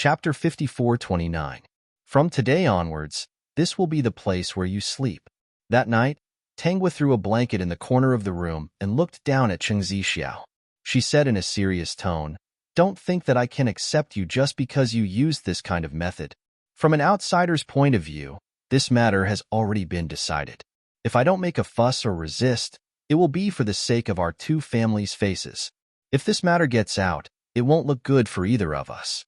Chapter 54:29. From today onwards, this will be the place where you sleep. That night, Tangwa threw a blanket in the corner of the room and looked down at Cheng Zixiao. She said in a serious tone, "Don't think that I can accept you just because you used this kind of method. From an outsider's point of view, this matter has already been decided. If I don't make a fuss or resist, it will be for the sake of our two families' faces. If this matter gets out, it won't look good for either of us.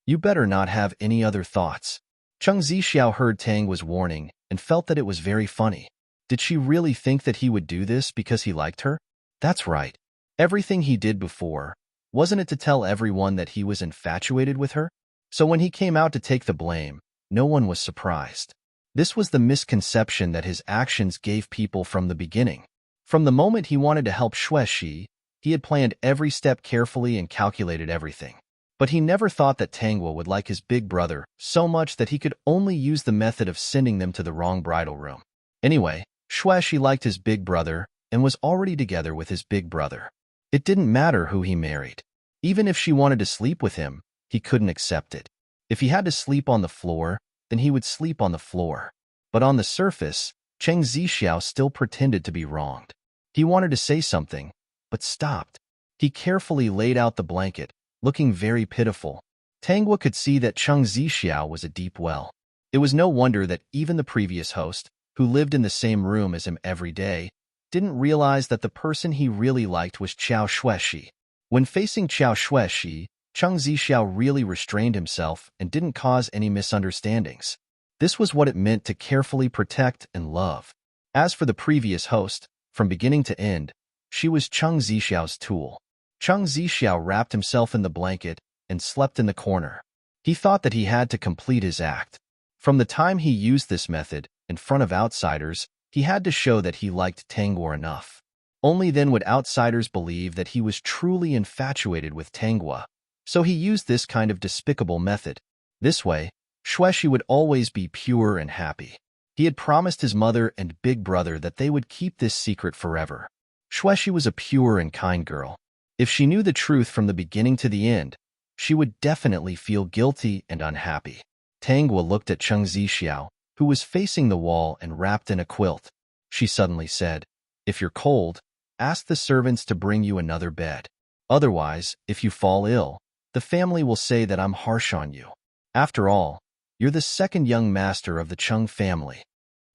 You better not have any other thoughts." Cheng Zixiao heard Tangwa's warning and felt that it was very funny. Did she really think that he would do this because he liked her? That's right. Everything he did before, wasn't it to tell everyone that he was infatuated with her? So when he came out to take the blame, no one was surprised. This was the misconception that his actions gave people from the beginning. From the moment he wanted to help Xuexi, he had planned every step carefully and calculated everything. But he never thought that Tangwa would like his big brother so much that he could only use the method of sending them to the wrong bridal room. Anyway, Xuexi liked his big brother and was already together with his big brother. It didn't matter who he married. Even if she wanted to sleep with him, he couldn't accept it. If he had to sleep on the floor, then he would sleep on the floor. But on the surface, Cheng Zixiao still pretended to be wronged. He wanted to say something, but stopped. He carefully laid out the blanket, looking very pitiful. Tangwa could see that Cheng Zixiao was a deep well. It was no wonder that even the previous host, who lived in the same room as him every day, didn't realize that the person he really liked was Qiao Xuexi. When facing Qiao Xuexi, Cheng Zixiao really restrained himself and didn't cause any misunderstandings. This was what it meant to carefully protect and love. As for the previous host, from beginning to end, she was Cheng Zixiao's tool. Cheng Zixiao wrapped himself in the blanket and slept in the corner. He thought that he had to complete his act. From the time he used this method, in front of outsiders, he had to show that he liked Tangwa enough. Only then would outsiders believe that he was truly infatuated with Tangwa. So he used this kind of despicable method. This way, Xuexi would always be pure and happy. He had promised his mother and big brother that they would keep this secret forever. Xuexi was a pure and kind girl. If she knew the truth from the beginning to the end, she would definitely feel guilty and unhappy. Tangwa looked at Cheng Zixiao, who was facing the wall and wrapped in a quilt. She suddenly said, "If you're cold, ask the servants to bring you another bed. Otherwise, if you fall ill, the family will say that I'm harsh on you. After all, you're the second young master of the Cheng family."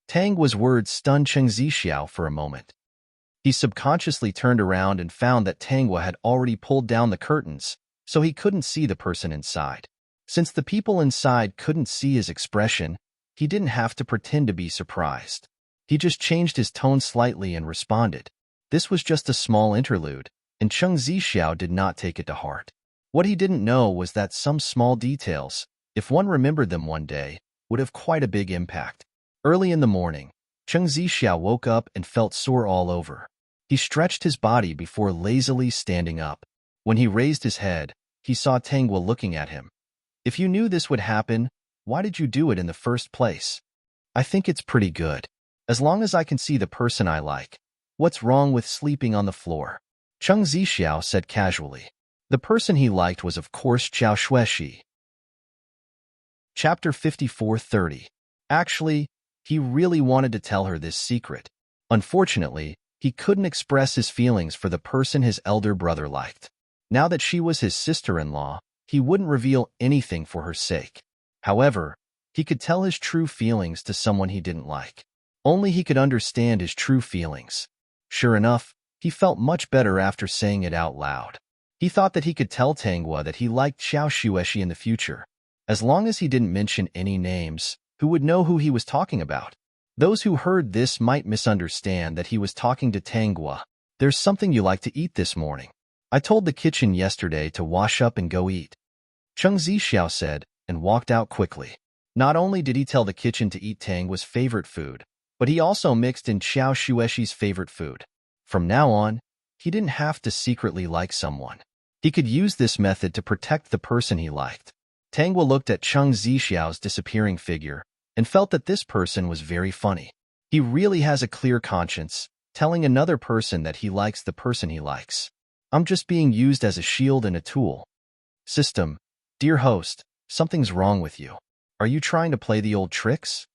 Tangwa's words stunned Cheng Zixiao for a moment. He subconsciously turned around and found that Tangwa had already pulled down the curtains, so he couldn't see the person inside. Since the people inside couldn't see his expression, he didn't have to pretend to be surprised. He just changed his tone slightly and responded. This was just a small interlude, and Cheng Zixiao did not take it to heart. What he didn't know was that some small details, if one remembered them one day, would have quite a big impact. Early in the morning, Cheng Zixiao woke up and felt sore all over. He stretched his body before lazily standing up. When he raised his head, he saw Tangwa looking at him. "If you knew this would happen, why did you do it in the first place?" "I think it's pretty good. As long as I can see the person I like. What's wrong with sleeping on the floor?" Cheng Zixiao said casually. The person he liked was of course Qiao Xuexi. Chapter 54:30. Actually, he really wanted to tell her this secret. Unfortunately, he couldn't express his feelings for the person his elder brother liked. Now that she was his sister-in-law, he wouldn't reveal anything for her sake. However, he could tell his true feelings to someone he didn't like. Only he could understand his true feelings. Sure enough, he felt much better after saying it out loud. He thought that he could tell Tangwa that he liked Qiao Xuexi in the future. As long as he didn't mention any names, who would know who he was talking about? Those who heard this might misunderstand that he was talking to Tangwa. "There's something you like to eat this morning. I told the kitchen yesterday to wash up and go eat," Cheng Zixiao said, and walked out quickly. Not only did he tell the kitchen to eat Tangwa's favorite food, but he also mixed in Qiao Xuexi's favorite food. From now on, he didn't have to secretly like someone. He could use this method to protect the person he liked. Tangwa looked at Cheng Zixiao's disappearing figure and felt that this person was very funny. He really has a clear conscience, telling another person that he likes the person he likes. "I'm just being used as a shield and a tool." System. Dear host, Something's wrong with you. Are you trying to play the old tricks?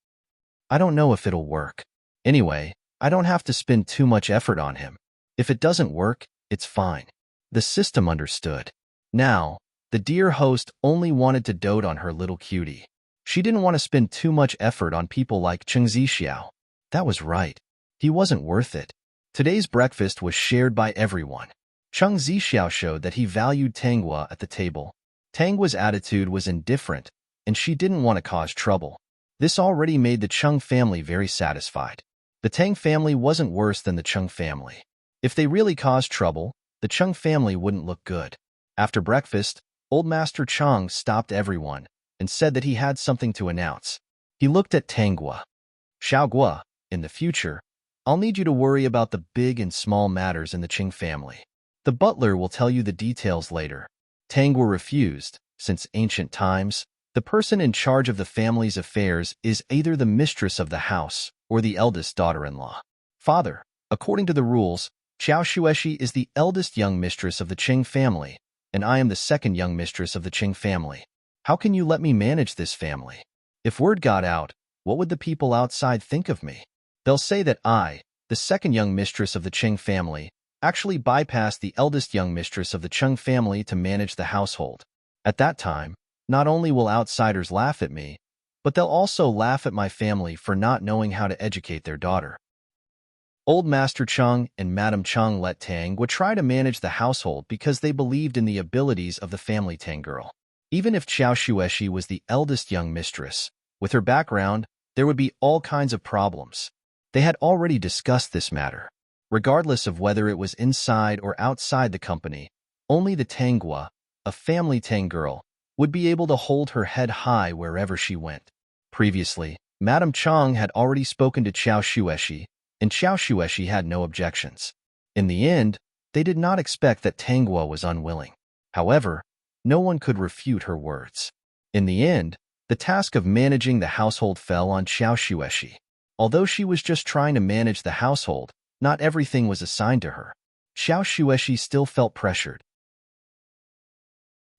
I don't know if it'll work. Anyway, I don't have to spend too much effort on him. If it doesn't work, it's fine. The system understood. Now, the dear host only wanted to dote on her little cutie. She didn't want to spend too much effort on people like Cheng Zixiao. That was right. He wasn't worth it. Today's breakfast was shared by everyone. Cheng Zixiao showed that he valued Tanghua at the table. Tanghua's attitude was indifferent, and she didn't want to cause trouble. This already made the Cheng family very satisfied. The Tang family wasn't worse than the Cheng family. If they really caused trouble, the Cheng family wouldn't look good. After breakfast, Old Master Cheng stopped everyone and said that he had something to announce. He looked at Tanghua. Xiaoguo, in the future, I'll need you to worry about the big and small matters in the Qing family. The butler will tell you the details later. Tanghua refused. Since ancient times, the person in charge of the family's affairs is either the mistress of the house or the eldest daughter-in-law. Father, according to the rules, Qiao Shueshi is the eldest young mistress of the Qing family, and I am the second young mistress of the Qing family. How can you let me manage this family? If word got out, what would the people outside think of me? They'll say that I, the second young mistress of the Qing family, actually bypassed the eldest young mistress of the Qing family to manage the household. At that time, not only will outsiders laugh at me, but they'll also laugh at my family for not knowing how to educate their daughter. Old Master Cheng and Madam Cheng let Tanghua try to manage the household because they believed in the abilities of the family Tang girl. Even if Qiao Shueshi was the eldest young mistress, with her background, there would be all kinds of problems. They had already discussed this matter. Regardless of whether it was inside or outside the company, only the Tanghua, a family Tang girl, would be able to hold her head high wherever she went. Previously, Madam Cheng had already spoken to Qiao Shueshi, and Qiao Shueshi had no objections. In the end, they did not expect that Tanghua was unwilling. However, no one could refute her words. In the end, the task of managing the household fell on Qiao Shueshi. Although she was just trying to manage the household, not everything was assigned to her. Qiao Shueshi still felt pressured.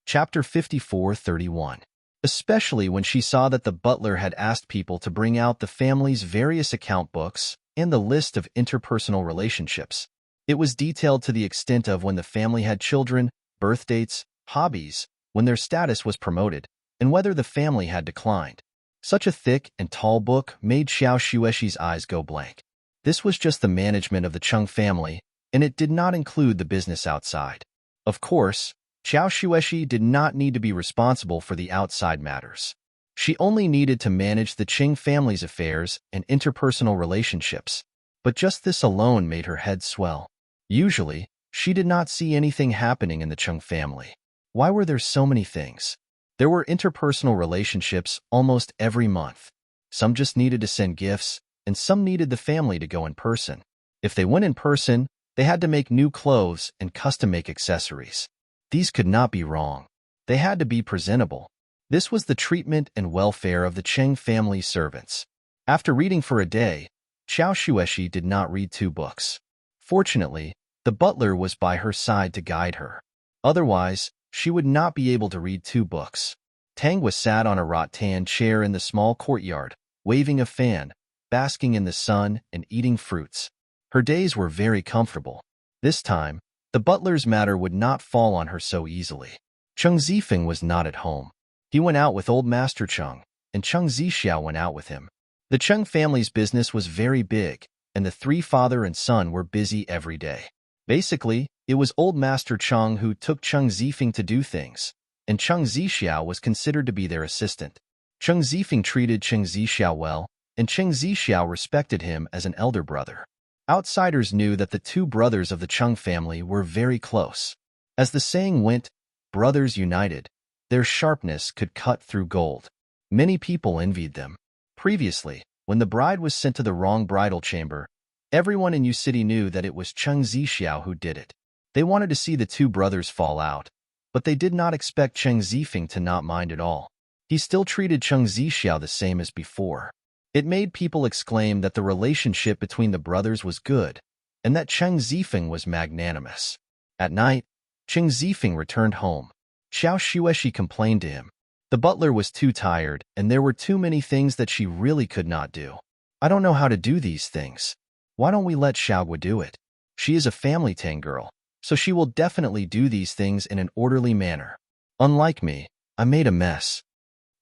Chapter 54:31. Especially when she saw that the butler had asked people to bring out the family's various account books and the list of interpersonal relationships. It was detailed to the extent of when the family had children, birth dates, hobbies, when their status was promoted, and whether the family had declined. Such a thick and tall book made Qiao Shueshi's eyes go blank. This was just the management of the Cheng family, and it did not include the business outside. Of course, Qiao Shueshi did not need to be responsible for the outside matters. She only needed to manage the Qing family's affairs and interpersonal relationships, but just this alone made her head swell. Usually, she did not see anything happening in the Cheng family. Why were there so many things? There were interpersonal relationships almost every month. Some just needed to send gifts, and some needed the family to go in person. If they went in person, they had to make new clothes and custom-make accessories. These could not be wrong. They had to be presentable. This was the treatment and welfare of the Cheng family servants. After reading for a day, Qiao Shueshi did not read 2 books. Fortunately, the butler was by her side to guide her. Otherwise, she would not be able to read 2 books. Tanghua sat on a rattan chair in the small courtyard, waving a fan, basking in the sun, and eating fruits. Her days were very comfortable. This time, the butler's matter would not fall on her so easily. Cheng Zifeng was not at home. He went out with Old Master Cheng, and Cheng Zixiao went out with him. The Cheng family's business was very big, and the 3 father and son were busy every day. Basically, it was Old Master Cheng who took Cheng Zifeng to do things, and Cheng Zixiao was considered to be their assistant. Cheng Zifeng treated Cheng Zixiao well, and Cheng Zixiao respected him as an elder brother. Outsiders knew that the 2 brothers of the Cheng family were very close. As the saying went, brothers united, their sharpness could cut through gold. Many people envied them. Previously, when the bride was sent to the wrong bridal chamber, everyone in Yu City knew that it was Cheng Zixiao who did it. They wanted to see the 2 brothers fall out, but they did not expect Cheng Zifeng to not mind at all. He still treated Cheng Zixiao the same as before. It made people exclaim that the relationship between the brothers was good, and that Cheng Zifeng was magnanimous. At night, Cheng Zifeng returned home. Qiao Shueshi complained to him. The butler was too tired, and there were too many things that she really could not do. I don't know how to do these things. Why don't we let Xiaogua do it? She is a family Tang girl, so she will definitely do these things in an orderly manner. Unlike me, I made a mess.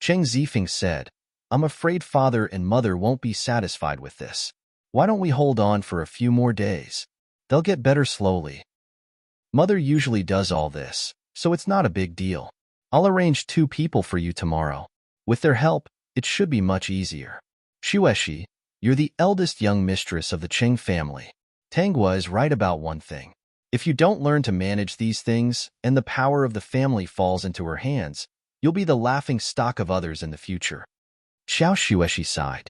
Cheng Zifeng said, I'm afraid father and mother won't be satisfied with this. Why don't we hold on for a few more days? They'll get better slowly. Mother usually does all this, so it's not a big deal. I'll arrange 2 people for you tomorrow. With their help, it should be much easier. Xueshi, you're the eldest young mistress of the Qing family. Tanghua is right about one thing. If you don't learn to manage these things, and the power of the family falls into her hands, you'll be the laughing stock of others in the future. Xiao Xueshi sighed.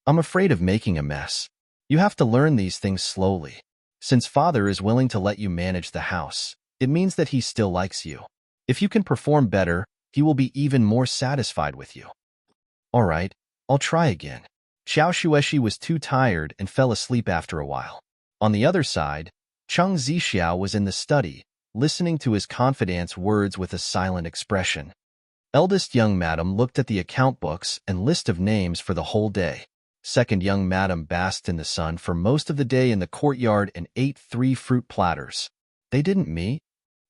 I'm afraid of making a mess. You have to learn these things slowly. Since father is willing to let you manage the house, it means that he still likes you. If you can perform better, he will be even more satisfied with you. All right, I'll try again. Xiao Xueshi was too tired and fell asleep after a while. On the other side, Cheng Zixiao was in the study, listening to his confidant's words with a silent expression. Eldest young madam looked at the account books and list of names for the whole day. Second young madam basked in the sun for most of the day in the courtyard and ate 3 fruit platters. They didn't meet?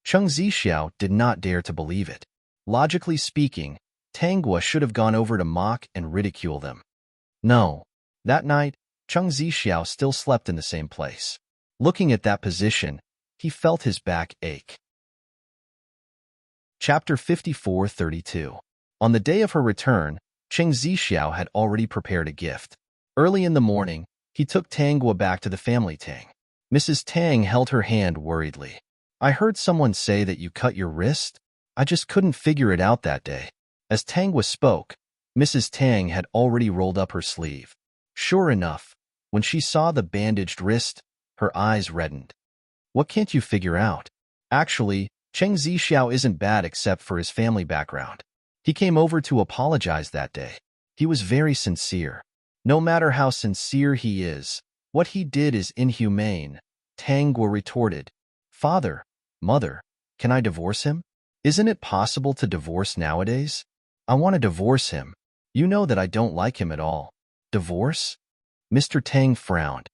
Cheng Zixiao did not dare to believe it. Logically speaking, Tanghua should have gone over to mock and ridicule them. No. That night, Cheng Zixiao still slept in the same place. Looking at that position, he felt his back ache. Chapter 54:32. On the day of her return, Cheng Zixiao had already prepared a gift. Early in the morning, he took Tanghua back to the family Tang. Mrs. Tang held her hand worriedly. I heard someone say that you cut your wrist? I just couldn't figure it out that day. As Tanghua spoke, Mrs. Tang had already rolled up her sleeve. Sure enough, when she saw the bandaged wrist, her eyes reddened. What can't you figure out? Actually, Cheng Zixiao isn't bad except for his family background. He came over to apologize that day. He was very sincere. No matter how sincere he is, what he did is inhumane. Tanghua retorted, Father, Mother, can I divorce him? Isn't it possible to divorce nowadays? I want to divorce him. You know that I don't like him at all. Divorce? Mr. Tang frowned.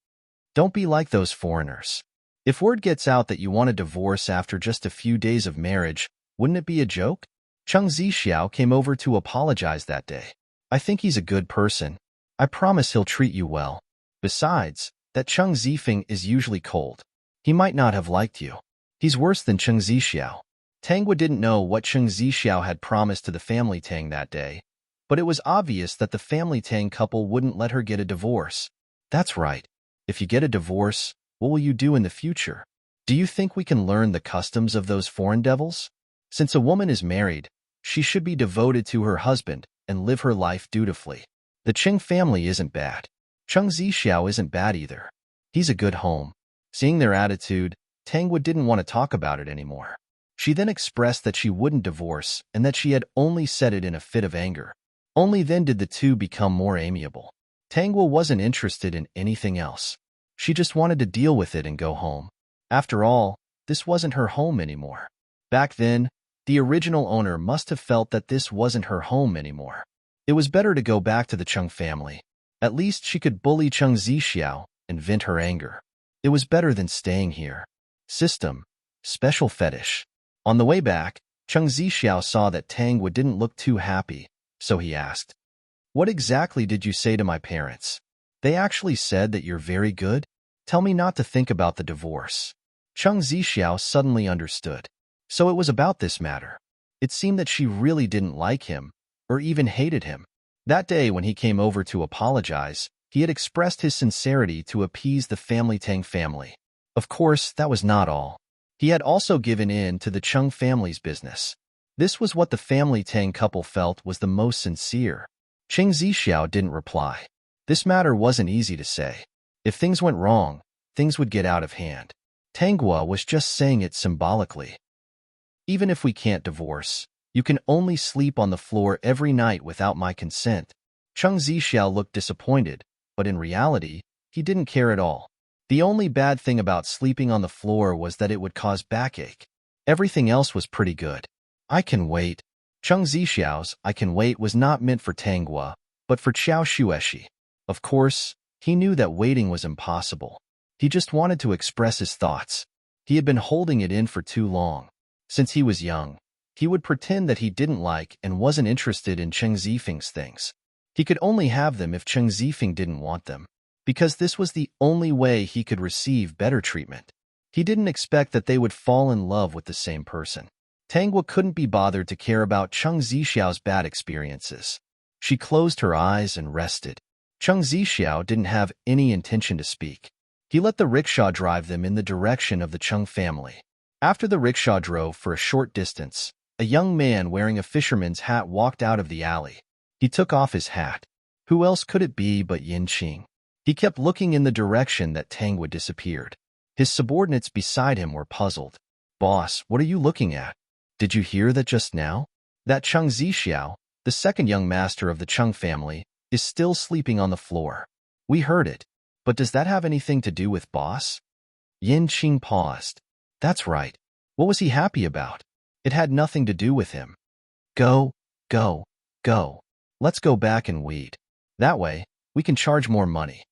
Don't be like those foreigners. If word gets out that you want a divorce after just a few days of marriage, wouldn't it be a joke? Cheng Zixiao came over to apologize that day. I think he's a good person. I promise he'll treat you well. Besides, that Cheng Zifeng is usually cold. He might not have liked you. He's worse than Cheng Zixiao. Tanghua didn't know what Cheng Zixiao had promised to the family Tang that day, but it was obvious that the family Tang couple wouldn't let her get a divorce. That's right. If you get a divorce, what will you do in the future? Do you think we can learn the customs of those foreign devils? Since a woman is married, she should be devoted to her husband and live her life dutifully. The Qing family isn't bad. Cheng Zixiao isn't bad either. He's a good home. Seeing their attitude, Tanghua didn't want to talk about it anymore. She then expressed that she wouldn't divorce and that she had only said it in a fit of anger. Only then did the two become more amiable. Tanghua wasn't interested in anything else. She just wanted to deal with it and go home. After all, this wasn't her home anymore. Back then, the original owner must have felt that this wasn't her home anymore. It was better to go back to the Cheng family. At least she could bully Cheng Zixiao and vent her anger. It was better than staying here. System. Special fetish. On the way back, Cheng Zixiao saw that Tanghua didn't look too happy, so he asked, What exactly did you say to my parents? They actually said that you're very good? Tell me not to think about the divorce. Cheng Zixiao suddenly understood. So it was about this matter. It seemed that she really didn't like him, or even hated him. That day when he came over to apologize, he had expressed his sincerity to appease the family Tang family. Of course, that was not all. He had also given in to the Cheng family's business. This was what the family Tang couple felt was the most sincere. Cheng Zixiao didn't reply. This matter wasn't easy to say. If things went wrong, things would get out of hand. Tanghua was just saying it symbolically. Even if we can't divorce, you can only sleep on the floor every night without my consent. Cheng Zixiao looked disappointed, but in reality, he didn't care at all. The only bad thing about sleeping on the floor was that it would cause backache. Everything else was pretty good. I can wait. Cheng Zixiao's "I can wait" was not meant for Tanghua, but for Qiao Xueshi. Of course, he knew that waiting was impossible. He just wanted to express his thoughts. He had been holding it in for too long. Since he was young, he would pretend that he didn't like and wasn't interested in Cheng Zifeng's things. He could only have them if Cheng Zifeng didn't want them, because this was the only way he could receive better treatment. He didn't expect that they would fall in love with the same person. Tanghua couldn't be bothered to care about Cheng Zixiao's bad experiences. She closed her eyes and rested. Cheng Zixiao didn't have any intention to speak. He let the rickshaw drive them in the direction of the Cheng family. After the rickshaw drove for a short distance, a young man wearing a fisherman's hat walked out of the alley. He took off his hat. Who else could it be but Yin Qing? He kept looking in the direction that Tanghua disappeared. His subordinates beside him were puzzled. "Boss, what are you looking at? Did you hear that just now? That Cheng Zixiao, the second young master of the Cheng family, is still sleeping on the floor. We heard it. But does that have anything to do with boss?" Yin Qing paused. That's right. What was he happy about? It had nothing to do with him. Go, go, go. Let's go back and weed. That way, we can charge more money.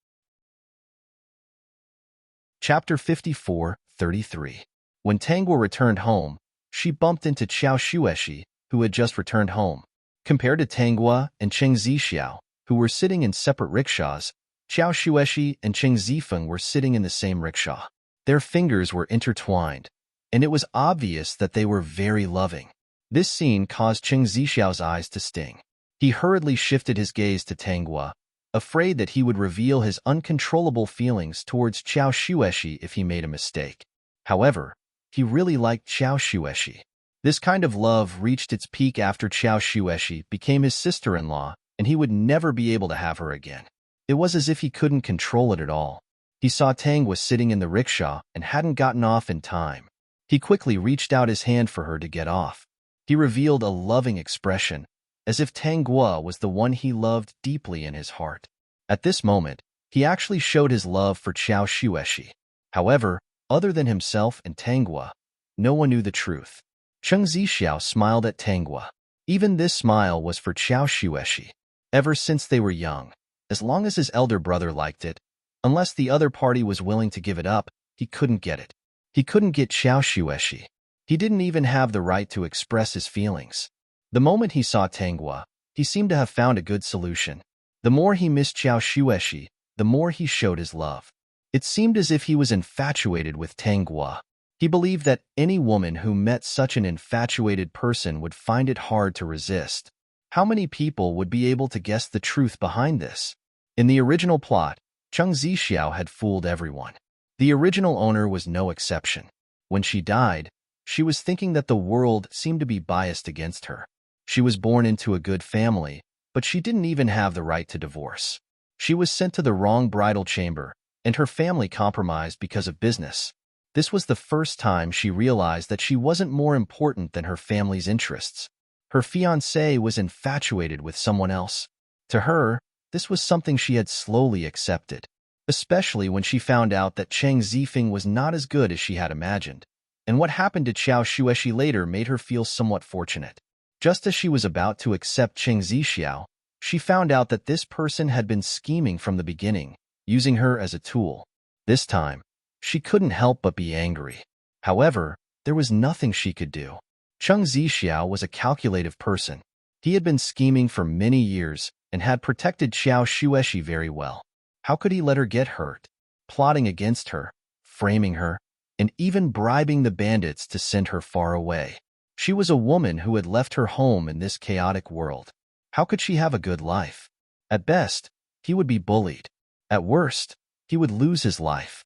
Chapter 54:33. When Tanghua returned home, she bumped into Qiao Xueshi, who had just returned home. Compared to Tanghua and Cheng Zixiao, who were sitting in separate rickshaws, Qiao Xueshi and Cheng Zifeng were sitting in the same rickshaw. Their fingers were intertwined, and it was obvious that they were very loving. This scene caused Cheng Zixiao's eyes to sting. He hurriedly shifted his gaze to Tanghua, afraid that he would reveal his uncontrollable feelings towards Qiao Xueshi if he made a mistake. However, he really liked Qiao Xueshi. This kind of love reached its peak after Qiao Xueshi became his sister-in-law, and he would never be able to have her again. It was as if he couldn't control it at all. He saw Tanghua sitting in the rickshaw and hadn't gotten off in time. He quickly reached out his hand for her to get off. He revealed a loving expression, as if Tanghua was the one he loved deeply in his heart. At this moment, he actually showed his love for Qiao Xueshi. However, other than himself and Tanghua, no one knew the truth. Cheng Zixiao smiled at Tanghua. Even this smile was for Qiao Xueshi. Ever since they were young, as long as his elder brother liked it, unless the other party was willing to give it up, he couldn't get it. He couldn't get Qiao Xueshi. He didn't even have the right to express his feelings. The moment he saw Tanghua, he seemed to have found a good solution. The more he missed Qiao Xueshi, the more he showed his love. It seemed as if he was infatuated with Tanghua. He believed that any woman who met such an infatuated person would find it hard to resist. How many people would be able to guess the truth behind this? In the original plot, Cheng Zixiao had fooled everyone. The original owner was no exception. When she died, she was thinking that the world seemed to be biased against her. She was born into a good family, but she didn't even have the right to divorce. She was sent to the wrong bridal chamber, and her family compromised because of business. This was the first time she realized that she wasn't more important than her family's interests. Her fiancé was infatuated with someone else. To her, this was something she had slowly accepted, especially when she found out that Cheng Zifeng was not as good as she had imagined. And what happened to Qiao Xueshi later made her feel somewhat fortunate. Just as she was about to accept Cheng Zixiao, she found out that this person had been scheming from the beginning, using her as a tool. This time, she couldn't help but be angry. However, there was nothing she could do. Cheng Zixiao was a calculative person. He had been scheming for many years and had protected Qiao Xueshi very well. How could he let her get hurt? Plotting against her, framing her, and even bribing the bandits to send her far away. She was a woman who had left her home in this chaotic world. How could she have a good life? At best, he would be bullied. At worst, he would lose his life.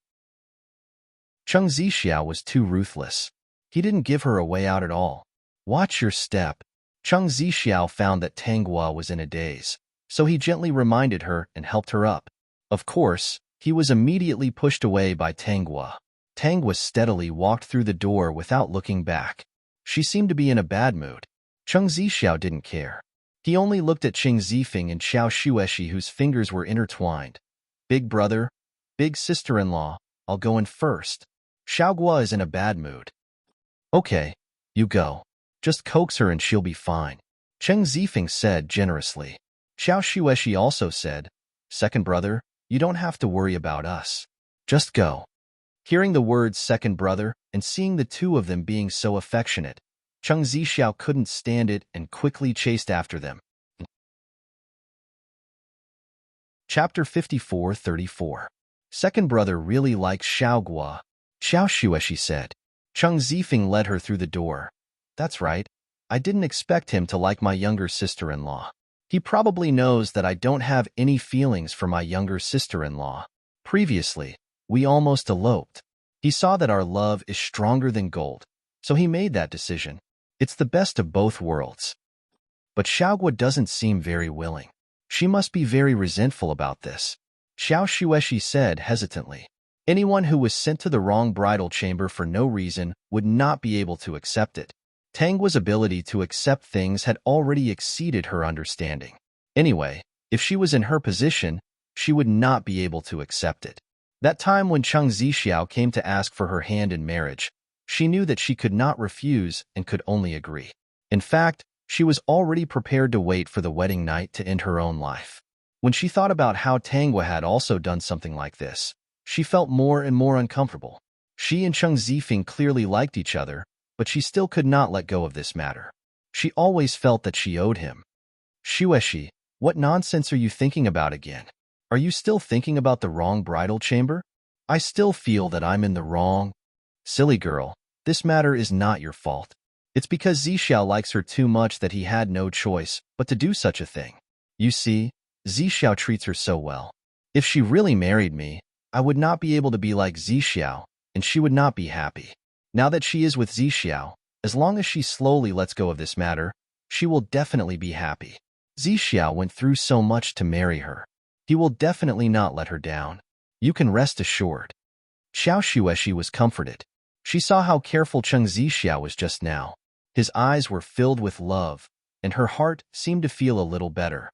Cheng Zixiao was too ruthless. He didn't give her a way out at all. Watch your step. Cheng Zixiao found that Tanghua was in a daze, so he gently reminded her and helped her up. Of course, he was immediately pushed away by Tanghua. Tanghua steadily walked through the door without looking back. She seemed to be in a bad mood. Cheng Zixiao didn't care. He only looked at Cheng Zifeng and Qiao Xueshi, whose fingers were intertwined. Big brother, big sister-in-law, I'll go in first. Xiaogua is in a bad mood. Okay, you go. Just coax her and she'll be fine. Cheng Zifeng said generously. Xiao Shueshi also said, "Second brother, you don't have to worry about us. Just go." Hearing the words second brother and seeing the two of them being so affectionate, Cheng Zixiao couldn't stand it and quickly chased after them. Chapter 54:34. Second brother really likes Xiao Guo. Xiao Shueshi said. Cheng Zifeng led her through the door. That's right. I didn't expect him to like my younger sister-in-law. He probably knows that I don't have any feelings for my younger sister-in-law. Previously, we almost eloped. He saw that our love is stronger than gold, so he made that decision. It's the best of both worlds. But Xiaoguo doesn't seem very willing. She must be very resentful about this. Xiao Shueshi said hesitantly. Anyone who was sent to the wrong bridal chamber for no reason would not be able to accept it. Tangwa's ability to accept things had already exceeded her understanding. Anyway, if she was in her position, she would not be able to accept it. That time when Cheng Zixiao came to ask for her hand in marriage, she knew that she could not refuse and could only agree. In fact, she was already prepared to wait for the wedding night to end her own life. When she thought about how Tangwa had also done something like this, she felt more and more uncomfortable. She and Cheng Zifeng clearly liked each other, but she still could not let go of this matter. She always felt that she owed him. Shueshi, what nonsense are you thinking about again? Are you still thinking about the wrong bridal chamber? I still feel that I'm in the wrong. Silly girl, this matter is not your fault. It's because Zixiao likes her too much that he had no choice but to do such a thing. You see, Zixiao treats her so well. If she really married me, I would not be able to be like Zixiao, and she would not be happy. Now that she is with Zixiao, as long as she slowly lets go of this matter, she will definitely be happy. Zixiao went through so much to marry her. He will definitely not let her down. You can rest assured. Xiao Shueshi was comforted. She saw how careful Cheng Zixiao was just now. His eyes were filled with love, and her heart seemed to feel a little better.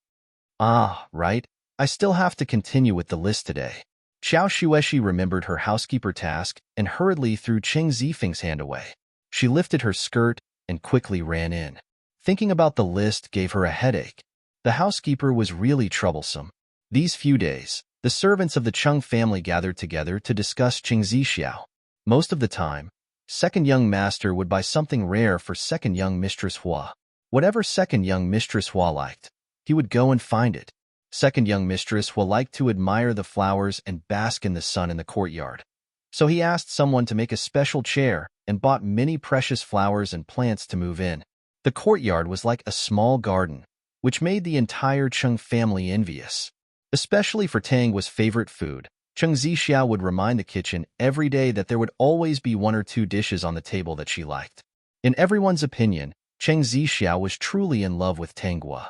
Ah, right. I still have to continue with the list today. Xiao Shueshi remembered her housekeeper task and hurriedly threw Cheng Zifeng's hand away. She lifted her skirt and quickly ran in. Thinking about the list gave her a headache. The housekeeper was really troublesome. These few days, the servants of the Cheng family gathered together to discuss Cheng Zixiao. Most of the time, second young master would buy something rare for second young mistress Hua. Whatever second young mistress Hua liked, he would go and find it. Second young mistress Hua liked to admire the flowers and bask in the sun in the courtyard. So he asked someone to make a special chair and bought many precious flowers and plants to move in. The courtyard was like a small garden, which made the entire Cheng family envious. Especially for Tangwa's favorite food, Cheng Zixiao would remind the kitchen every day that there would always be one or two dishes on the table that she liked. In everyone's opinion, Cheng Zixiao was truly in love with Tangwa.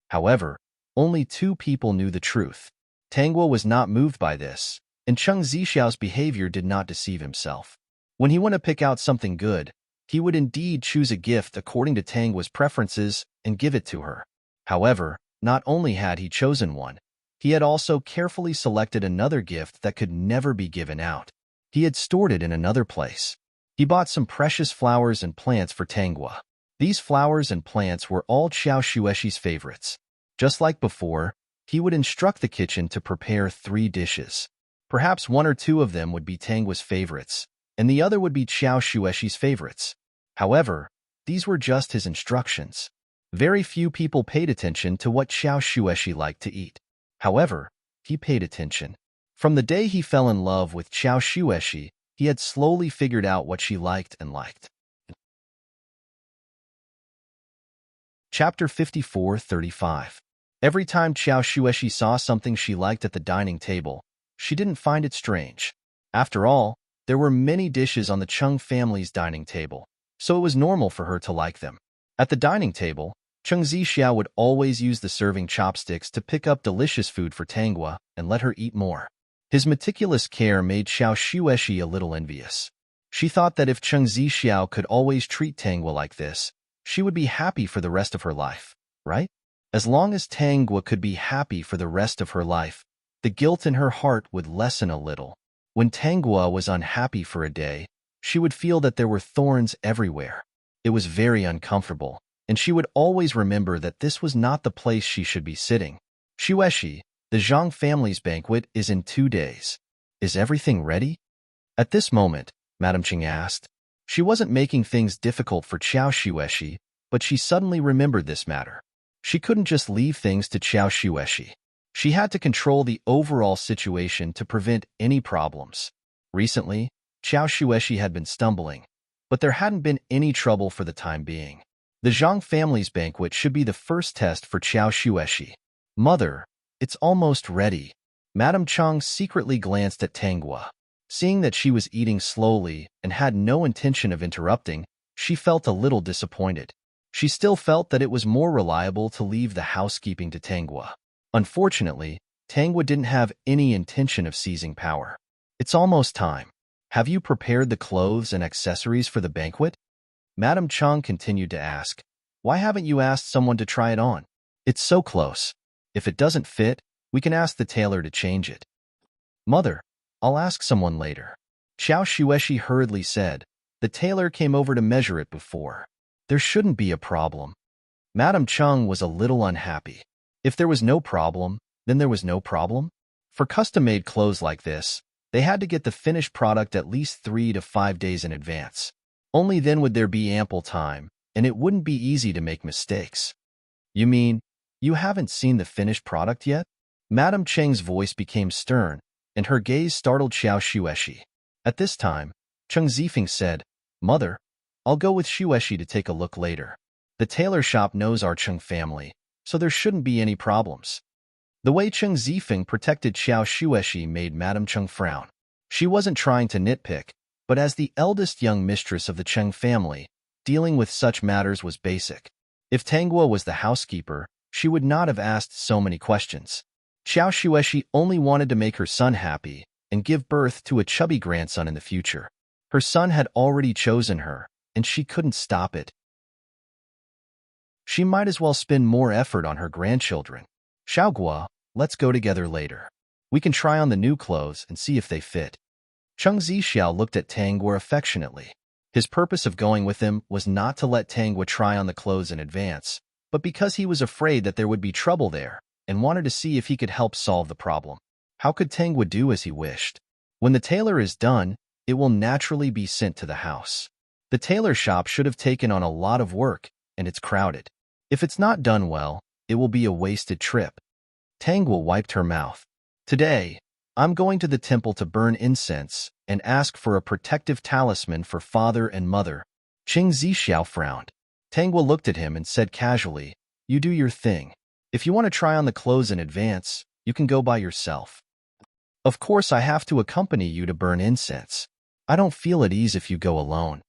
However, only two people knew the truth. Tangwa was not moved by this, and Cheng Zixiao's behavior did not deceive himself. When he went to pick out something good, he would indeed choose a gift according to Tangwa's preferences and give it to her. However, not only had he chosen one, he had also carefully selected another gift that could never be given out. He had stored it in another place. He bought some precious flowers and plants for Tangwa. These flowers and plants were all Xiao Shueshi's favorites. Just like before, he would instruct the kitchen to prepare 3 dishes. Perhaps 1 or 2 of them would be Tangwa's favorites, and the other would be Xiao Shueshi's favorites. However, these were just his instructions. Very few people paid attention to what Xiao Shueshi liked to eat. However, he paid attention. From the day he fell in love with Xiao Shueshi, he had slowly figured out what she liked and liked. Chapter 54:35. Every time Xiao Shueshi saw something she liked at the dining table, she didn't find it strange. After all, there were many dishes on the Cheng family's dining table, so it was normal for her to like them. At the dining table, Cheng Zixiao would always use the serving chopsticks to pick up delicious food for Tangwa and let her eat more. His meticulous care made Xiao Shueshi a little envious. She thought that if Cheng Zixiao could always treat Tangwa like this, she would be happy for the rest of her life, right? As long as Tangwa could be happy for the rest of her life, the guilt in her heart would lessen a little. When Tangwa was unhappy for a day, she would feel that there were thorns everywhere. It was very uncomfortable, and she would always remember that this was not the place she should be sitting. Xueshi, the Zhang family's banquet is in 2 days. Is everything ready? At this moment, Madame Ching asked. She wasn't making things difficult for Qiao Xueshi, but she suddenly remembered this matter. She couldn't just leave things to Qiao Xueshi. She had to control the overall situation to prevent any problems. Recently, Qiao Xueshi had been stumbling, but there hadn't been any trouble for the time being. The Zhang family's banquet should be the first test for Qiao Xueshi. Mother, it's almost ready. Madame Chang secretly glanced at Tanghua. Seeing that she was eating slowly and had no intention of interrupting, she felt a little disappointed. She still felt that it was more reliable to leave the housekeeping to Tanghua. Unfortunately, Tanghua didn't have any intention of seizing power. It's almost time. Have you prepared the clothes and accessories for the banquet? Madame Chang continued to ask. Why haven't you asked someone to try it on? It's so close. If it doesn't fit, we can ask the tailor to change it. Mother, I'll ask someone later. Qiao Xueshi hurriedly said. The tailor came over to measure it before. There shouldn't be a problem. Madame Chang was a little unhappy. If there was no problem, then there was no problem. For custom-made clothes like this, they had to get the finished product at least 3 to 5 days in advance. Only then would there be ample time, and it wouldn't be easy to make mistakes. You mean, you haven't seen the finished product yet? Madame Cheng's voice became stern, and her gaze startled Qiao Xueshi. At this time, Cheng Zifeng said, Mother, I'll go with Xueshi to take a look later. The tailor shop knows our Cheng family, so there shouldn't be any problems. The way Cheng Zifeng protected Qiao Xueshi made Madame Cheng frown. She wasn't trying to nitpick, but as the eldest young mistress of the Cheng family, dealing with such matters was basic. If Tanghua was the housekeeper, she would not have asked so many questions. Qiao Xueshi only wanted to make her son happy and give birth to a chubby grandson in the future. Her son had already chosen her, and she couldn't stop it. She might as well spend more effort on her grandchildren. Xiaogua, let's go together later. We can try on the new clothes and see if they fit. Cheng Zixiao looked at Tanghua affectionately. His purpose of going with him was not to let Tanghua try on the clothes in advance, but because he was afraid that there would be trouble there and wanted to see if he could help solve the problem. How could Tanghua do as he wished? When the tailor is done, it will naturally be sent to the house. The tailor shop should have taken on a lot of work, and it's crowded. If it's not done well, it will be a wasted trip. Tanghua wiped her mouth. Today, I'm going to the temple to burn incense and ask for a protective talisman for father and mother. Cheng Zixiao frowned. Tanghua looked at him and said casually, You do your thing. If you want to try on the clothes in advance, you can go by yourself. Of course, I have to accompany you to burn incense. I don't feel at ease if you go alone.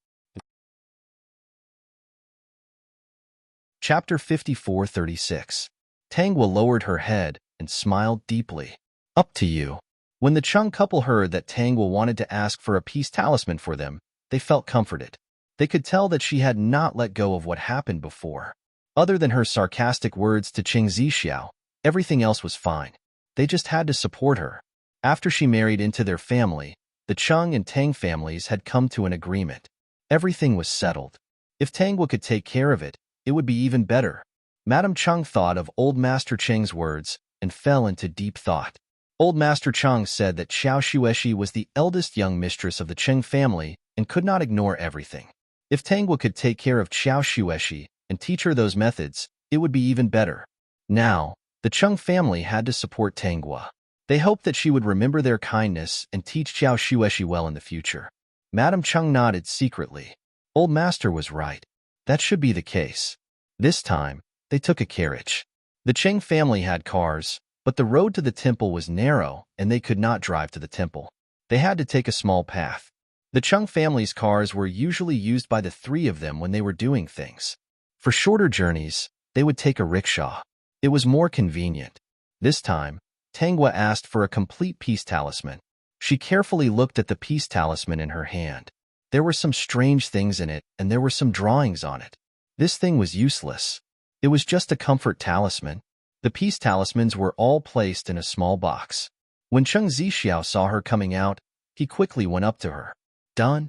Chapter 54:36. Tanghua lowered her head and smiled deeply. Up to you. When the Chung couple heard that Tanghua wanted to ask for a peace talisman for them, they felt comforted. They could tell that she had not let go of what happened before. Other than her sarcastic words to Cheng Zixiao, everything else was fine. They just had to support her. After she married into their family, the Chung and Tang families had come to an agreement. Everything was settled. If Tanghua could take care of it, it would be even better. Madame Cheng thought of Old Master Cheng's words and fell into deep thought. Old Master Cheng said that Qiao Xueshi was the eldest young mistress of the Cheng family and could not ignore everything. If Tanghua could take care of Qiao Xueshi and teach her those methods, it would be even better. Now, the Cheng family had to support Tanghua. They hoped that she would remember their kindness and teach Qiao Xueshi well in the future. Madame Cheng nodded secretly. Old Master was right. That should be the case. This time, they took a carriage. The Cheng family had cars, but the road to the temple was narrow and they could not drive to the temple. They had to take a small path. The Cheng family's cars were usually used by the 3 of them when they were doing things. For shorter journeys, they would take a rickshaw. It was more convenient. This time, Tanghua asked for a complete peace talisman. She carefully looked at the peace talisman in her hand. There were some strange things in it, and there were some drawings on it. This thing was useless. It was just a comfort talisman. The peace talismans were all placed in a small box. When Cheng Zixiao saw her coming out, he quickly went up to her. Done.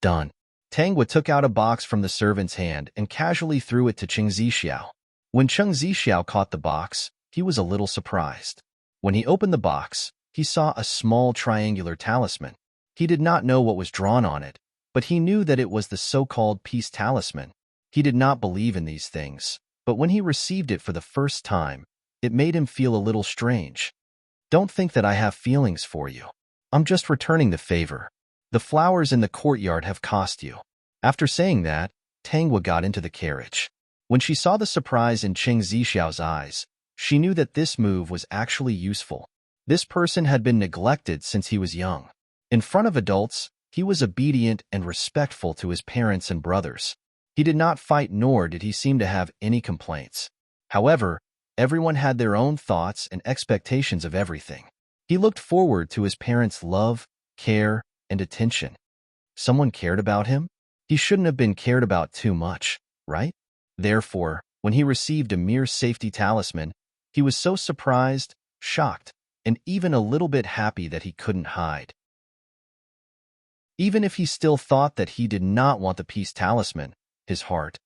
Done. Tangwa took out a box from the servant's hand and casually threw it to Cheng Zixiao. When Cheng Zixiao caught the box, he was a little surprised. When he opened the box, he saw a small triangular talisman. He did not know what was drawn on it, but he knew that it was the so-called peace talisman. He did not believe in these things, but when he received it for the first time, it made him feel a little strange. Don't think that I have feelings for you. I'm just returning the favor. The flowers in the courtyard have cost you. After saying that, Tangwa got into the carriage. When she saw the surprise in Cheng Zixiao's eyes, she knew that this move was actually useful. This person had been neglected since he was young. In front of adults, he was obedient and respectful to his parents and brothers. He did not fight, nor did he seem to have any complaints. However, everyone had their own thoughts and expectations of everything. He looked forward to his parents' love, care, and attention. Someone cared about him? He shouldn't have been cared about too much, right? Therefore, when he received a mere safety talisman, he was so surprised, shocked, and even a little bit happy that he couldn't hide. Even if he still thought that he did not want the peace talisman, his heart.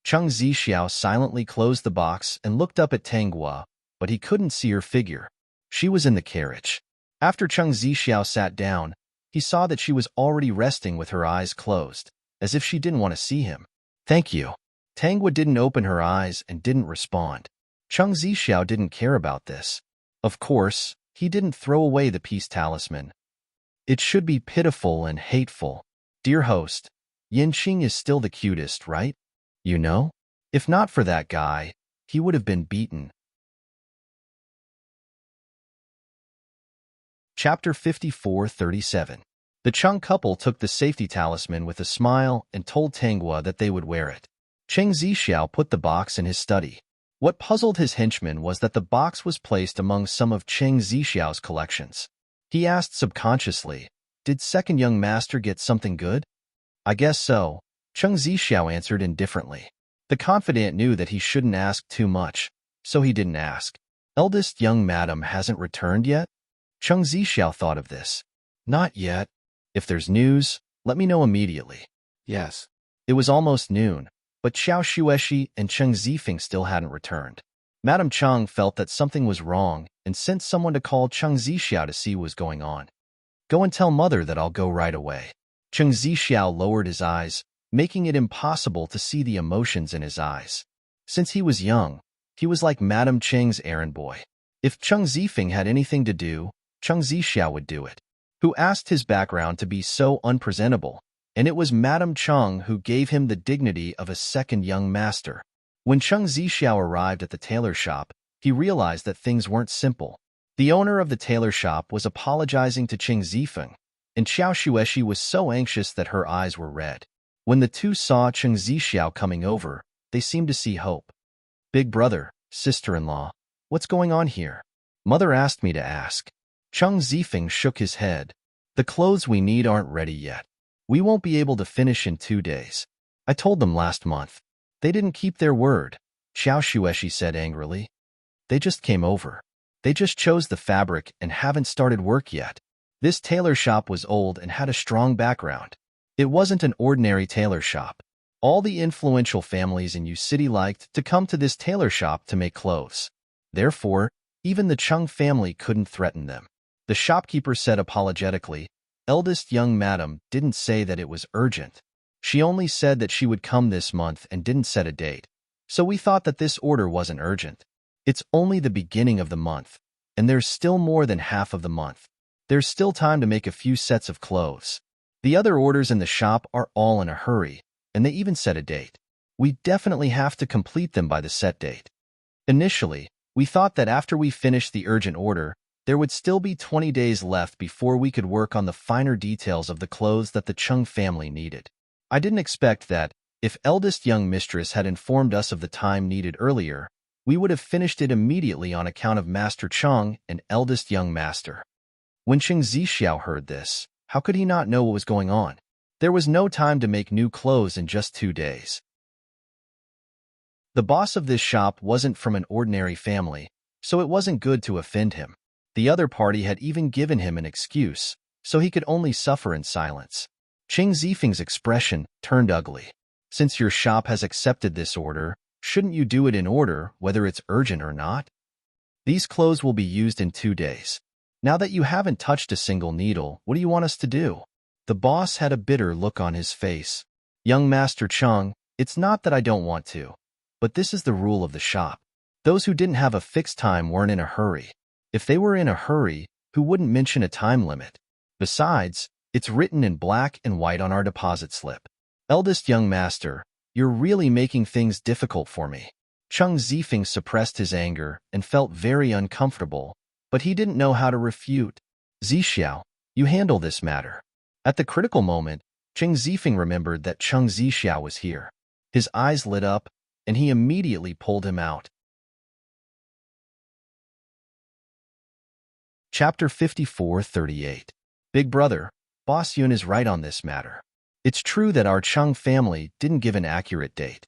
Cheng Zixiao silently closed the box and looked up at Tangwa, but he couldn't see her figure. She was in the carriage. After Cheng Zixiao sat down, he saw that she was already resting with her eyes closed, as if she didn't want to see him. Thank you. Tangwa didn't open her eyes and didn't respond. Cheng Zixiao didn't care about this. Of course, he didn't throw away the peace talisman. It should be pitiful and hateful. Dear host, Yanqing is still the cutest, right? You know? If not for that guy, he would have been beaten. Chapter 54:37. The Cheng couple took the safety talisman with a smile and told Tangwa that they would wear it. Cheng Zixiao put the box in his study. What puzzled his henchman was that the box was placed among some of Cheng Zixiao's collections. He asked subconsciously, "Did second young master get something good?" "I guess so," Cheng Zixiao answered indifferently. The confidant knew that he shouldn't ask too much, so he didn't ask. "Eldest young madam hasn't returned yet?" Cheng Zixiao thought of this. "Not yet. If there's news, let me know immediately." Yes. It was almost noon, but Xiao Xueshi and Cheng Zifeng still hadn't returned. Madame Cheng felt that something was wrong and sent someone to call Cheng Zixiao to see what was going on. "Go and tell mother that I'll go right away." Cheng Zixiao lowered his eyes, making it impossible to see the emotions in his eyes. Since he was young, he was like Madame Cheng's errand boy. If Cheng Zifeng had anything to do, Cheng Zixiao would do it. Who asked his background to be so unpresentable, and it was Madame Cheng who gave him the dignity of a second young master. When Cheng Zixiao arrived at the tailor shop, he realized that things weren't simple. The owner of the tailor shop was apologizing to Cheng Zifeng, and Xiao Xueshi was so anxious that her eyes were red. When the two saw Cheng Zixiao coming over, they seemed to see hope. "Big brother, sister-in-law, what's going on here?" "Mother asked me to ask." Cheng Zifeng shook his head. "The clothes we need aren't ready yet. We won't be able to finish in 2 days. I told them last month. They didn't keep their word," Xiao Xueshi said angrily. "They just came over. They just chose the fabric and haven't started work yet." This tailor shop was old and had a strong background. It wasn't an ordinary tailor shop. All the influential families in Yu City liked to come to this tailor shop to make clothes. Therefore, even the Cheng family couldn't threaten them. The shopkeeper said apologetically, "Eldest young madam didn't say that it was urgent. She only said that she would come this month and didn't set a date. So we thought that this order wasn't urgent. It's only the beginning of the month, and there's still more than half of the month. There's still time to make a few sets of clothes. The other orders in the shop are all in a hurry, and they even set a date. We definitely have to complete them by the set date. Initially, we thought that after we finished the urgent order, there would still be 20 days left before we could work on the finer details of the clothes that the Cheng family needed. I didn't expect that, if eldest young mistress had informed us of the time needed earlier, we would have finished it immediately on account of Master Cheng and eldest young master." When Cheng Zixiao heard this, how could he not know what was going on? There was no time to make new clothes in just 2 days. The boss of this shop wasn't from an ordinary family, so it wasn't good to offend him. The other party had even given him an excuse, so he could only suffer in silence. Qing Zifeng's expression turned ugly. Since your shop has accepted this order, shouldn't you do it in order, whether it's urgent or not? These clothes will be used in 2 days. Now that you haven't touched a single needle, what do you want us to do? The boss had a bitter look on his face. Young Master Chung, it's not that I don't want to, but this is the rule of the shop. Those who didn't have a fixed time weren't in a hurry. If they were in a hurry, who wouldn't mention a time limit? Besides, it's written in black and white on our deposit slip. Eldest young master, you're really making things difficult for me. Chung Zifeng suppressed his anger and felt very uncomfortable, but he didn't know how to refute. Zixiao, you handle this matter. At the critical moment, Qing Zifeng remembered that Chung Zixiao was here. His eyes lit up, and he immediately pulled him out. Chapter 54:38. Big brother, Boss Yun is right on this matter. It's true that our Chung family didn't give an accurate date.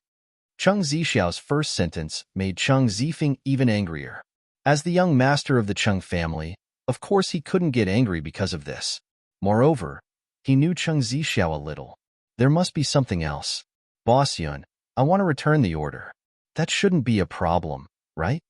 Chung Zixiao's first sentence made Chung Zifeng even angrier. As the young master of the Chung family, of course he couldn't get angry because of this. Moreover, he knew Chung Zixiao a little. There must be something else. Boss Yun, I want to return the order. That shouldn't be a problem, right?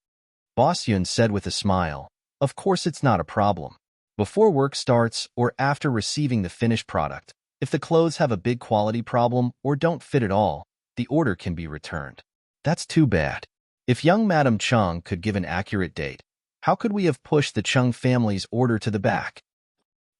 Boss Yun said with a smile. Of course it's not a problem. Before work starts or after receiving the finished product, if the clothes have a big quality problem or don't fit at all, the order can be returned. That's too bad. If young Madam Chung could give an accurate date, how could we have pushed the Chung family's order to the back?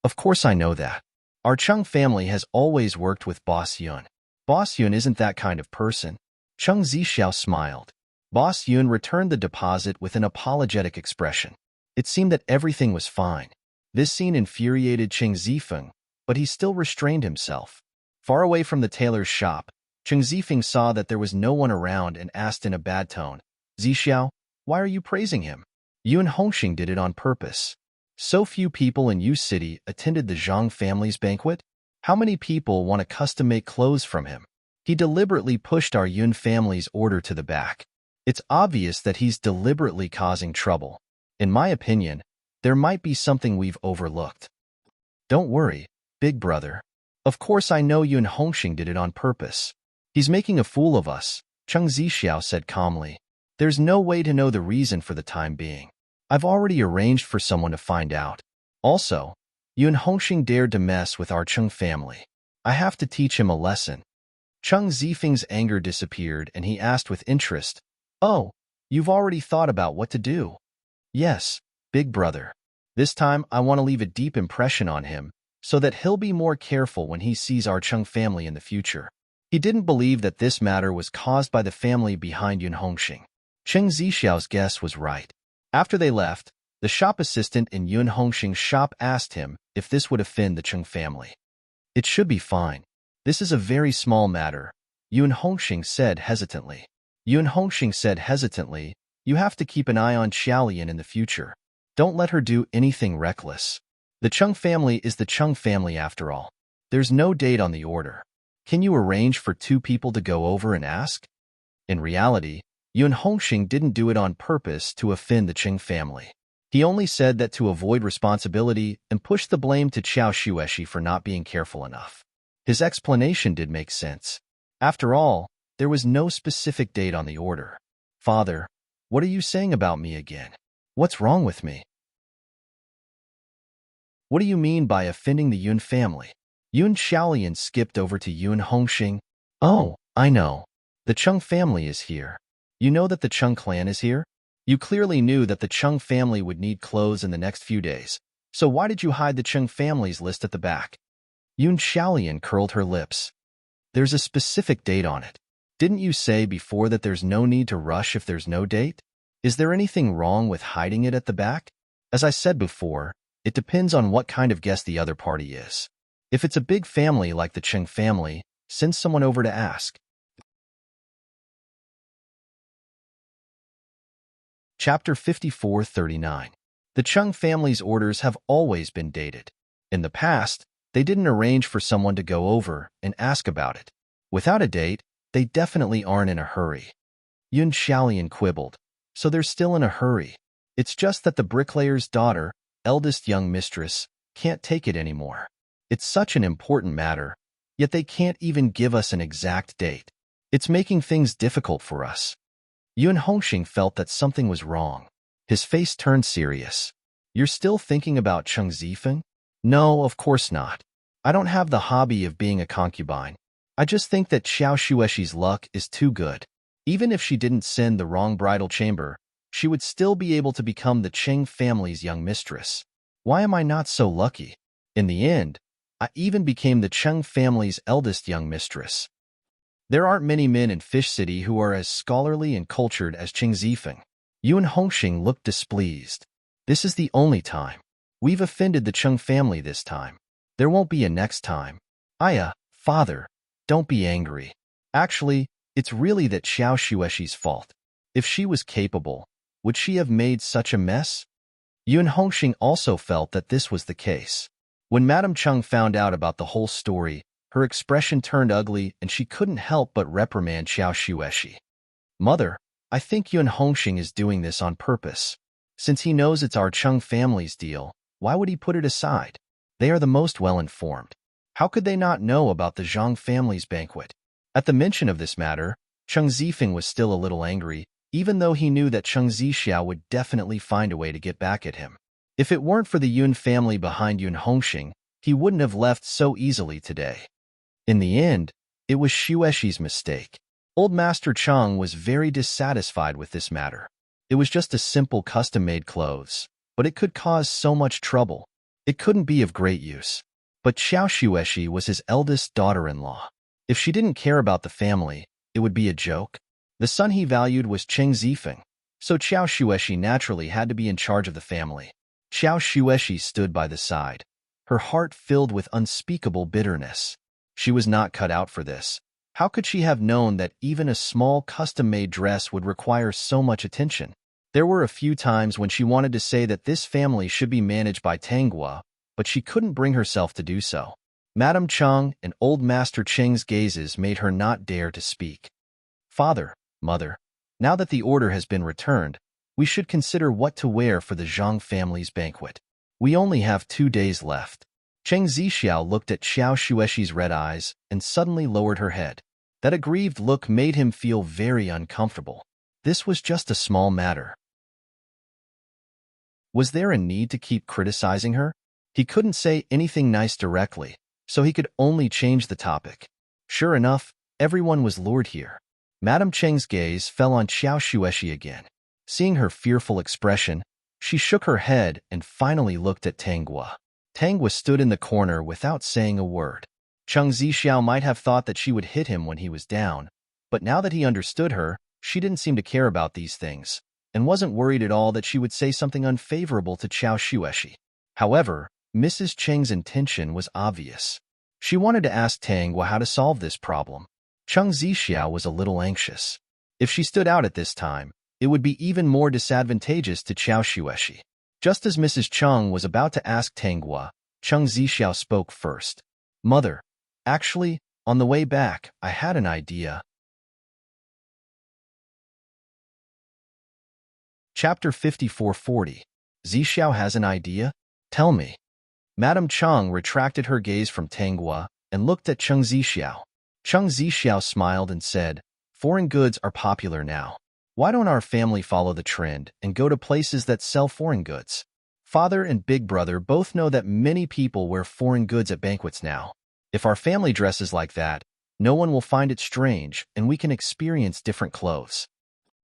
Of course I know that. Our Chung family has always worked with Boss Yun. Boss Yun isn't that kind of person. Chung Zixiao smiled. Boss Yun returned the deposit with an apologetic expression. It seemed that everything was fine. This scene infuriated Qing Zifeng, but he still restrained himself. Far away from the tailor's shop, Qing Zifeng saw that there was no one around and asked in a bad tone, Zixiao, why are you praising him? Yun Hongxing did it on purpose. So few people in Yu City attended the Zhang family's banquet? How many people want to custom-make clothes from him? He deliberately pushed our Yun family's order to the back. It's obvious that he's deliberately causing trouble. In my opinion, there might be something we've overlooked. Don't worry, big brother. Of course I know Yun Hongxing did it on purpose. He's making a fool of us, Chung Zixiao said calmly. There's no way to know the reason for the time being. I've already arranged for someone to find out. Also, Yun Hongxing dared to mess with our Chung family. I have to teach him a lesson. Chung Zifeng's anger disappeared and he asked with interest, Oh, you've already thought about what to do? Yes, big brother. This time I want to leave a deep impression on him so that he'll be more careful when he sees our Chung family in the future. He didn't believe that this matter was caused by the family behind Yun Hongxing. Qing Zixiao's guess was right. After they left, the shop assistant in Yun Hongxing's shop asked him if this would offend the Chung family. It should be fine. This is a very small matter, Yun Hongxing said hesitantly. Yun Hongxing said hesitantly, you have to keep an eye on Xiaolian in the future. Don't let her do anything reckless. The Chung family is the Chung family after all. There's no date on the order. Can you arrange for 2 people to go over and ask? In reality, Yun Hongxing didn't do it on purpose to offend the Qing family. He only said that to avoid responsibility and push the blame to Qiao Xueshi for not being careful enough. His explanation did make sense. After all, there was no specific date on the order. Father, what are you saying about me again? What's wrong with me? What do you mean by offending the Yun family? Yun Xiaolian skipped over to Yun Hongxing. Oh, I know. The Chung family is here. You know that the Chung clan is here? You clearly knew that the Chung family would need clothes in the next few days. So why did you hide the Chung family's list at the back? Yun Xiaolian curled her lips. There's a specific date on it. Didn't you say before that there's no need to rush if there's no date? Is there anything wrong with hiding it at the back? As I said before, it depends on what kind of guest the other party is. If it's a big family like the Chung family, send someone over to ask. Chapter 54:39. The Chung family's orders have always been dated. In the past, they didn't arrange for someone to go over and ask about it. Without a date, they definitely aren't in a hurry. Yun Xiaolian quibbled. So they're still in a hurry. It's just that the bricklayer's daughter, eldest young mistress, can't take it anymore. It's such an important matter. Yet they can't even give us an exact date. It's making things difficult for us. Yun Hongxing felt that something was wrong. His face turned serious. You're still thinking about Cheng Zifeng? No, of course not. I don't have the hobby of being a concubine. I just think that Xiao Shuexi's luck is too good. Even if she didn't send the wrong bridal chamber, she would still be able to become the Cheng family's young mistress. Why am I not so lucky? In the end, I even became the Cheng family's eldest young mistress. There aren't many men in Fish City who are as scholarly and cultured as Cheng Zifeng. Yun Hongxing looked displeased. This is the only time. We've offended the Cheng family this time. There won't be a next time. Father, don't be angry. Actually, it's really that Xiao Shuexi's fault. If she was capable, would she have made such a mess? Yun Hongxing also felt that this was the case. When Madame Cheng found out about the whole story, her expression turned ugly and she couldn't help but reprimand Xiao Shuexi. Mother, I think Yun Hongxing is doing this on purpose. Since he knows it's our Cheng family's deal, why would he put it aside? They are the most well-informed. How could they not know about the Zhang family's banquet? At the mention of this matter, Cheng Zifeng was still a little angry, even though he knew that Cheng Zixiao would definitely find a way to get back at him. If it weren't for the Yun family behind Yun Hongxing, he wouldn't have left so easily today. In the end, it was Shuexi's mistake. Old Master Cheng was very dissatisfied with this matter. It was just a simple custom-made clothes, but it could cause so much trouble. It couldn't be of great use. But Xiao Shuexi was his eldest daughter-in-law. If she didn't care about the family, it would be a joke. The son he valued was Cheng Zifeng, so Xiao Shuexi naturally had to be in charge of the family. Xiao Shuexi stood by the side, her heart filled with unspeakable bitterness. She was not cut out for this. How could she have known that even a small custom-made dress would require so much attention? There were a few times when she wanted to say that this family should be managed by Tanghua, but she couldn't bring herself to do so. Madame Cheng and Old Master Cheng's gazes made her not dare to speak. Father, Mother, now that the order has been returned, we should consider what to wear for the Zhang family's banquet. We only have 2 days left. Cheng Zixiao looked at Xiao Shuexi's red eyes and suddenly lowered her head. That aggrieved look made him feel very uncomfortable. This was just a small matter. Was there a need to keep criticizing her? He couldn't say anything nice directly, so he could only change the topic. Sure enough, everyone was lured here. Madame Cheng's gaze fell on Xiao Shuexi again. Seeing her fearful expression, she shook her head and finally looked at Tanghua. Tanghua stood in the corner without saying a word. Cheng Zixiao might have thought that she would hit him when he was down, but now that he understood her, she didn't seem to care about these things, and wasn't worried at all that she would say something unfavorable to Xiao Shuexi. However, Mrs. Cheng's intention was obvious. She wanted to ask Tanghua how to solve this problem. Cheng Zixiao was a little anxious. If she stood out at this time, it would be even more disadvantageous to Xiao Shuexi. Just as Mrs. Cheng was about to ask Tanghua, Cheng Zixiao spoke first. Mother, actually, on the way back, I had an idea. Chapter 5440. Zixiao has an idea? Tell me. Madame Cheng retracted her gaze from Tanghua and looked at Cheng Zixiao. Cheng Zixiao smiled and said, Foreign goods are popular now. Why don't our family follow the trend and go to places that sell foreign goods? Father and big brother both know that many people wear foreign goods at banquets now. If our family dresses like that, no one will find it strange and we can experience different clothes.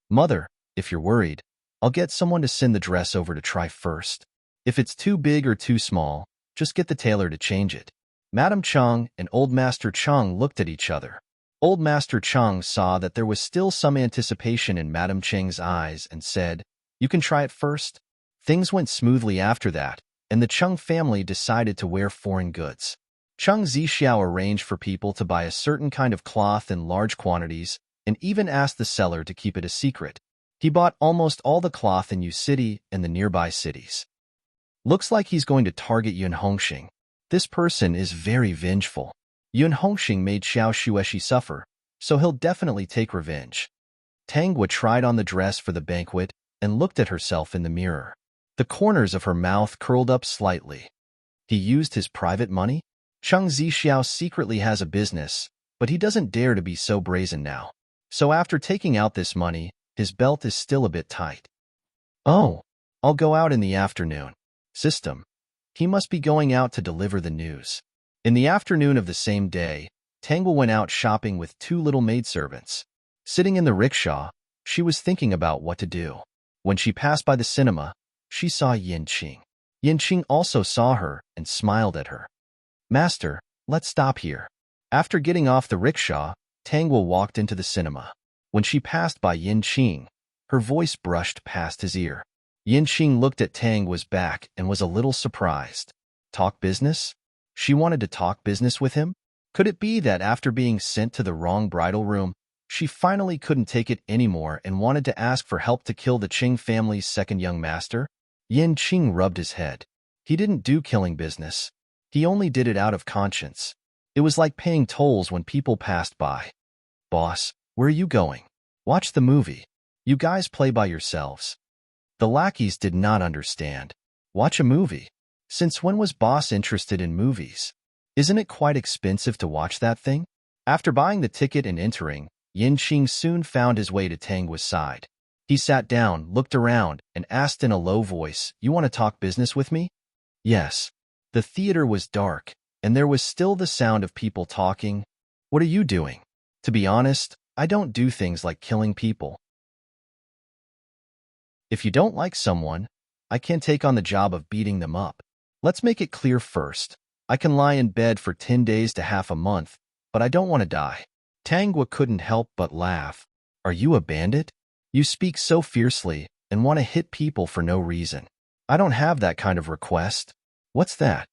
Mother, if you're worried, I'll get someone to send the dress over to try first. If it's too big or too small, just get the tailor to change it. Madame Cheng and Old Master Cheng looked at each other. Old Master Cheng saw that there was still some anticipation in Madame Cheng's eyes and said, You can try it first. Things went smoothly after that, and the Cheng family decided to wear foreign goods. Cheng Zixiao arranged for people to buy a certain kind of cloth in large quantities and even asked the seller to keep it a secret. He bought almost all the cloth in Yu City and the nearby cities. Looks like he's going to target Yun Hongxing. This person is very vengeful. Yun Hongxing made Xiao Shuexi suffer, so he'll definitely take revenge. Tanghua tried on the dress for the banquet and looked at herself in the mirror. The corners of her mouth curled up slightly. He used his private money? Cheng Zixiao secretly has a business, but he doesn't dare to be so brazen now. So after taking out this money, his belt is still a bit tight. Oh, I'll go out in the afternoon. System. He must be going out to deliver the news. In the afternoon of the same day, Tangwa went out shopping with two little maidservants. Sitting in the rickshaw, she was thinking about what to do. When she passed by the cinema, she saw Yin Qing. Yin Qing also saw her and smiled at her. Master, let's stop here. After getting off the rickshaw, Tangwa walked into the cinema. When she passed by Yin Qing, her voice brushed past his ear. Yin Qing looked at Tangwa's back and was a little surprised. Talk business? She wanted to talk business with him? Could it be that after being sent to the wrong bridal room, she finally couldn't take it anymore and wanted to ask for help to kill the Qing family's second young master? Yin Qing rubbed his head. He didn't do killing business. He only did it out of conscience. It was like paying tolls when people passed by. Boss, where are you going? Watch the movie. You guys play by yourselves. The lackeys did not understand. Watch a movie? Since when was Boss interested in movies? Isn't it quite expensive to watch that thing? After buying the ticket and entering, Yin Qing soon found his way to Tangwa's side. He sat down, looked around, and asked in a low voice, "You want to talk business with me?" Yes. The theater was dark, and there was still the sound of people talking. What are you doing? To be honest, I don't do things like killing people. If you don't like someone, I can't take on the job of beating them up. Let's make it clear first. I can lie in bed for 10 days to half a month, but I don't want to die. Tangwa couldn't help but laugh. Are you a bandit? You speak so fiercely and want to hit people for no reason. I don't have that kind of request. What's that?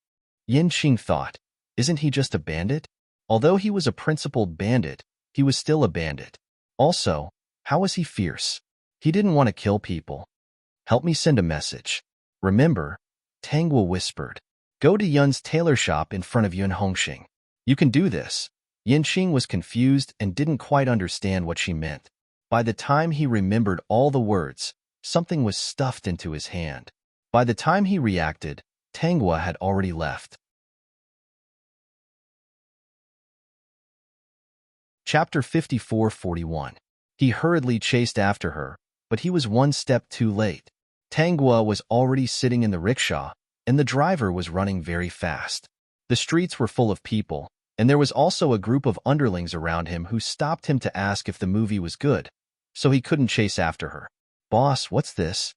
Yin Qing thought. Isn't he just a bandit? Although he was a principled bandit, he was still a bandit. Also, how was he fierce? He didn't want to kill people. Help me send a message. Remember, Tangwa whispered. Go to Yun's tailor shop in front of Yun Hongxing. You can do this. Yin Qing was confused and didn't quite understand what she meant. By the time he remembered all the words, something was stuffed into his hand. By the time he reacted, Tangwa had already left. Chapter 54-41. He hurriedly chased after her, but he was one step too late. Tangwa was already sitting in the rickshaw, and the driver was running very fast. The streets were full of people, and there was also a group of underlings around him who stopped him to ask if the movie was good, so he couldn't chase after her. Boss, what's this?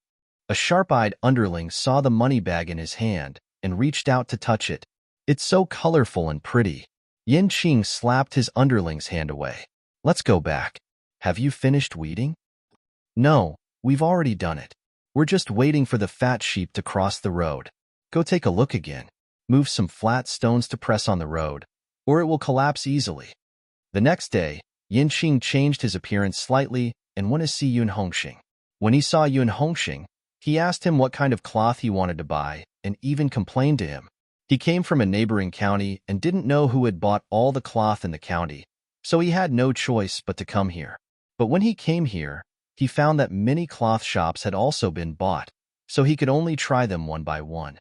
A sharp-eyed underling saw the money bag in his hand and reached out to touch it. It's so colorful and pretty. Yin Qing slapped his underling's hand away. Let's go back. Have you finished weeding? No, we've already done it. We're just waiting for the fat sheep to cross the road. Go take a look again. Move some flat stones to press on the road, or it will collapse easily. The next day, Yin Qing changed his appearance slightly and went to see Yun Hongxing. When he saw Yun Hongxing, he asked him what kind of cloth he wanted to buy and even complained to him. He came from a neighboring county and didn't know who had bought all the cloth in the county, so he had no choice but to come here. But when he came here, he found that many cloth shops had also been bought, so he could only try them one by one.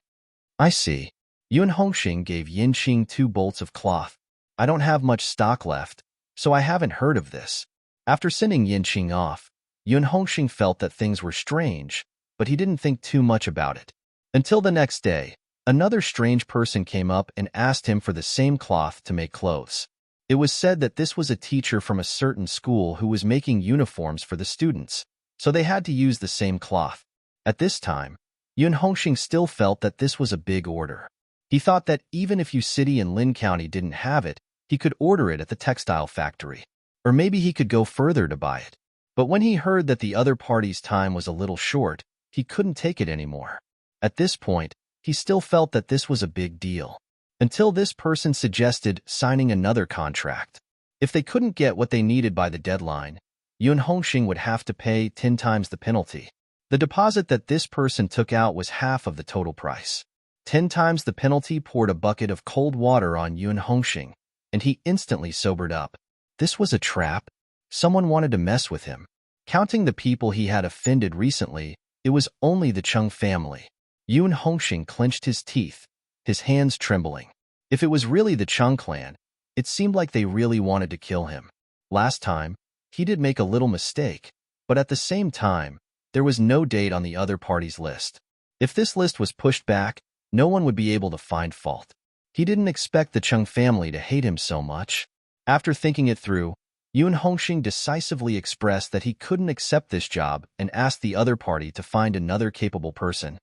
I see. Yun Hongxing gave Yin Qing 2 bolts of cloth. I don't have much stock left, so I haven't heard of this. After sending Yin Qing off, Yun Hongxing felt that things were strange, but he didn't think too much about it. Until the next day, another strange person came up and asked him for the same cloth to make clothes. It was said that this was a teacher from a certain school who was making uniforms for the students, so they had to use the same cloth. At this time, Yun Hongxing still felt that this was a big order. He thought that even if Yu City and Lin County didn't have it, he could order it at the textile factory. Or maybe he could go further to buy it. But when he heard that the other party's time was a little short, he couldn't take it anymore. At this point, he still felt that this was a big deal. Until this person suggested signing another contract. If they couldn't get what they needed by the deadline, Yun Hongxing would have to pay 10 times the penalty. The deposit that this person took out was half of the total price. 10 times the penalty poured a bucket of cold water on Yun Hongxing, and he instantly sobered up. This was a trap. Someone wanted to mess with him. Counting the people he had offended recently, it was only the Chung family. Yun Hongxing clenched his teeth, his hands trembling. If it was really the Chung clan, it seemed like they really wanted to kill him. Last time, he did make a little mistake, but at the same time, there was no date on the other party's list. If this list was pushed back, no one would be able to find fault. He didn't expect the Chung family to hate him so much. After thinking it through, Yun Hongxing decisively expressed that he couldn't accept this job and asked the other party to find another capable person.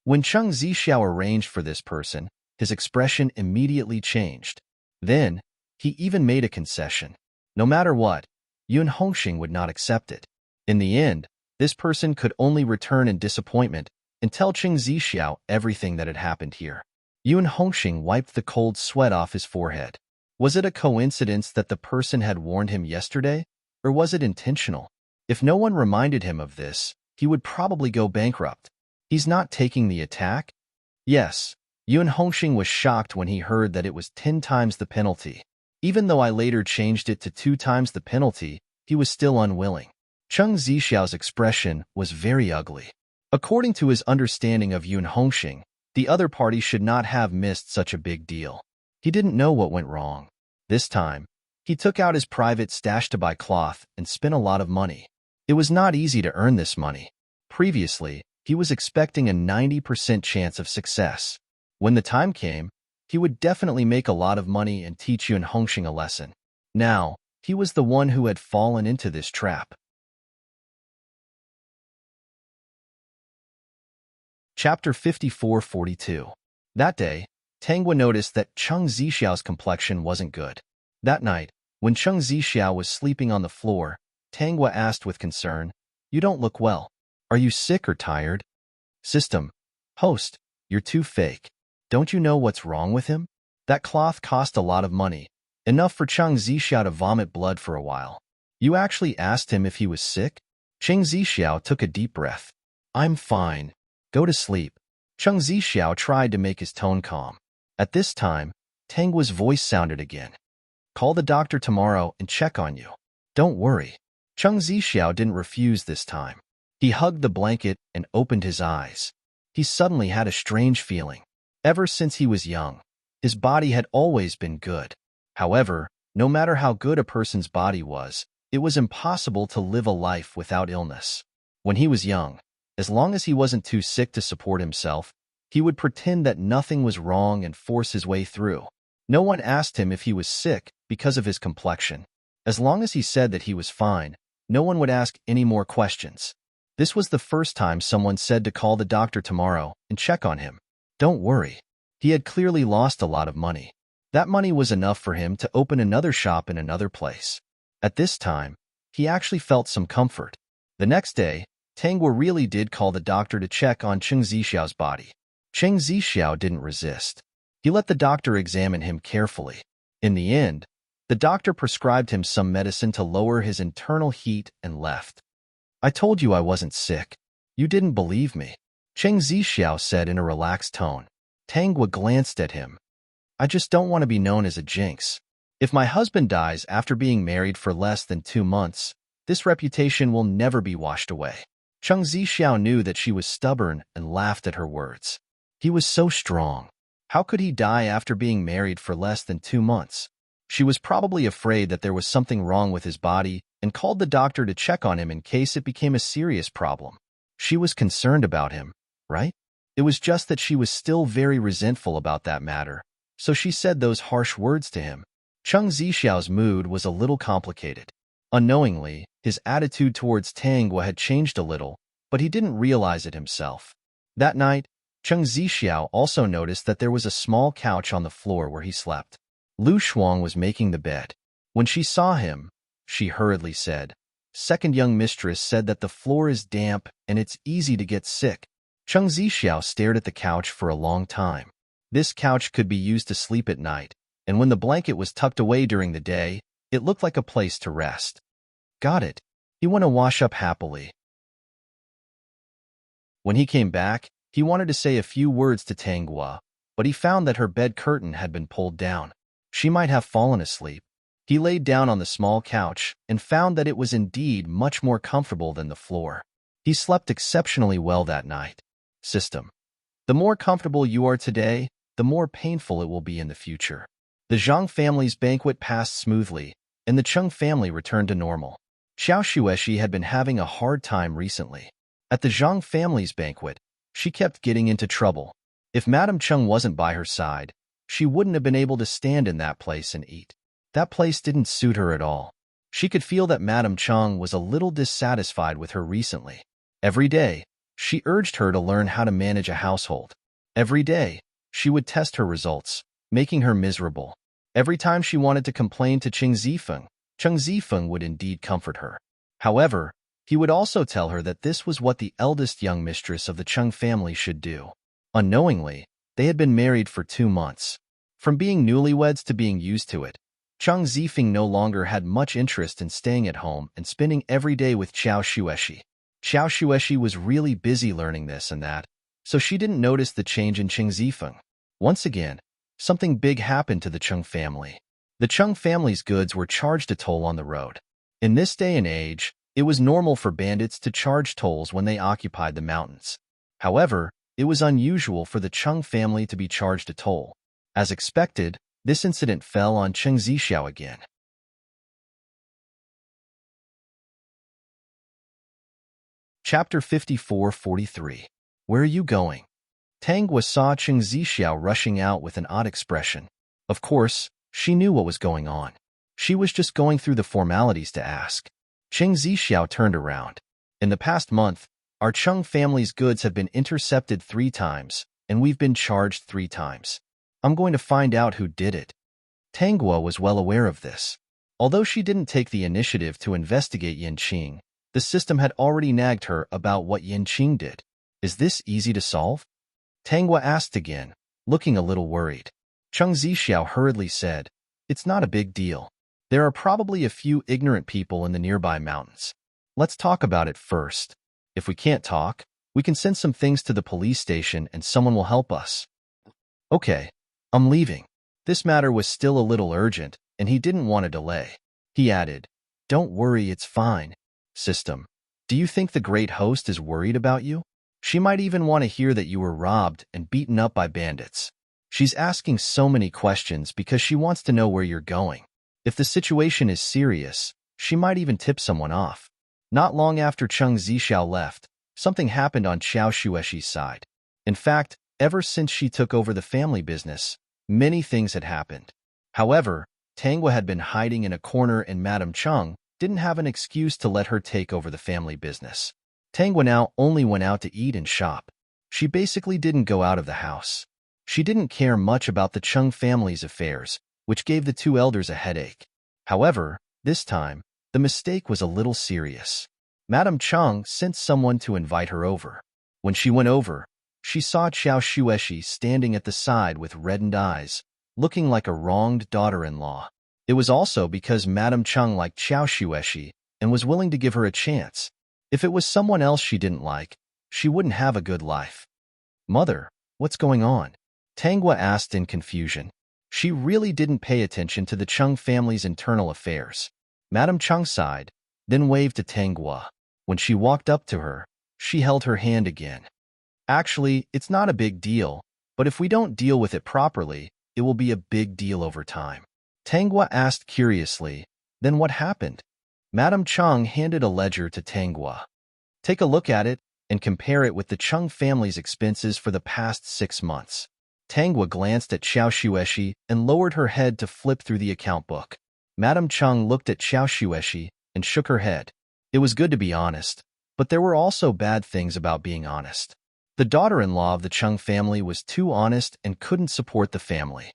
When Chung Zixiao arranged for this person, his expression immediately changed. Then, he even made a concession. No matter what, Yun Hongxing would not accept it. In the end, this person could only return in disappointment and tell Chung Zixiao everything that had happened here. Yun Hongxing wiped the cold sweat off his forehead. Was it a coincidence that the person had warned him yesterday, or was it intentional? If no one reminded him of this, he would probably go bankrupt. He's not taking the attack? Yes. Yun Hongxing was shocked when he heard that it was 10 times the penalty. Even though I later changed it to 2 times the penalty, he was still unwilling. Chung Zixiao's expression was very ugly. According to his understanding of Yun Hongxing, the other party should not have missed such a big deal. He didn't know what went wrong. This time, he took out his private stash to buy cloth and spent a lot of money. It was not easy to earn this money. Previously, he was expecting a 90% chance of success. When the time came, he would definitely make a lot of money and teach Yun Hongxing a lesson. Now, he was the one who had fallen into this trap. Chapter 54-42. That day, Tanghua noticed that Chung Zixiao's complexion wasn't good. That night, when Chung Zixiao was sleeping on the floor, Tanghua asked with concern, "You don't look well. Are you sick or tired?" "System. Host, you're too fake. Don't you know what's wrong with him? That cloth cost a lot of money, enough for Chung Zixiao to vomit blood for a while. You actually asked him if he was sick?" Chung Zixiao took a deep breath. "I'm fine. Go to sleep." Chung Zixiao tried to make his tone calm. At this time, Tanghua's voice sounded again. "Call the doctor tomorrow and check on you. Don't worry." Chung Zixiao didn't refuse this time. He hugged the blanket and opened his eyes. He suddenly had a strange feeling. Ever since he was young, his body had always been good. However, no matter how good a person's body was, it was impossible to live a life without illness. When he was young, as long as he wasn't too sick to support himself, he would pretend that nothing was wrong and force his way through. No one asked him if he was sick because of his complexion. As long as he said that he was fine, no one would ask any more questions. This was the first time someone said to call the doctor tomorrow and check on him. Don't worry. He had clearly lost a lot of money. That money was enough for him to open another shop in another place. At this time, he actually felt some comfort. The next day, Tanghua really did call the doctor to check on Chung Zixiao's body. Chung Zixiao didn't resist. He let the doctor examine him carefully. In the end, the doctor prescribed him some medicine to lower his internal heat and left. "I told you I wasn't sick. You didn't believe me," Chung Zixiao said in a relaxed tone. Tanghua glanced at him. "I just don't want to be known as a jinx. If my husband dies after being married for less than 2 months, this reputation will never be washed away." Chung Zixiao knew that she was stubborn and laughed at her words. He was so strong. How could he die after being married for less than 2 months? She was probably afraid that there was something wrong with his body and called the doctor to check on him in case it became a serious problem. She was concerned about him, right? It was just that she was still very resentful about that matter, so she said those harsh words to him. Chung Zixiao's mood was a little complicated. Unknowingly, his attitude towards Tanghua had changed a little, but he didn't realize it himself. That night, Chung Zixiao also noticed that there was a small couch on the floor where he slept. Lu Shuang was making the bed. When she saw him, she hurriedly said, "Second young mistress said that the floor is damp and it's easy to get sick." Chung Zixiao stared at the couch for a long time. This couch could be used to sleep at night, and when the blanket was tucked away during the day, it looked like a place to rest. Got it. He went to wash up happily. When he came back, he wanted to say a few words to Tanghua, but he found that her bed curtain had been pulled down. She might have fallen asleep. He laid down on the small couch and found that it was indeed much more comfortable than the floor. He slept exceptionally well that night. System. The more comfortable you are today, the more painful it will be in the future. The Zhang family's banquet passed smoothly, and the Cheng family returned to normal. Xiao Xueshi had been having a hard time recently. At the Zhang family's banquet, she kept getting into trouble. If Madame Cheng wasn't by her side, she wouldn't have been able to stand in that place and eat. That place didn't suit her at all. She could feel that Madame Cheng was a little dissatisfied with her recently. Every day, she urged her to learn how to manage a household. Every day, she would test her results, making her miserable. Every time she wanted to complain to Cheng Zifeng would indeed comfort her. However, he would also tell her that this was what the eldest young mistress of the Cheng family should do. Unknowingly, they had been married for 2 months. From being newlyweds to being used to it, Cheng Zifeng no longer had much interest in staying at home and spending every day with Xiao Xueshi. Xiao Xueshi was really busy learning this and that, so she didn't notice the change in Cheng Zifeng. Once again, something big happened to the Cheng family. The Cheng family's goods were charged a toll on the road. In this day and age, it was normal for bandits to charge tolls when they occupied the mountains. However, it was unusual for the Cheng family to be charged a toll. As expected, this incident fell on Cheng Zixiao again. Chapter 54-43. Where are you going? Tangwa saw Cheng Zixiao rushing out with an odd expression. Of course, she knew what was going on. She was just going through the formalities to ask. Cheng Zixiao turned around. In the past month, our Cheng family's goods have been intercepted 3 times, and we've been charged 3 times. I'm going to find out who did it. Tangwa was well aware of this. Although she didn't take the initiative to investigate Yanqing, the system had already nagged her about what Yanqing did. Is this easy to solve? Tangwa asked again, looking a little worried. Cheng Zixiao hurriedly said, It's not a big deal. There are probably a few ignorant people in the nearby mountains. Let's talk about it first. If we can't talk, we can send some things to the police station and someone will help us. Okay, I'm leaving. This matter was still a little urgent, and he didn't want to delay. He added, Don't worry, it's fine. System, do you think the great host is worried about you? She might even want to hear that you were robbed and beaten up by bandits. She's asking so many questions because she wants to know where you're going. If the situation is serious, she might even tip someone off. Not long after Cheng Zixiao left, something happened on Xiao Xueshi's side. In fact, ever since she took over the family business, many things had happened. However, Tangwa had been hiding in a corner and Madame Cheng didn't have an excuse to let her take over the family business. Tangwa now only went out to eat and shop. She basically didn't go out of the house. She didn't care much about the Cheng family's affairs, which gave the 2 elders a headache. However, this time, the mistake was a little serious. Madame Cheng sent someone to invite her over. When she went over, she saw Xiao Xueshi standing at the side with reddened eyes, looking like a wronged daughter-in-law. It was also because Madame Cheng liked Xiao Xueshi and was willing to give her a chance. If it was someone else she didn't like, she wouldn't have a good life. Mother, what's going on? Tangwa asked in confusion. She really didn't pay attention to the Cheng family's internal affairs. Madame Cheng sighed, then waved to Tangwa. When she walked up to her, she held her hand again. Actually, it's not a big deal, but if we don't deal with it properly, it will be a big deal over time. Tangwa asked curiously, Then what happened? Madame Cheng handed a ledger to Tangwa. Take a look at it and compare it with the Cheng family's expenses for the past 6 months. Tangwa glanced at Xiao Xueshi and lowered her head to flip through the account book. Madame Cheng looked at Xiao Xueshi and shook her head. It was good to be honest, but there were also bad things about being honest. The daughter-in-law of the Cheng family was too honest and couldn't support the family.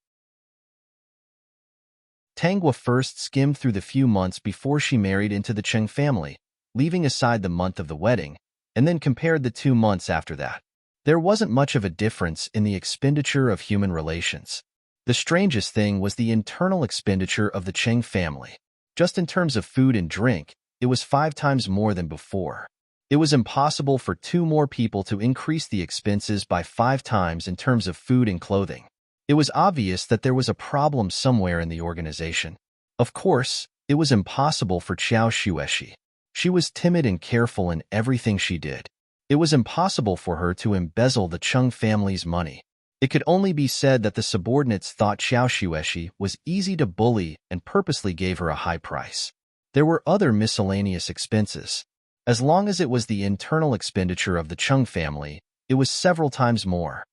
Tangwa first skimmed through the few months before she married into the Cheng family, leaving aside the month of the wedding, and then compared the 2 months after that. There wasn't much of a difference in the expenditure of human relations. The strangest thing was the internal expenditure of the Cheng family. Just in terms of food and drink, it was 5 times more than before. It was impossible for 2 more people to increase the expenses by 5 times in terms of food and clothing. It was obvious that there was a problem somewhere in the organization. Of course, it was impossible for Xiao Xueshi. She was timid and careful in everything she did. It was impossible for her to embezzle the Cheng family's money. It could only be said that the subordinates thought Xiao Xueshi was easy to bully and purposely gave her a high price. There were other miscellaneous expenses. As long as it was the internal expenditure of the Chung family, it was several times more.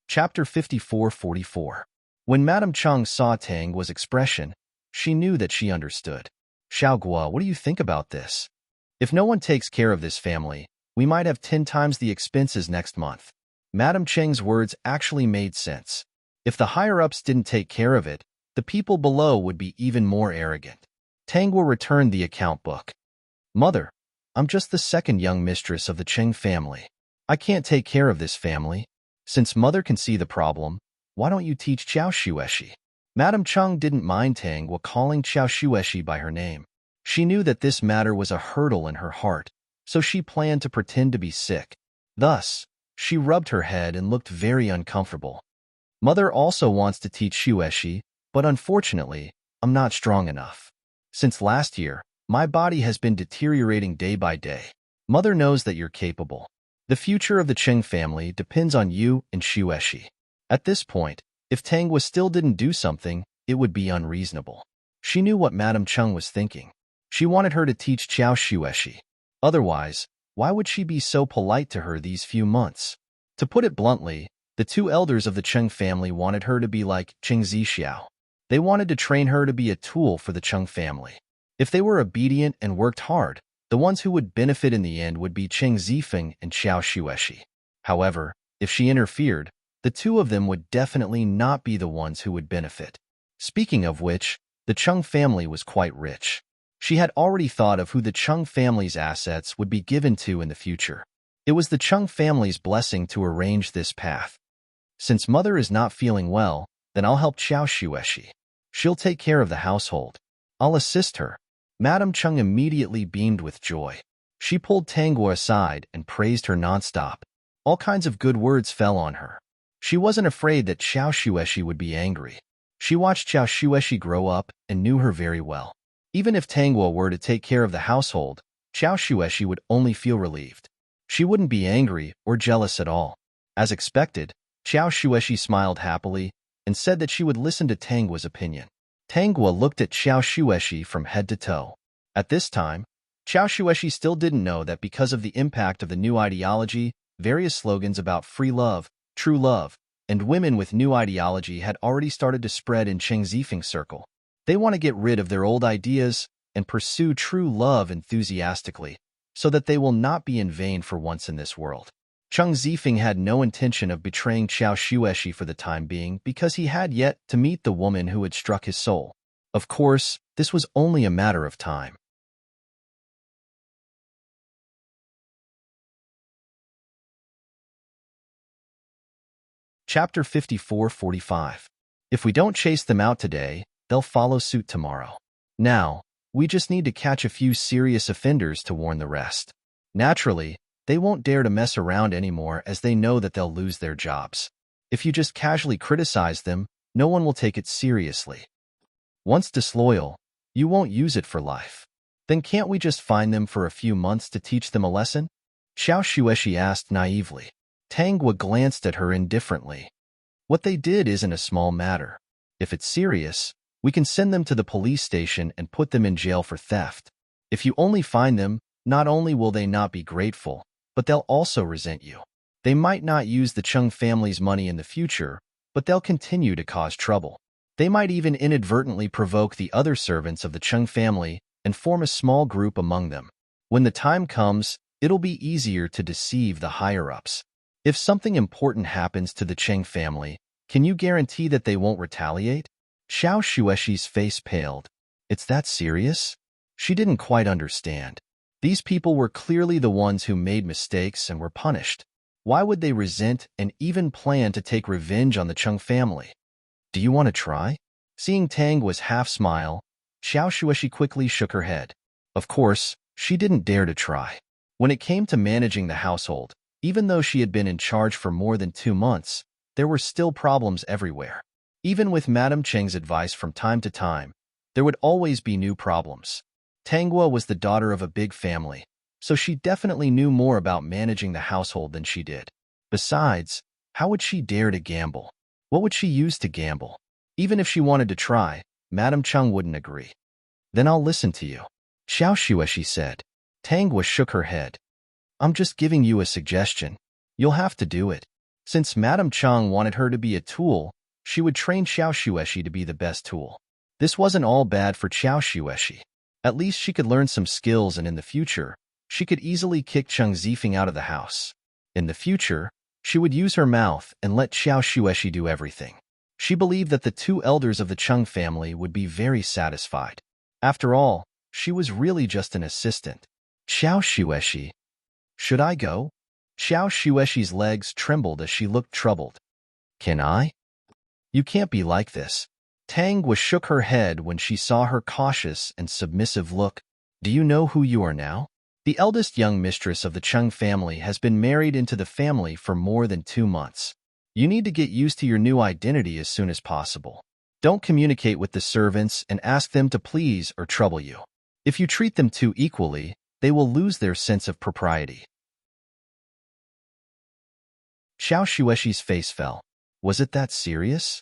Chapter 54-44. When Madame Chung saw Tang Guo's expression, she knew that she understood. Xiao Guo, what do you think about this? If no one takes care of this family, we might have 10 times the expenses next month. Madame Cheng's words actually made sense. If the higher-ups didn't take care of it, the people below would be even more arrogant. Tang Guo returned the account book. Mother, I'm just the second young mistress of the Cheng family. I can't take care of this family. Since Mother can see the problem, why don't you teach Xiao Xueshi? Madame Chung didn't mind Tang Guo calling Xiao Xueshi by her name. She knew that this matter was a hurdle in her heart, so she planned to pretend to be sick. Thus, she rubbed her head and looked very uncomfortable. Mother also wants to teach Xueshi, but unfortunately, I'm not strong enough. Since last year, my body has been deteriorating day by day. Mother knows that you're capable. The future of the Cheng family depends on you and Xueshi. At this point, if Tang Guo still didn't do something, it would be unreasonable. She knew what Madame Chung was thinking. She wanted her to teach Xiao Xueshi. Otherwise, why would she be so polite to her these few months? To put it bluntly, the two elders of the Cheng family wanted her to be like Cheng Zixiao. They wanted to train her to be a tool for the Cheng family. If they were obedient and worked hard, the ones who would benefit in the end would be Cheng Zifeng and Xiao Xueshi. However, if she interfered, the two of them would definitely not be the ones who would benefit. Speaking of which, the Cheng family was quite rich. She had already thought of who the Chung family's assets would be given to in the future. It was the Chung family's blessing to arrange this path. Since Mother is not feeling well, then I'll help Xiao Xueshi. She'll take care of the household. I'll assist her. Madame Chung immediately beamed with joy. She pulled Tang Guo aside and praised her nonstop. All kinds of good words fell on her. She wasn't afraid that Xiao Xueshi would be angry. She watched Xiao Xueshi grow up and knew her very well. Even if Tang Guo were to take care of the household, Xiao Xueshi would only feel relieved. She wouldn't be angry or jealous at all. As expected, Xiao Xueshi smiled happily and said that she would listen to Tang Guo's opinion. Tang Guo looked at Xiao Xueshi from head to toe. At this time, Xiao Xueshi still didn't know that because of the impact of the new ideology, various slogans about free love, true love, and women with new ideology had already started to spread in Cheng Zifeng's circle. They want to get rid of their old ideas and pursue true love enthusiastically, so that they will not be in vain for once in this world. Cheng Zifeng had no intention of betraying Xiao Xueshi for the time being because he had yet to meet the woman who had struck his soul. Of course, this was only a matter of time. Chapter 54-45. If we don't chase them out today, they'll follow suit tomorrow. Now, we just need to catch a few serious offenders to warn the rest. Naturally, they won't dare to mess around anymore as they know that they'll lose their jobs. If you just casually criticize them, no one will take it seriously. Once disloyal, you won't use it for life. Then can't we just fine them for a few months to teach them a lesson? Xiao Xueshi asked naively. Tang Guo glanced at her indifferently. What they did isn't a small matter. If it's serious, we can send them to the police station and put them in jail for theft. If you only fine them, not only will they not be grateful, but they'll also resent you. They might not use the Chung family's money in the future, but they'll continue to cause trouble. They might even inadvertently provoke the other servants of the Chung family and form a small group among them. When the time comes, it'll be easier to deceive the higher-ups. If something important happens to the Cheng family, can you guarantee that they won't retaliate? Xiao Xueshi's face paled. It's that serious? She didn't quite understand. These people were clearly the ones who made mistakes and were punished. Why would they resent and even plan to take revenge on the Chung family? Do you want to try? Seeing Tang Guo's half-smile, Xiao Xueshi quickly shook her head. Of course, she didn't dare to try. When it came to managing the household, even though she had been in charge for more than 2 months, there were still problems everywhere. Even with Madame Cheng's advice from time to time, there would always be new problems. Tang Guo was the daughter of a big family, so she definitely knew more about managing the household than she did. Besides, how would she dare to gamble? What would she use to gamble? Even if she wanted to try, Madame Chung wouldn't agree. Then I'll listen to you, Xiao Shueshi said. Tangwa shook her head. I'm just giving you a suggestion. You'll have to do it. Since Madame Chung wanted her to be a tool, she would train Xiao Shueshi to be the best tool. This wasn't all bad for Xiao Shueshi. At least she could learn some skills, and in the future, she could easily kick Cheng Zifeng out of the house. In the future, she would use her mouth and let Xiao Shueshi do everything. She believed that the two elders of the Cheng family would be very satisfied. After all, she was really just an assistant. Xiao Shueshi. Should I go? Xiao Shueshi's legs trembled as she looked troubled. Can I? You can't be like this. Tangwa shook her head when she saw her cautious and submissive look. Do you know who you are now? The eldest young mistress of the Cheng family has been married into the family for more than 2 months. You need to get used to your new identity as soon as possible. Don't communicate with the servants and ask them to please or trouble you. If you treat them too equally, they will lose their sense of propriety. Xiao Shueshi's face fell. Was it that serious?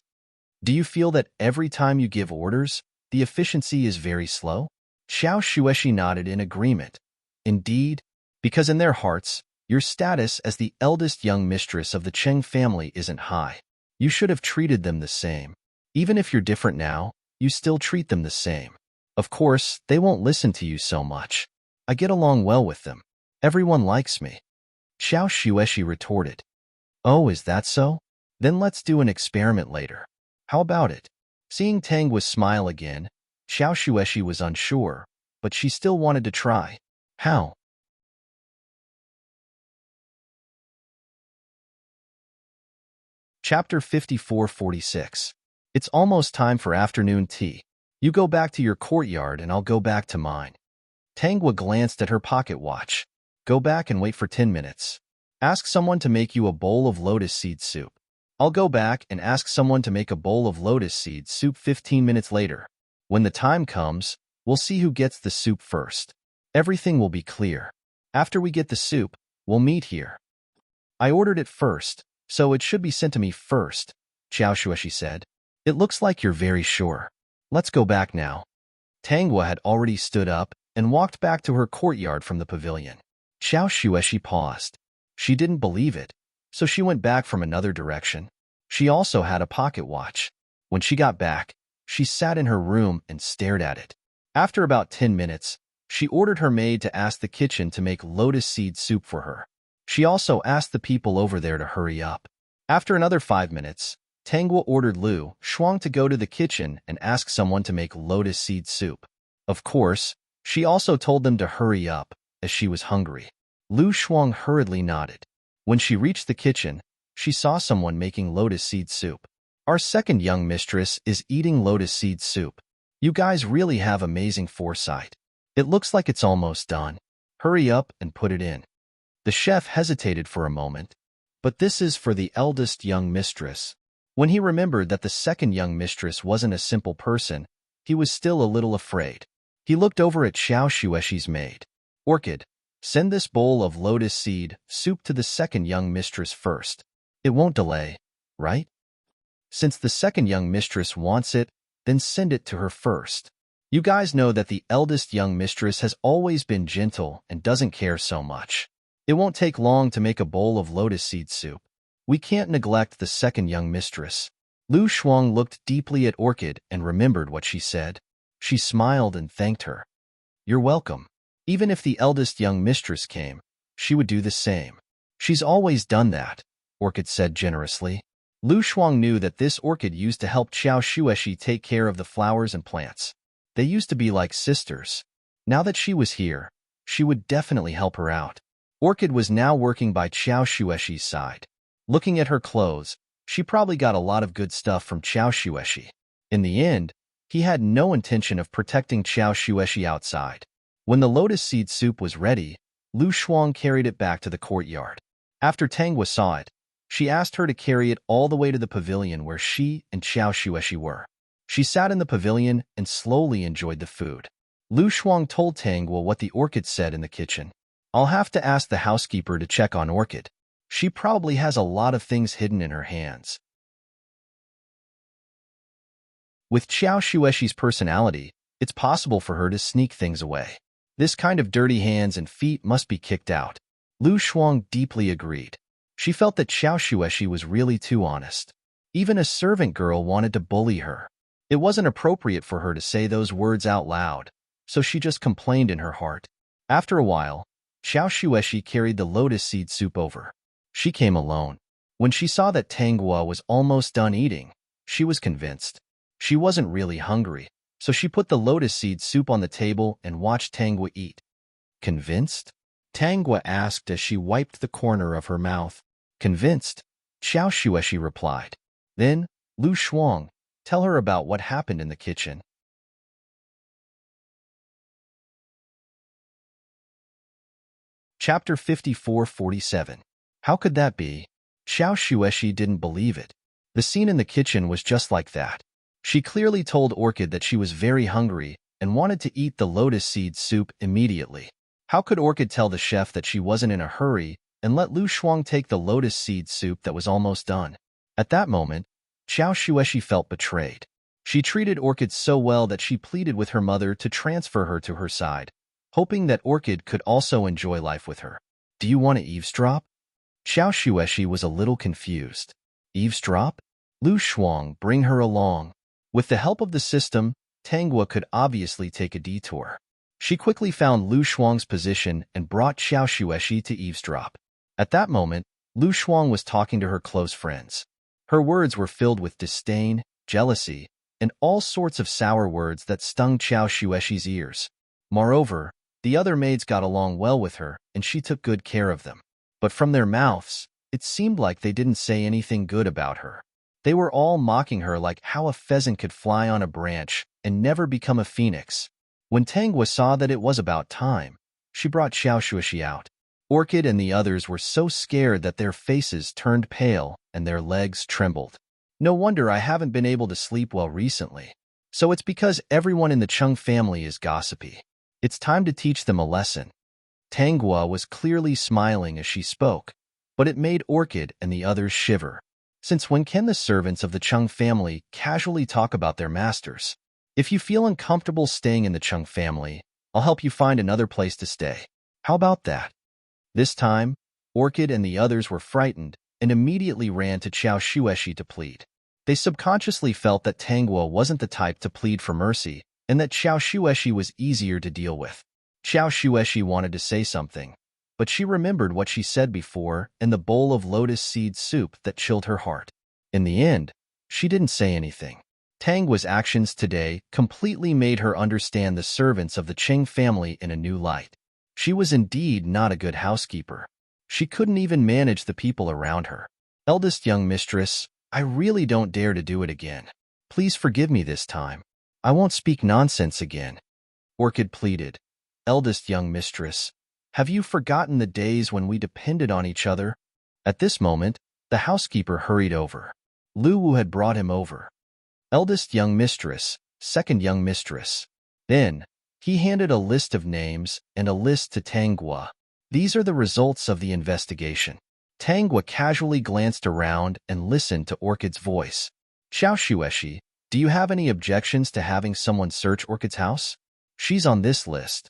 Do you feel that every time you give orders, the efficiency is very slow? Xiao Shueshi nodded in agreement. Indeed, because in their hearts, your status as the eldest young mistress of the Cheng family isn't high. You should have treated them the same. Even if you're different now, you still treat them the same. Of course, they won't listen to you so much. I get along well with them. Everyone likes me. Xiao Shueshi retorted. Oh, is that so? Then let's do an experiment later. How about it? Seeing Tangwa smile again, Xiao Shueshi was unsure, but she still wanted to try. How? Chapter 54-46. It's almost time for afternoon tea. You go back to your courtyard and I'll go back to mine. Tangwa glanced at her pocket watch. Go back and wait for 10 minutes. Ask someone to make you a bowl of lotus seed soup. I'll go back and ask someone to make a bowl of lotus seed soup 15 minutes later. When the time comes, we'll see who gets the soup first. Everything will be clear. After we get the soup, we'll meet here. I ordered it first, so it should be sent to me first, Xiao Shueshi said. It looks like you're very sure. Let's go back now. Tangwa had already stood up and walked back to her courtyard from the pavilion. Xiao Shueshi paused. She didn't believe it, so she went back from another direction. She also had a pocket watch. When she got back, she sat in her room and stared at it. After about 10 minutes, she ordered her maid to ask the kitchen to make lotus seed soup for her. She also asked the people over there to hurry up. After another 5 minutes, Tangwa ordered Lu Shuang to go to the kitchen and ask someone to make lotus seed soup. Of course, she also told them to hurry up, as she was hungry. Lu Shuang hurriedly nodded. When she reached the kitchen, she saw someone making lotus seed soup. Our second young mistress is eating lotus seed soup. You guys really have amazing foresight. It looks like it's almost done. Hurry up and put it in. The chef hesitated for a moment, but this is for the eldest young mistress. When he remembered that the second young mistress wasn't a simple person, he was still a little afraid. He looked over at Xiao Shueshi's maid. Orchid, send this bowl of lotus seed soup to the second young mistress first. It won't delay, right? Since the second young mistress wants it, then send it to her first. You guys know that the eldest young mistress has always been gentle and doesn't care so much. It won't take long to make a bowl of lotus seed soup. We can't neglect the second young mistress. Lu Shuang looked deeply at Orchid and remembered what she said. She smiled and thanked her. You're welcome. Even if the eldest young mistress came, she would do the same. She's always done that, Orchid said generously. Lu Shuang knew that this Orchid used to help Xiao Shueshi take care of the flowers and plants. They used to be like sisters. Now that she was here, she would definitely help her out. Orchid was now working by Xiao Shueshi's side. Looking at her clothes, she probably got a lot of good stuff from Xiao Shueshi. In the end, he had no intention of protecting Xiao Shueshi outside. When the lotus seed soup was ready, Lu Shuang carried it back to the courtyard. After Tangwa saw it, she asked her to carry it all the way to the pavilion where she and Xiao Shueshi were. She sat in the pavilion and slowly enjoyed the food. Lu Shuang told Tangwa what the Orchid said in the kitchen. I'll have to ask the housekeeper to check on Orchid. She probably has a lot of things hidden in her hands. With Xiao Shueshi's personality, it's possible for her to sneak things away. This kind of dirty hands and feet must be kicked out. Lu Shuang deeply agreed. She felt that Xiao Shueshi was really too honest. Even a servant girl wanted to bully her. It wasn't appropriate for her to say those words out loud, so she just complained in her heart. After a while, Xiao Shueshi carried the lotus seed soup over. She came alone. When she saw that Tanghua was almost done eating, she was convinced. She wasn't really hungry, so she put the lotus seed soup on the table and watched Tanghua eat. Convinced? Tanghua asked as she wiped the corner of her mouth. Convinced, Xiao Shueshi replied. Then, Lu Shuang, tell her about what happened in the kitchen. Chapter 54-47. How could that be? Xiao Shueshi didn't believe it. The scene in the kitchen was just like that. She clearly told Orchid that she was very hungry and wanted to eat the lotus seed soup immediately. How could Orchid tell the chef that she wasn't in a hurry and let Lu Shuang take the lotus seed soup that was almost done? At that moment, Xiao Shueshi felt betrayed. She treated Orchid so well that she pleaded with her mother to transfer her to her side, hoping that Orchid could also enjoy life with her. Do you want to eavesdrop? Xiao Shueshi was a little confused. Eavesdrop? Lu Shuang, bring her along. With the help of the system, Tanghua could obviously take a detour. She quickly found Lu Shuang's position and brought Xiao Shueshi to eavesdrop. At that moment, Lu Shuang was talking to her close friends. Her words were filled with disdain, jealousy, and all sorts of sour words that stung Xiao Shueshi's ears. Moreover, the other maids got along well with her, and she took good care of them. But from their mouths, it seemed like they didn't say anything good about her. They were all mocking her like how a pheasant could fly on a branch and never become a phoenix. When Tanghua saw that it was about time, she brought Xiao Shueshi out. Orchid and the others were so scared that their faces turned pale and their legs trembled. No wonder I haven't been able to sleep well recently. So it's because everyone in the Chung family is gossipy. It's time to teach them a lesson. Tanghua was clearly smiling as she spoke, but it made Orchid and the others shiver. Since when can the servants of the Chung family casually talk about their masters? If you feel uncomfortable staying in the Chung family, I'll help you find another place to stay. How about that? This time, Orchid and the others were frightened and immediately ran to Xiao Shueshi to plead. They subconsciously felt that Tanghua wasn't the type to plead for mercy and that Xiao Shueshi was easier to deal with. Xiao Shueshi wanted to say something, but she remembered what she said before and the bowl of lotus seed soup that chilled her heart. In the end, she didn't say anything. Tanghua's actions today completely made her understand the servants of the Qing family in a new light. She was indeed not a good housekeeper. She couldn't even manage the people around her. Eldest young mistress, I really don't dare to do it again. Please forgive me this time. I won't speak nonsense again. Orchid pleaded. Eldest young mistress, have you forgotten the days when we depended on each other? At this moment, the housekeeper hurried over. Lu Wu had brought him over. Eldest young mistress, second young mistress. Then, he handed a list of names and a list to Tanghua. These are the results of the investigation. Tanghua casually glanced around and listened to Orchid's voice. Xiao Shueshi, do you have any objections to having someone search Orchid's house? She's on this list.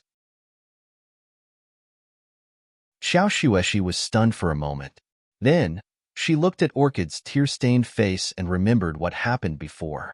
Xiao Shueshi was stunned for a moment. Then, she looked at Orchid's tear-stained face and remembered what happened before.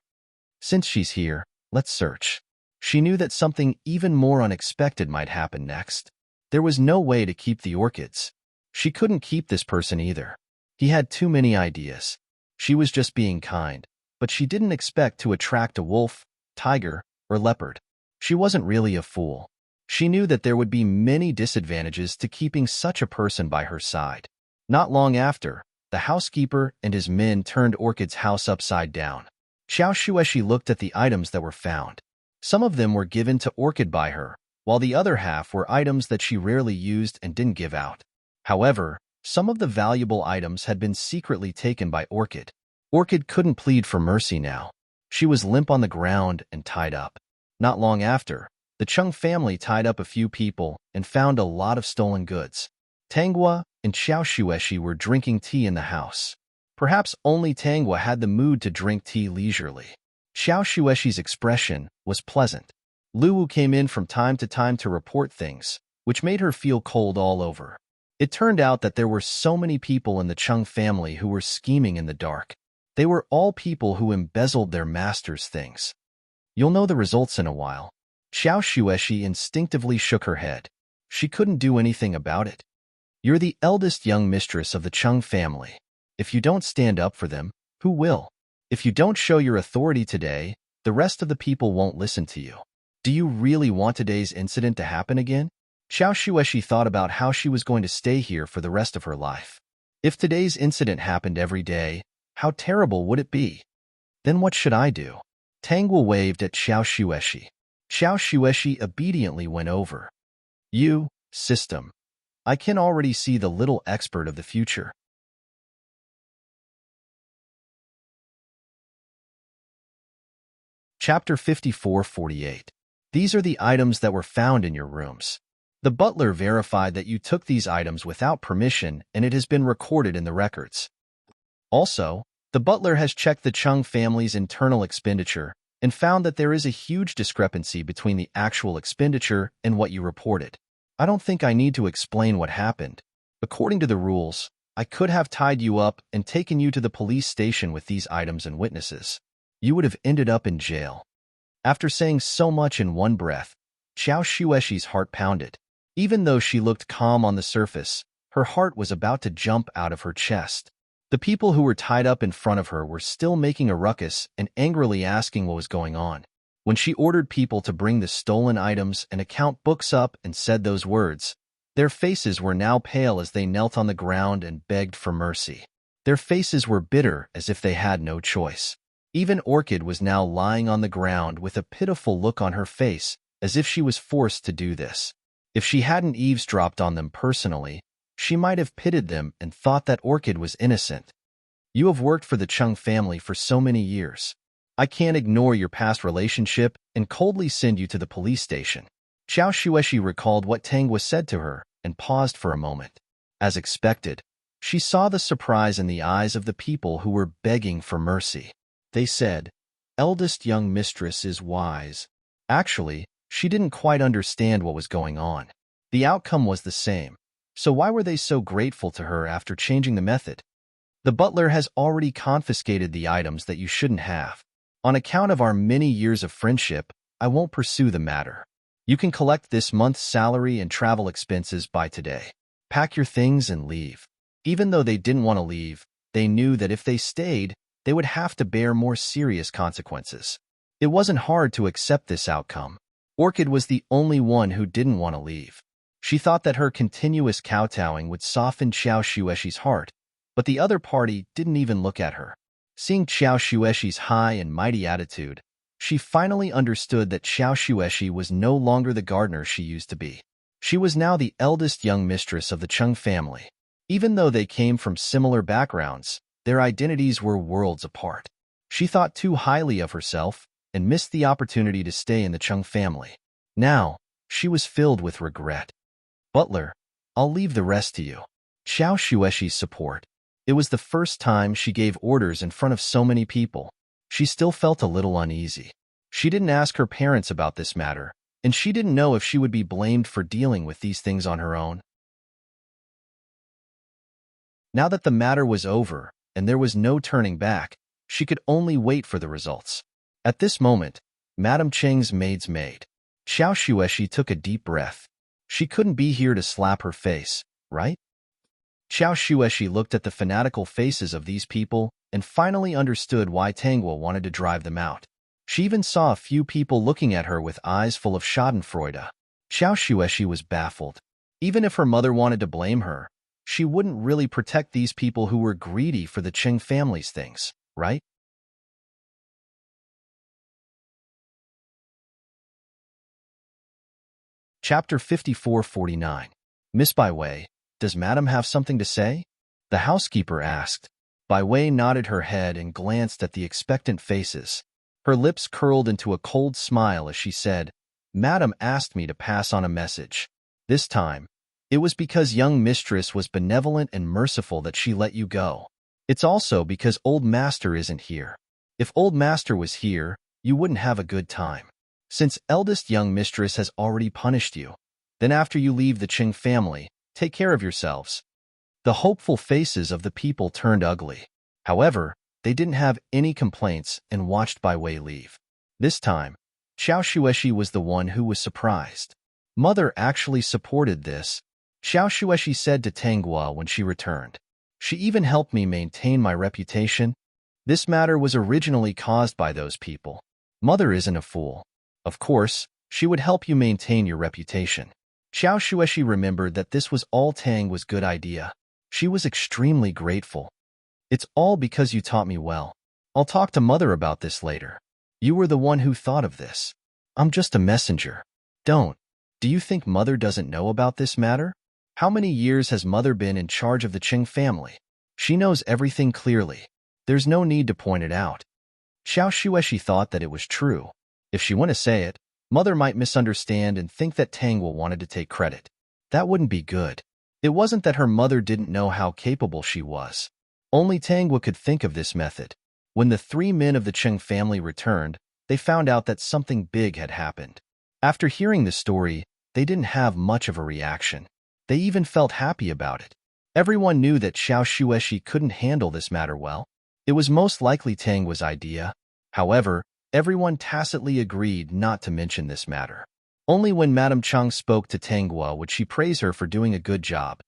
Since she's here, let's search. She knew that something even more unexpected might happen next. There was no way to keep the orchids. She couldn't keep this person either. He had too many ideas. She was just being kind, but she didn't expect to attract a wolf, tiger, or leopard. She wasn't really a fool. She knew that there would be many disadvantages to keeping such a person by her side. Not long after, the housekeeper and his men turned Orchid's house upside down. Xiao Shueshi looked at the items that were found. Some of them were given to Orchid by her, while the other half were items that she rarely used and didn't give out. However, some of the valuable items had been secretly taken by Orchid. Orchid couldn't plead for mercy now. She was limp on the ground and tied up. Not long after, The Chung family tied up a few people and found a lot of stolen goods. Tanghua and Xiao Shueshi were drinking tea in the house. Perhaps only Tanghua had the mood to drink tea leisurely. Xiao Shueshi's expression was pleasant. Luwu came in from time to report things, which made her feel cold all over. It turned out that there were so many people in the Chung family who were scheming in the dark. They were all people who embezzled their master's things. You'll know the results in a while. Xiao Shueshi instinctively shook her head. She couldn't do anything about it. You're the eldest young mistress of the Chung family. If you don't stand up for them, who will? If you don't show your authority today, the rest of the people won't listen to you. Do you really want today's incident to happen again? Xiao Shueshi thought about how she was going to stay here for the rest of her life. If today's incident happened every day, how terrible would it be? Then what should I do? Tanghua waved at Xiao Shueshi. Xiao Shueshi obediently went over. You, system. I can already see the little expert of the future. Chapter 54:48. These are the items that were found in your rooms. The butler verified that you took these items without permission, and it has been recorded in the records. Also, the butler has checked the Chung family's internal expenditure and found that there is a huge discrepancy between the actual expenditure and what you reported. I don't think I need to explain what happened. According to the rules, I could have tied you up and taken you to the police station with these items and witnesses. You would have ended up in jail. After saying so much in one breath, Xiao Shueshi's heart pounded. Even though she looked calm on the surface, her heart was about to jump out of her chest. The people who were tied up in front of her were still making a ruckus and angrily asking what was going on. When she ordered people to bring the stolen items and account books up and said those words, their faces were now pale as they knelt on the ground and begged for mercy. Their faces were bitter as if they had no choice. Even Orchid was now lying on the ground with a pitiful look on her face, as if she was forced to do this. If she hadn't eavesdropped on them personally, she might have pitied them and thought that Orchid was innocent. You have worked for the Chung family for so many years. I can't ignore your past relationship and coldly send you to the police station. Xiao Shueshi recalled what Tanghua said to her and paused for a moment. As expected, she saw the surprise in the eyes of the people who were begging for mercy. They said, "Eldest young mistress is wise." Actually, she didn't quite understand what was going on. The outcome was the same. So why were they so grateful to her after changing the method? The butler has already confiscated the items that you shouldn't have. On account of our many years of friendship, I won't pursue the matter. You can collect this month's salary and travel expenses by today. Pack your things and leave. Even though they didn't want to leave, they knew that if they stayed, they would have to bear more serious consequences. It wasn't hard to accept this outcome. Orchid was the only one who didn't want to leave. She thought that her continuous kowtowing would soften Xiao Shueshi's heart, but the other party didn't even look at her. Seeing Xiao Shueshi's high and mighty attitude, she finally understood that Xiao Shueshi was no longer the gardener she used to be. She was now the eldest young mistress of the Chung family. Even though they came from similar backgrounds, their identities were worlds apart. She thought too highly of herself and missed the opportunity to stay in the Chung family. Now, she was filled with regret. Butler, I'll leave the rest to you. Xiao Shueshi's support. It was the first time she gave orders in front of so many people. She still felt a little uneasy. She didn't ask her parents about this matter, and she didn't know if she would be blamed for dealing with these things on her own. Now that the matter was over, and there was no turning back, she could only wait for the results. At this moment, Madame Cheng's maid's maid. Xiao Shueshi took a deep breath. She couldn't be here to slap her face, right? Xiao Shueshi looked at the fanatical faces of these people and finally understood why Tanghua wanted to drive them out. She even saw a few people looking at her with eyes full of schadenfreude. Xiao Shueshi was baffled. Even if her mother wanted to blame her, she wouldn't really protect these people who were greedy for the Cheng family's things, right? Chapter 54:49. Miss Bai Wei, does Madam have something to say? The housekeeper asked. Bai Wei nodded her head and glanced at the expectant faces. Her lips curled into a cold smile as she said, Madam asked me to pass on a message. This time, it was because young mistress was benevolent and merciful that she let you go. It's also because old master isn't here. If old master was here, you wouldn't have a good time. Since eldest young mistress has already punished you, then after you leave the Qing family, take care of yourselves. The hopeful faces of the people turned ugly. However, they didn't have any complaints and watched Bai Wei leave. This time, Xiao Shueshi was the one who was surprised. Mother actually supported this, Xiao Shueshi said to Tanghua when she returned. She even helped me maintain my reputation. This matter was originally caused by those people. Mother isn't a fool. Of course, she would help you maintain your reputation. Xiao Shueshi remembered that this was all Tang was good idea. She was extremely grateful. It's all because you taught me well. I'll talk to Mother about this later. You were the one who thought of this. I'm just a messenger. Don't. Do you think Mother doesn't know about this matter? How many years has Mother been in charge of the Qing family? She knows everything clearly. There's no need to point it out. Xiao Shueshi thought that it was true. If she went to say it, Mother might misunderstand and think that Tanghua wanted to take credit. That wouldn't be good. It wasn't that her mother didn't know how capable she was. Only Tanghua could think of this method. When the three men of the Qing family returned, they found out that something big had happened. After hearing the story, they didn't have much of a reaction. They even felt happy about it. Everyone knew that Xiao Shueshi couldn't handle this matter well. It was most likely Tanghua's idea. However, everyone tacitly agreed not to mention this matter. Only when Madame Chang spoke to Tanghua would she praise her for doing a good job.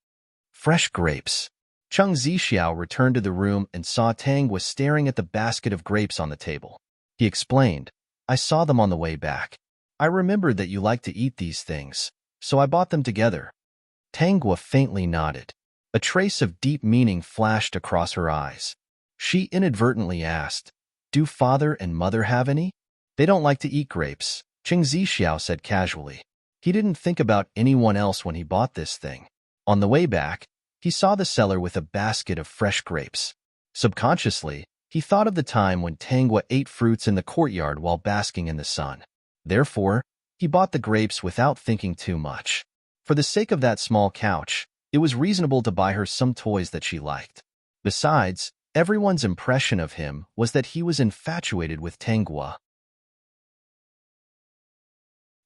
Fresh grapes. Cheng Zixiao returned to the room and saw Tanghua staring at the basket of grapes on the table. He explained, I saw them on the way back. I remembered that you like to eat these things, so I bought them together. Tanghua faintly nodded. A trace of deep meaning flashed across her eyes. She inadvertently asked, do father and mother have any? They don't like to eat grapes, Cheng Zixiao said casually. He didn't think about anyone else when he bought this thing. On the way back, he saw the seller with a basket of fresh grapes. Subconsciously, he thought of the time when Tanghua ate fruits in the courtyard while basking in the sun. Therefore, he bought the grapes without thinking too much. For the sake of that small couch, it was reasonable to buy her some toys that she liked. Besides, everyone's impression of him was that he was infatuated with Tanghua.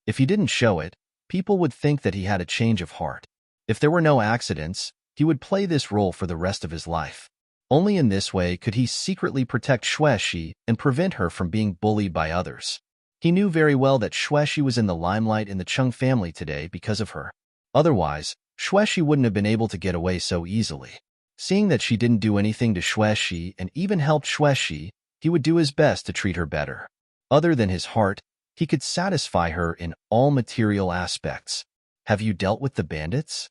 If he didn't show it, people would think that he had a change of heart. If there were no accidents, he would play this role for the rest of his life. Only in this way could he secretly protect Shueshi and prevent her from being bullied by others. He knew very well that Shueshi was in the limelight in the Cheng family today because of her. Otherwise, Shueshi wouldn't have been able to get away so easily. Seeing that she didn't do anything to Shueshi and even helped Shueshi, he would do his best to treat her better. Other than his heart, he could satisfy her in all material aspects. Have you dealt with the bandits?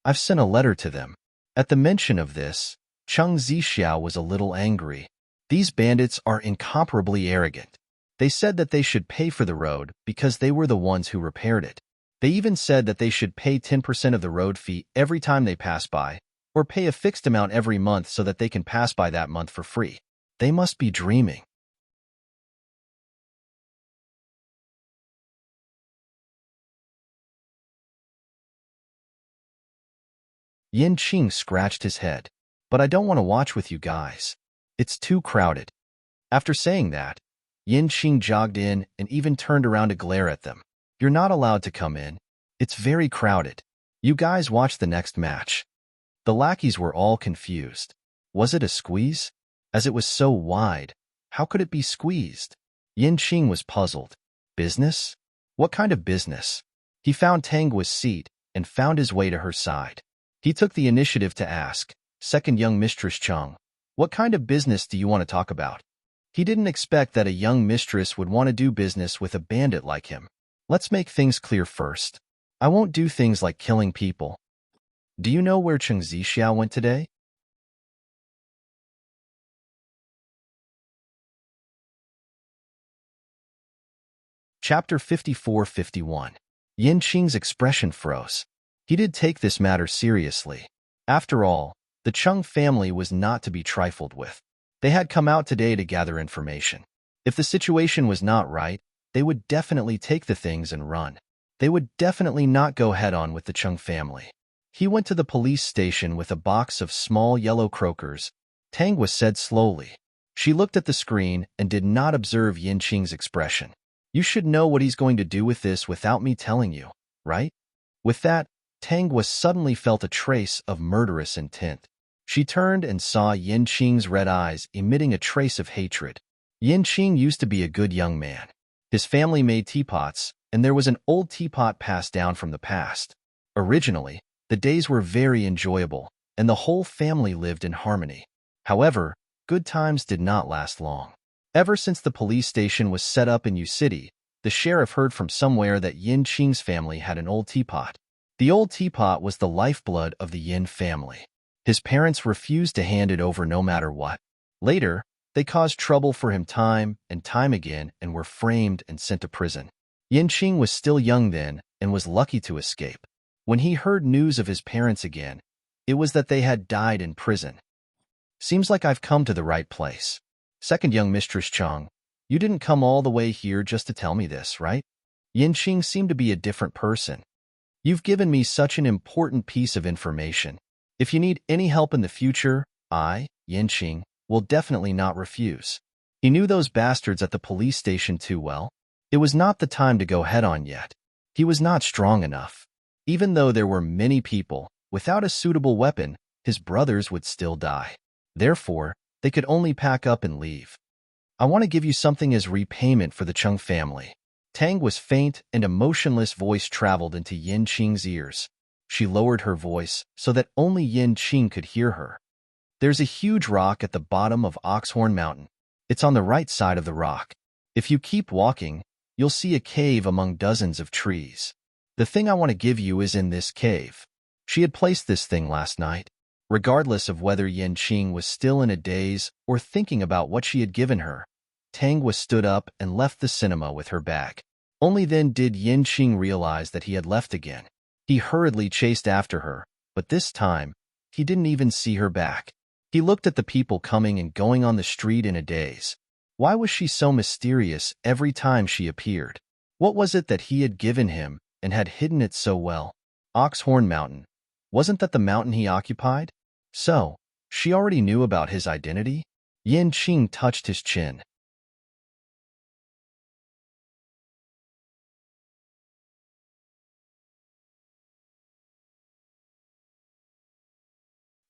I've sent a letter to them. At the mention of this, Cheng Zixiao was a little angry. These bandits are incomparably arrogant. They said that they should pay for the road because they were the ones who repaired it. They even said that they should pay 10% of the road fee every time they pass by, or pay a fixed amount every month so that they can pass by that month for free. They must be dreaming. Yin Qing scratched his head. But I don't want to watch with you guys. It's too crowded. After saying that, Yin Qing jogged in and even turned around to glare at them. You're not allowed to come in. It's very crowded. You guys watch the next match. The lackeys were all confused. Was it a squeeze? As it was so wide, how could it be squeezed? Yin Qing was puzzled. Business? What kind of business? He found Tanghua's seat and found his way to her side. He took the initiative to ask, Second young Mistress Cheng, what kind of business do you want to talk about? He didn't expect that a young mistress would want to do business with a bandit like him. Let's make things clear first. I won't do things like killing people. Do you know where Cheng Zixiao went today? Chapter 54-51. Yin Qing's expression froze. He did take this matter seriously. After all, the Cheng family was not to be trifled with. They had come out today to gather information. If the situation was not right, they would definitely take the things and run. They would definitely not go head-on with the Chung family. He went to the police station with a box of small yellow croakers, Tangwa said slowly. She looked at the screen and did not observe Yinqing's expression. You should know what he's going to do with this without me telling you, right? With that, Tangwa suddenly felt a trace of murderous intent. She turned and saw Yinqing's red eyes emitting a trace of hatred. Yinqing used to be a good young man. His family made teapots, and there was an old teapot passed down from the past. Originally, the days were very enjoyable, and the whole family lived in harmony. However, good times did not last long. Ever since the police station was set up in U City, the sheriff heard from somewhere that Yinqing's family had an old teapot. The old teapot was the lifeblood of the Yin family. His parents refused to hand it over no matter what. Later, they caused trouble for him time and time again and were framed and sent to prison. Yinqing was still young then and was lucky to escape. When he heard news of his parents again, it was that they had died in prison. Seems like I've come to the right place. Second young Mistress Chung, you didn't come all the way here just to tell me this, right? Yinqing seemed to be a different person. You've given me such an important piece of information. If you need any help in the future, I, Yinqing, will definitely not refuse. He knew those bastards at the police station too well. It was not the time to go head-on yet. He was not strong enough. Even though there were many people, without a suitable weapon, his brothers would still die. Therefore, they could only pack up and leave. I want to give you something as repayment for the Chung family. Tangwa's faint and emotionless voice traveled into Yinqing's ears. She lowered her voice so that only Yinqing could hear her. There's a huge rock at the bottom of Oxhorn Mountain. It's on the right side of the rock. If you keep walking, you'll see a cave among dozens of trees. The thing I want to give you is in this cave. She had placed this thing last night. Regardless of whether Yinqing was still in a daze or thinking about what she had given her, Tangwa stood up and left the cinema with her bag. Only then did Yinqing realize that he had left again. He hurriedly chased after her, but this time, he didn't even see her back. He looked at the people coming and going on the street in a daze. Why was she so mysterious every time she appeared? What was it that he had given him and had hidden it so well? Oxhorn Mountain. Wasn't that the mountain he occupied? So, she already knew about his identity? Yinqing touched his chin.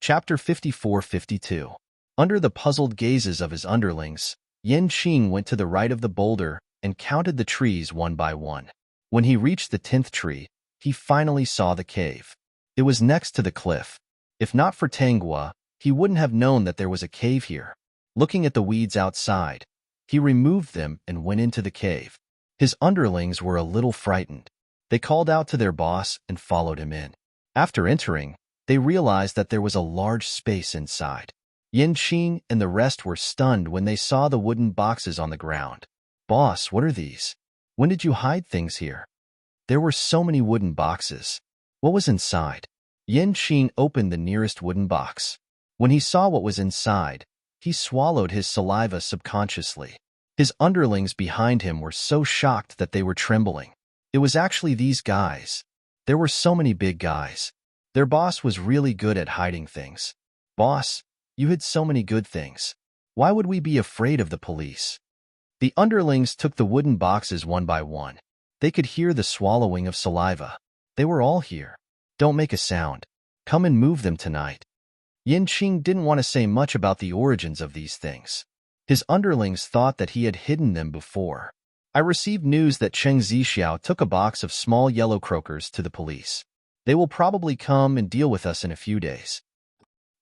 Chapter 54-52. Under the puzzled gazes of his underlings, Yinqing went to the right of the boulder and counted the trees one by one. When he reached the 10th tree, he finally saw the cave. It was next to the cliff. If not for Tangwa, he wouldn't have known that there was a cave here. Looking at the weeds outside, he removed them and went into the cave. His underlings were a little frightened. They called out to their boss and followed him in. After entering, they realized that there was a large space inside. Yinqing and the rest were stunned when they saw the wooden boxes on the ground. Boss, what are these? When did you hide things here? There were so many wooden boxes. What was inside? Yinqing opened the nearest wooden box. When he saw what was inside, he swallowed his saliva subconsciously. His underlings behind him were so shocked that they were trembling. It was actually these guys. There were so many big guys. Their boss was really good at hiding things. Boss, you hid so many good things. Why would we be afraid of the police? The underlings took the wooden boxes one by one. They could hear the swallowing of saliva. They were all here. Don't make a sound. Come and move them tonight. Yinqing didn't want to say much about the origins of these things. His underlings thought that he had hidden them before. I received news that Cheng Zixiao took a box of small yellow croakers to the police. They will probably come and deal with us in a few days.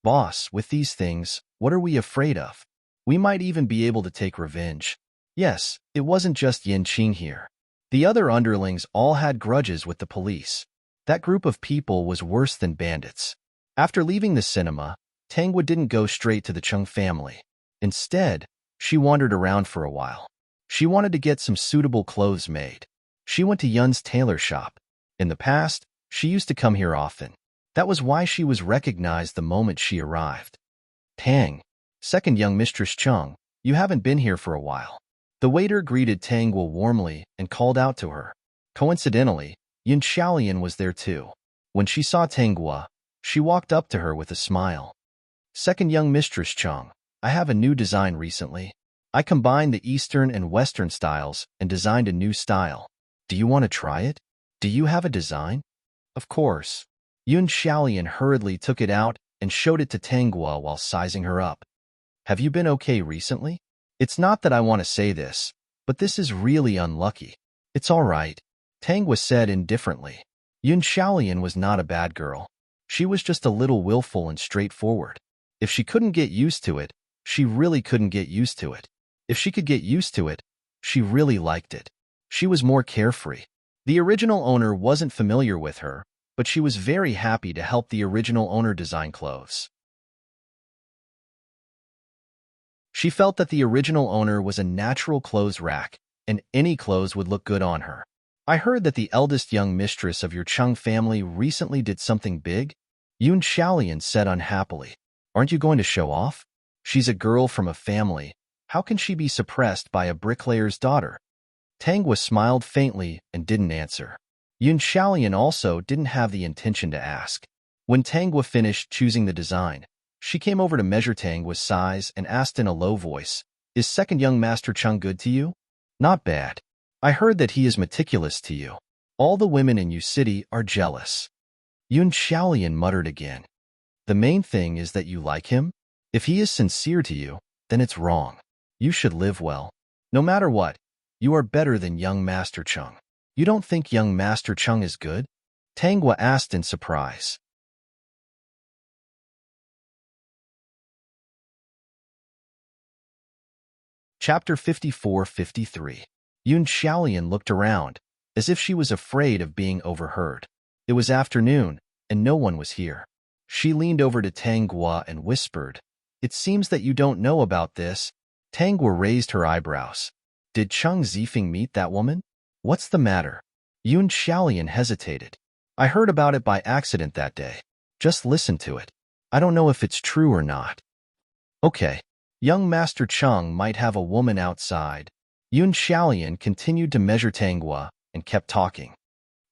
Boss, with these things, what are we afraid of? We might even be able to take revenge. Yes, it wasn't just Yinqing here. The other underlings all had grudges with the police. That group of people was worse than bandits. After leaving the cinema, Tangwa didn't go straight to the Chung family. Instead, she wandered around for a while. She wanted to get some suitable clothes made. She went to Yun's tailor shop. In the past, she used to come here often. That was why she was recognized the moment she arrived. Tang, second young Mistress Chung, you haven't been here for a while. The waiter greeted Tangwa warmly and called out to her. Coincidentally, Yun Xiaolian was there too. When she saw Tangwa, she walked up to her with a smile. Second young mistress Chung, I have a new design recently. I combined the Eastern and Western styles and designed a new style. Do you want to try it? Do you have a design? Of course. Yun Xiaolian hurriedly took it out and showed it to Tangwa while sizing her up. Have you been okay recently? It's not that I want to say this, but this is really unlucky. It's all right, Tangwa said indifferently. Yun Xiaolian was not a bad girl. She was just a little willful and straightforward. If she couldn't get used to it, she really couldn't get used to it. If she could get used to it, she really liked it. She was more carefree. The original owner wasn't familiar with her, but she was very happy to help the original owner design clothes. She felt that the original owner was a natural clothes rack, and any clothes would look good on her. I heard that the eldest young mistress of your Chung family recently did something big, Yun Xiaolian said unhappily. Aren't you going to show off? She's a girl from a family. How can she be suppressed by a bricklayer's daughter? Tangwa smiled faintly and didn't answer. Yun Xiaolian also didn't have the intention to ask. When Tangwa finished choosing the design, she came over to measure Tangwa's size and asked in a low voice, Is second young Master Chung good to you? Not bad. I heard that he is meticulous to you. All the women in Yu City are jealous. Yun Xiaolian muttered again. The main thing is that you like him. If he is sincere to you, then it's wrong. You should live well. No matter what, you are better than young Master Chung. You don't think young Master Chung is good? Tangwa asked in surprise. Chapter 54-53. Yun Xiaolian looked around, as if she was afraid of being overheard. It was afternoon, and no one was here. She leaned over to Tangwa and whispered, It seems that you don't know about this. Tangwa raised her eyebrows. Did Chung Zifeng meet that woman? What's the matter? Yun Xiaolian hesitated. I heard about it by accident that day. Just listen to it. I don't know if it's true or not. Okay. Young Master Chung might have a woman outside. Yun Xiaolian continued to measure Tangwa and kept talking.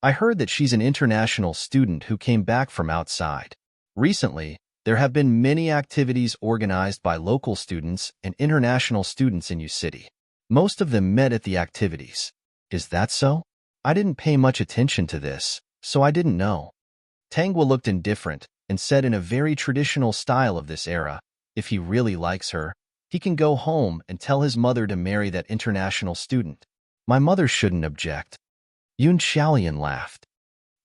I heard that she's an international student who came back from outside. Recently, there have been many activities organized by local students and international students in Yu City. Most of them met at the activities. Is that so? I didn't pay much attention to this, so I didn't know. Tangwa looked indifferent and said in a very traditional style of this era, if he really likes her, he can go home and tell his mother to marry that international student. My mother shouldn't object. Yun Xiaolian laughed.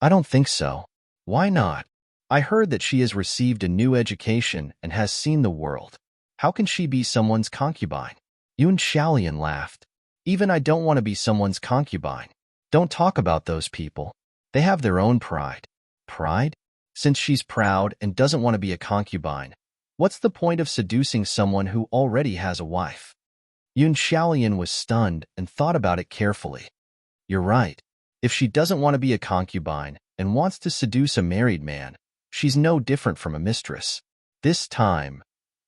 I don't think so. Why not? I heard that she has received a new education and has seen the world. How can she be someone's concubine? Yun Xiaolian laughed. Even I don't want to be someone's concubine. Don't talk about those people. They have their own pride. Pride? Since she's proud and doesn't want to be a concubine, what's the point of seducing someone who already has a wife? Yun Xiaolian was stunned and thought about it carefully. You're right. If she doesn't want to be a concubine and wants to seduce a married man, she's no different from a mistress. This time,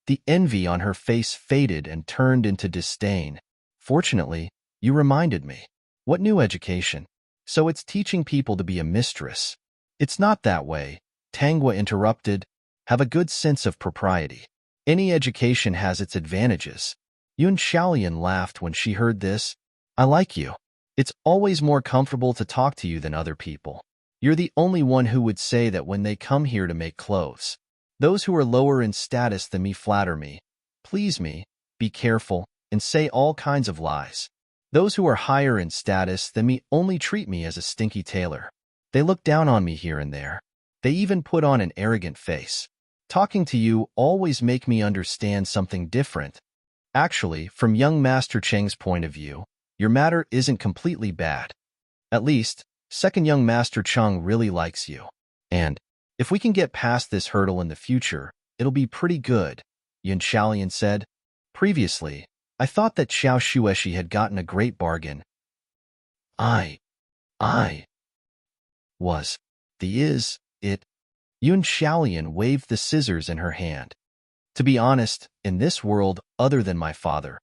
the envy on her face faded and turned into disdain. Fortunately, you reminded me. What new education? So it's teaching people to be a mistress. It's not that way, Tangwa interrupted. Have a good sense of propriety. Any education has its advantages. Yun Xiaolian laughed when she heard this. I like you. It's always more comfortable to talk to you than other people. You're the only one who would say that when they come here to make clothes. Those who are lower in status than me flatter me, please me, be careful, and say all kinds of lies. Those who are higher in status than me only treat me as a stinky tailor. They look down on me here and there. They even put on an arrogant face. Talking to you always make me understand something different. Actually, from young Master Cheng's point of view, your matter isn't completely bad. At least, second young Master Cheng really likes you. And, if we can get past this hurdle in the future, it'll be pretty good, Yun Xiaolian said. Previously, I thought that Xiao Shueshi had gotten a great bargain. I was. It. Yun Xiaolian waved the scissors in her hand. To be honest, in this world, other than my father,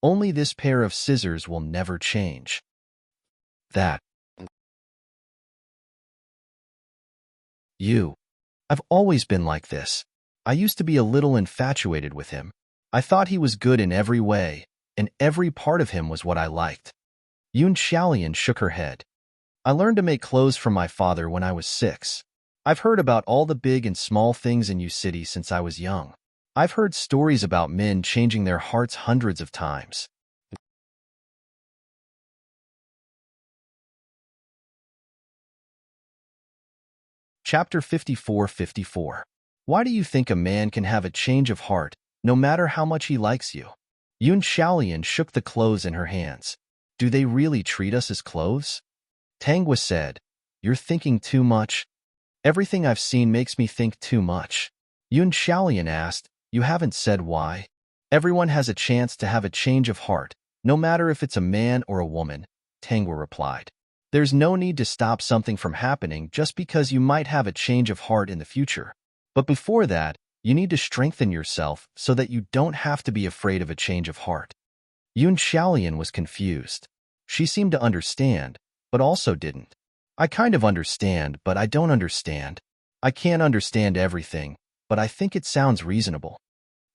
Only this pair of scissors will never change. That. You. I've always been like this. I used to be a little infatuated with him. I thought he was good in every way, and every part of him was what I liked. Yun Xiaolian shook her head. I learned to make clothes from my father when I was 6. I've heard about all the big and small things in Yu City since I was young. I've heard stories about men changing their hearts hundreds of times. Chapter 54:54. Why do you think a man can have a change of heart, no matter how much he likes you? Yun Xiaolian shook the clothes in her hands. Do they really treat us as clothes? Tangwa said, You're thinking too much. Everything I've seen makes me think too much. Yun Xiaolian asked, You haven't said why? Everyone has a chance to have a change of heart, no matter if it's a man or a woman, Tangwa replied. There's no need to stop something from happening just because you might have a change of heart in the future. But before that, you need to strengthen yourself so that you don't have to be afraid of a change of heart. Yun Xiaolian was confused. She seemed to understand, but also didn't. I kind of understand, but I don't understand. I can't understand everything, but I think it sounds reasonable.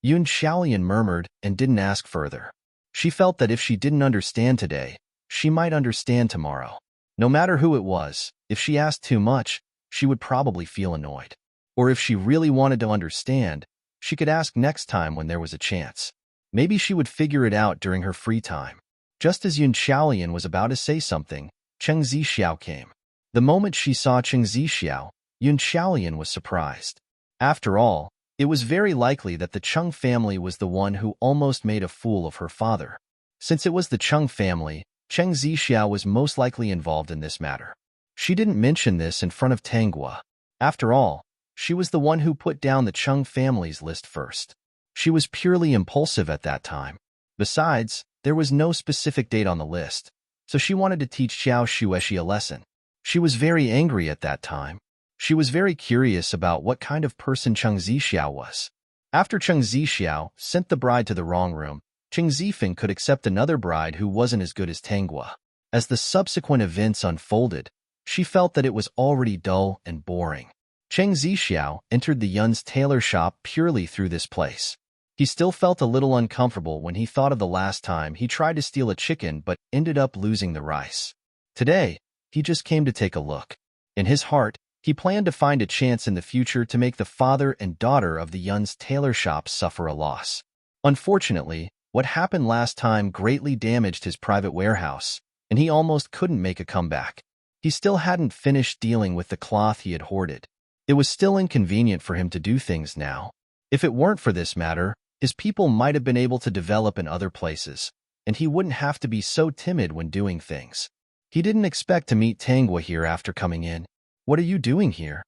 Yun Xiaolian murmured and didn't ask further. She felt that if she didn't understand today, she might understand tomorrow. No matter who it was, if she asked too much, she would probably feel annoyed. Or if she really wanted to understand, she could ask next time when there was a chance. Maybe she would figure it out during her free time. Just as Yun Xiaolian was about to say something, Cheng Zixiao came. The moment she saw Cheng Zixiao, Yun Xiaolian was surprised. After all, it was very likely that the Cheng family was the one who almost made a fool of her father. Since it was the Cheng family, Cheng Zixiao was most likely involved in this matter. She didn't mention this in front of Tangwa. After all, she was the one who put down the Cheng family's list first. She was purely impulsive at that time. Besides, there was no specific date on the list, so she wanted to teach Xiao Shueshi a lesson. She was very angry at that time. She was very curious about what kind of person Cheng Zixiao was. After Cheng Zixiao sent the bride to the wrong room, Cheng Zifeng could accept another bride who wasn't as good as Tangwa. As the subsequent events unfolded, she felt that it was already dull and boring. Cheng Zixiao entered the Yun's tailor shop purely through this place. He still felt a little uncomfortable when he thought of the last time he tried to steal a chicken but ended up losing the rice. Today, he just came to take a look. In his heart, he planned to find a chance in the future to make the father and daughter of the Yun's tailor shop suffer a loss. Unfortunately, what happened last time greatly damaged his private warehouse, and he almost couldn't make a comeback. He still hadn't finished dealing with the cloth he had hoarded. It was still inconvenient for him to do things now. If it weren't for this matter, his people might have been able to develop in other places, and he wouldn't have to be so timid when doing things. He didn't expect to meet Tangwa here after coming in. What are you doing here?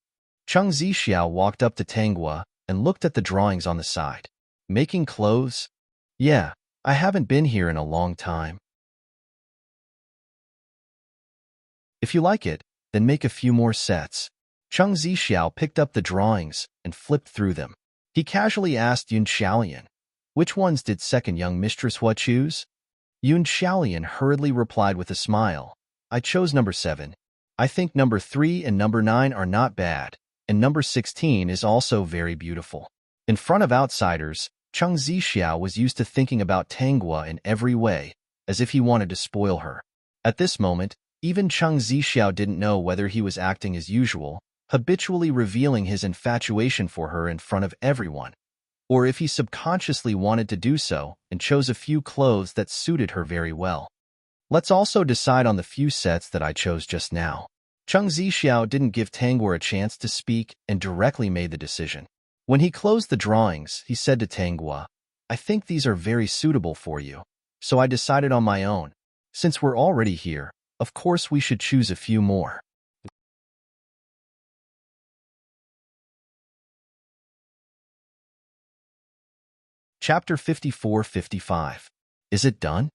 Cheng Zixiao walked up to Tangwa and looked at the drawings on the side. Making clothes? Yeah, I haven't been here in a long time. If you like it, then make a few more sets. Cheng Zixiao picked up the drawings and flipped through them. He casually asked Yun Xiaolian, Which ones did second young mistress Hua choose? Yun Xiaolian hurriedly replied with a smile, I chose number 7. I think number 3 and number 9 are not bad, and number 16 is also very beautiful. In front of outsiders, Cheng Zixiao was used to thinking about Tangwa in every way, as if he wanted to spoil her. At this moment, even Cheng Zixiao didn't know whether he was acting as usual, habitually revealing his infatuation for her in front of everyone, or if he subconsciously wanted to do so and chose a few clothes that suited her very well. Let's also decide on the few sets that I chose just now. Cheng Zixiao didn't give Tangwa a chance to speak and directly made the decision. When he closed the drawings, he said to Tangwa, I think these are very suitable for you, so I decided on my own. Since we're already here, of course we should choose a few more. Chapter 54:55. Is it done?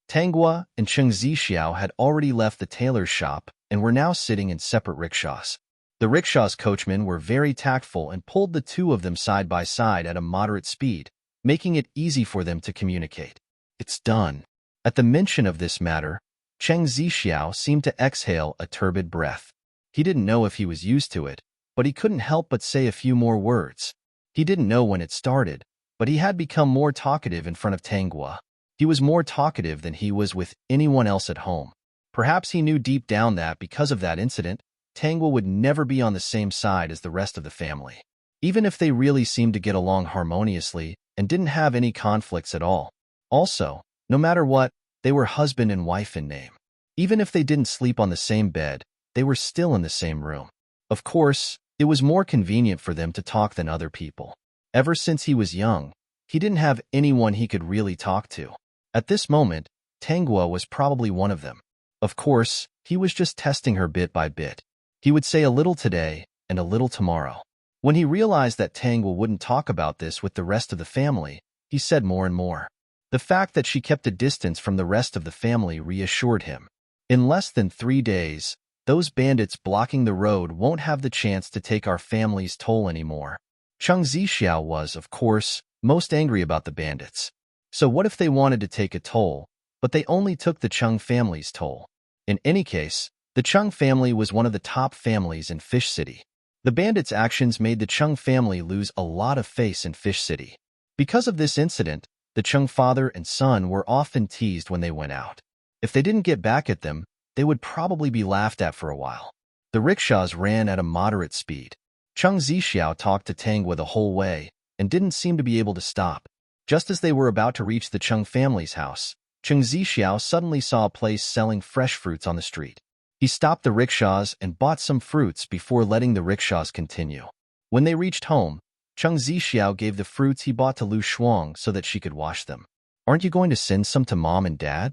Tangwa and Cheng Zixiao had already left the tailor's shop and were now sitting in separate rickshaws. The rickshaws' coachmen were very tactful and pulled the two of them side by side at a moderate speed, making it easy for them to communicate. It's done. At the mention of this matter, Cheng Zixiao seemed to exhale a turbid breath. He didn't know if he was used to it, but he couldn't help but say a few more words. He didn't know when it started, but he had become more talkative in front of Tanghua. He was more talkative than he was with anyone else at home. Perhaps he knew deep down that, because of that incident, Tanghua would never be on the same side as the rest of the family. Even if they really seemed to get along harmoniously and didn't have any conflicts at all. Also, no matter what, they were husband and wife in name. Even if they didn't sleep on the same bed, they were still in the same room. Of course, it was more convenient for them to talk than other people. Ever since he was young, he didn't have anyone he could really talk to. At this moment, Tanghua was probably one of them. Of course, he was just testing her bit by bit. He would say a little today and a little tomorrow. When he realized that Tanghua wouldn't talk about this with the rest of the family, he said more and more. The fact that she kept a distance from the rest of the family reassured him. In less than 3 days, those bandits blocking the road won't have the chance to take our family's toll anymore. Cheng Zixiao was, of course, most angry about the bandits. So what if they wanted to take a toll, but they only took the Cheng family's toll? In any case, the Cheng family was one of the top families in Fish City. The bandits' actions made the Cheng family lose a lot of face in Fish City. Because of this incident, the Cheng father and son were often teased when they went out. If they didn't get back at them, they would probably be laughed at for a while. The rickshaws ran at a moderate speed. Cheng Zixiao talked to Tanghua the whole way and didn't seem to be able to stop. Just as they were about to reach the Cheng family's house, Cheng Zixiao suddenly saw a place selling fresh fruits on the street. He stopped the rickshaws and bought some fruits before letting the rickshaws continue. When they reached home, Cheng Zixiao gave the fruits he bought to Lu Shuang so that she could wash them. "Aren't you going to send some to Mom and Dad?"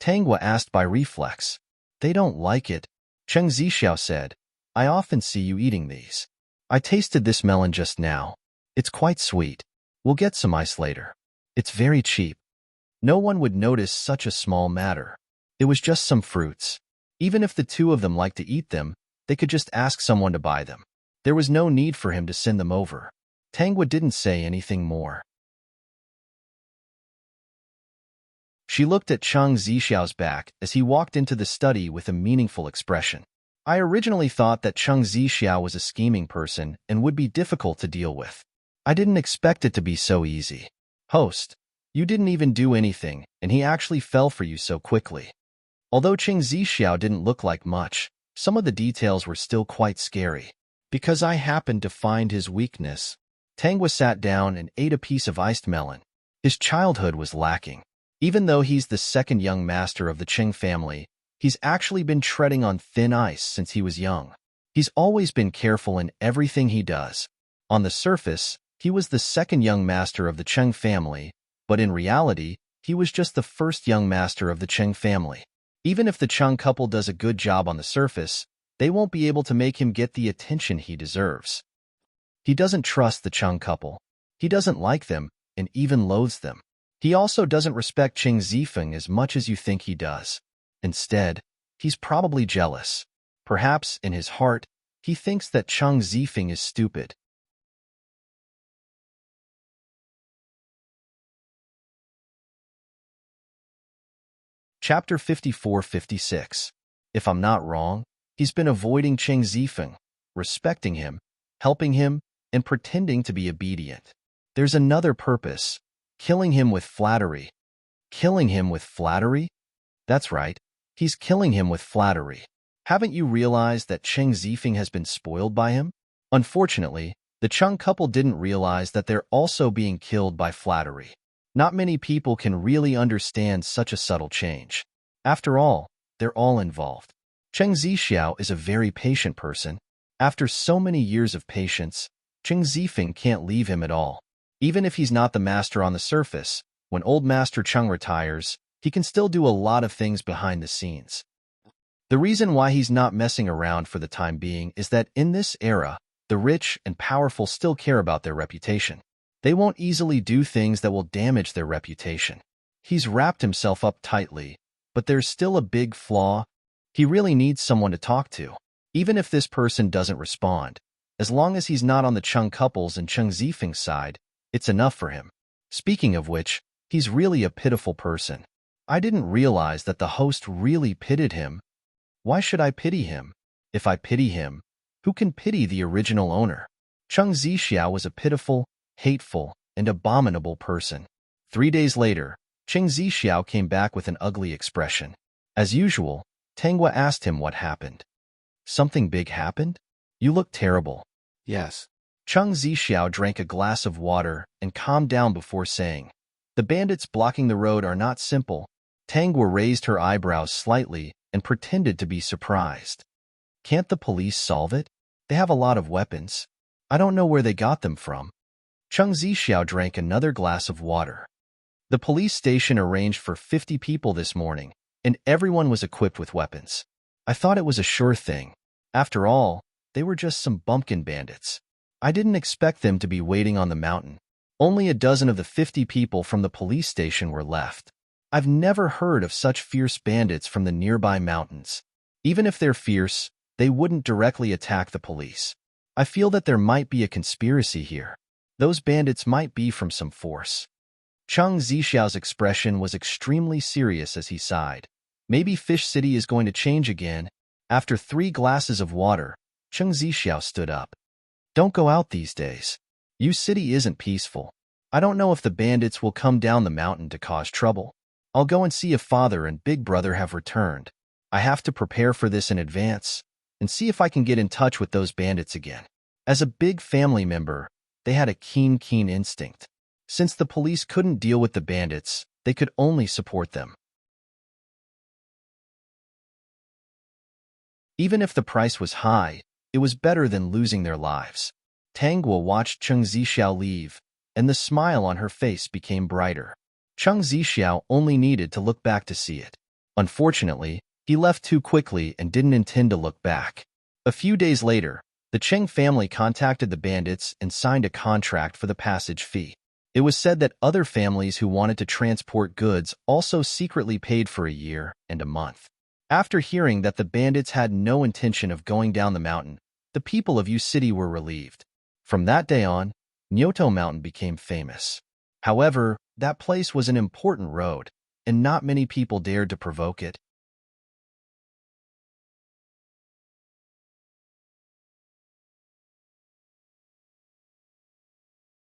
Tanghua asked by reflex. "They don't like it," Cheng Zixiao said. "I often see you eating these. I tasted this melon just now. It's quite sweet. We'll get some ice later. It's very cheap." No one would notice such a small matter. It was just some fruits. Even if the two of them liked to eat them, they could just ask someone to buy them. There was no need for him to send them over. Tanghua didn't say anything more. She looked at Cheng Zixiao's back as he walked into the study with a meaningful expression. "I originally thought that Cheng Zixiao was a scheming person and would be difficult to deal with. I didn't expect it to be so easy. Host, you didn't even do anything, and he actually fell for you so quickly." Although Cheng Zixiao didn't look like much, some of the details were still quite scary. "Because I happened to find his weakness." Tanghua sat down and ate a piece of iced melon. His childhood was lacking. Even though he's the second young master of the Cheng family, he's actually been treading on thin ice since he was young. He's always been careful in everything he does. On the surface, he was the second young master of the Cheng family, but in reality, he was just the first young master of the Cheng family. Even if the Cheng couple does a good job on the surface, they won't be able to make him get the attention he deserves. He doesn't trust the Cheng couple. He doesn't like them and even loathes them. He also doesn't respect Cheng Zifeng as much as you think he does. Instead, he's probably jealous. Perhaps, in his heart, he thinks that Cheng Zifeng is stupid. Chapter 54-56. If I'm not wrong, he's been avoiding Cheng Zifeng, respecting him, helping him, and pretending to be obedient. There's another purpose. Killing him with flattery. Killing him with flattery? That's right. He's killing him with flattery. Haven't you realized that Cheng Zifeng has been spoiled by him? Unfortunately, the Cheng couple didn't realize that they're also being killed by flattery. Not many people can really understand such a subtle change. After all, they're all involved. Cheng Zixiao is a very patient person. After so many years of patience, Cheng Zifeng can't leave him at all. Even if he's not the master on the surface, when old Master Cheng retires, he can still do a lot of things behind the scenes. The reason why he's not messing around for the time being is that in this era, the rich and powerful still care about their reputation. They won't easily do things that will damage their reputation. He's wrapped himself up tightly, but there's still a big flaw. He really needs someone to talk to. Even if this person doesn't respond, as long as he's not on the Cheng couple's and Cheng Zifeng's side, it's enough for him. Speaking of which, He's really a pitiful person. I didn't realize that the host really pitied him. Why should I pity him? If I pity him, who can pity the original owner? Cheng Zixiao was a pitiful, hateful, and abominable person. 3 days later, Cheng Zixiao came back with an ugly expression. As usual, Tenghua asked him what happened. Something big happened? You look terrible. Yes. Cheng Zixiao drank a glass of water and calmed down before saying, "The bandits blocking the road are not simple." Tenghua raised her eyebrows slightly and pretended to be surprised. Can't the police solve it? They have a lot of weapons. I don't know where they got them from. Cheng Zixiao drank another glass of water. The police station arranged for 50 people this morning, and everyone was equipped with weapons. I thought it was a sure thing. After all, they were just some bumpkin bandits. I didn't expect them to be waiting on the mountain. Only a dozen of the 50 people from the police station were left. I've never heard of such fierce bandits from the nearby mountains. Even if they're fierce, they wouldn't directly attack the police. I feel that there might be a conspiracy here. Those bandits might be from some force. Cheng Zixiao's expression was extremely serious as he sighed. Maybe Fish City is going to change again. After 3 glasses of water, Cheng Zixiao stood up. Don't go out these days. Yu City isn't peaceful. I don't know if the bandits will come down the mountain to cause trouble. I'll go and see if Father and Big Brother have returned. I have to prepare for this in advance and see if I can get in touch with those bandits again. As a big family member, they had a keen instinct. Since the police couldn't deal with the bandits, they could only support them. Even if the price was high, it was better than losing their lives. Tenghua watched Cheng Zixiao leave, and the smile on her face became brighter. Cheng Zixiao only needed to look back to see it. Unfortunately, he left too quickly and didn't intend to look back. A few days later, the Cheng family contacted the bandits and signed a contract for the passage fee. It was said that other families who wanted to transport goods also secretly paid for a year and a month. After hearing that the bandits had no intention of going down the mountain, the people of Yu City were relieved. From that day on, Nyoto Mountain became famous. However, that place was an important road, and not many people dared to provoke it.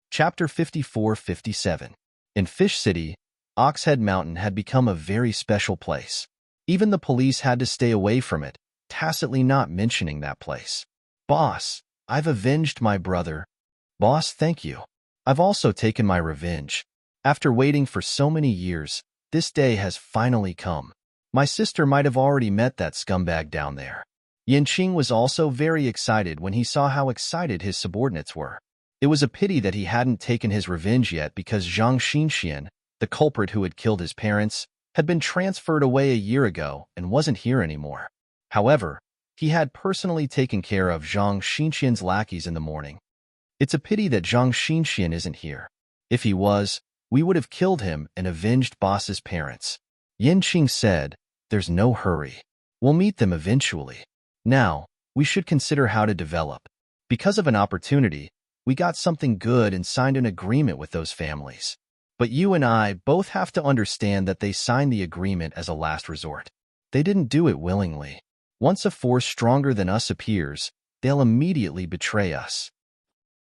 Chapter 54-57. In Fish City, Oxhead Mountain had become a very special place. Even the police had to stay away from it, tacitly not mentioning that place. Boss, I've avenged my brother. Boss, thank you. I've also taken my revenge. After waiting for so many years, this day has finally come. My sister might have already met that scumbag down there. Yanqing was also very excited when he saw how excited his subordinates were. It was a pity that he hadn't taken his revenge yet because Zhang Xinxian, the culprit who had killed his parents, had been transferred away a year ago and wasn't here anymore. However, he had personally taken care of Zhang Xinxian's lackeys in the morning. It's a pity that Zhang Xinxian isn't here. If he was, we would have killed him and avenged boss's parents. Yanqing said, "There's no hurry. We'll meet them eventually. Now, we should consider how to develop. Because of an opportunity, we got something good and signed an agreement with those families. But you and I both have to understand that they signed the agreement as a last resort. They didn't do it willingly. Once a force stronger than us appears, they'll immediately betray us.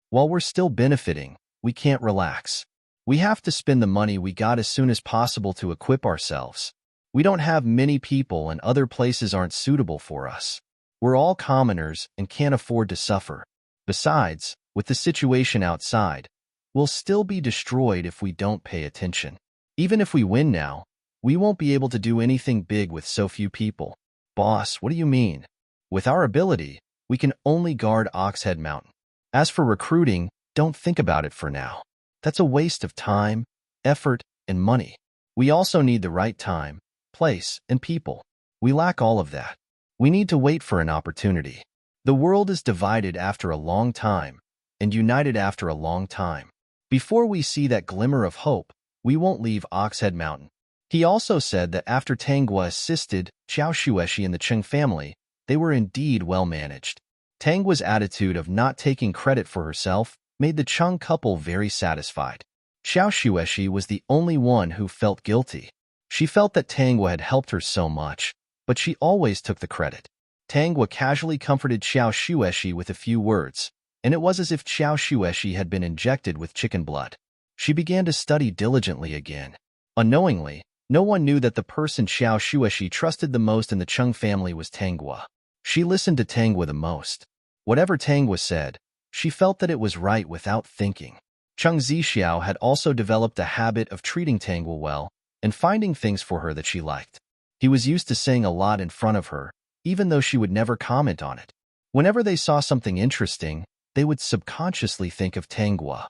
While we're still benefiting, we can't relax. We have to spend the money we got as soon as possible to equip ourselves. We don't have many people and other places aren't suitable for us. We're all commoners and can't afford to suffer. Besides, with the situation outside, we'll still be destroyed if we don't pay attention. Even if we win now, we won't be able to do anything big with so few people." "Boss, what do you mean?" "With our ability, we can only guard Oxhead Mountain. As for recruiting, don't think about it for now. That's a waste of time, effort, and money. We also need the right time, place, and people. We lack all of that. We need to wait for an opportunity. The world is divided after a long time, and united after a long time. Before we see that glimmer of hope, we won't leave Oxhead Mountain." He also said that after Tenghua assisted Xiao Shueshi and the Cheng family, they were indeed well managed. Tenghua's attitude of not taking credit for herself made the Cheng couple very satisfied. Xiao Shueshi was the only one who felt guilty. She felt that Tangwa had helped her so much, but she always took the credit. Tangwa casually comforted Xiao Shueshi with a few words, and it was as if Xiao Shueshi had been injected with chicken blood. She began to study diligently again. Unknowingly, no one knew that the person Xiao Shueshi trusted the most in the Cheng family was Tangwa. She listened to Tangwa the most. Whatever Tangwa said, she felt that it was right without thinking. Cheng Zixiao had also developed a habit of treating Tangwa well and finding things for her that she liked. He was used to saying a lot in front of her, even though she would never comment on it. Whenever they saw something interesting, they would subconsciously think of Tangwa.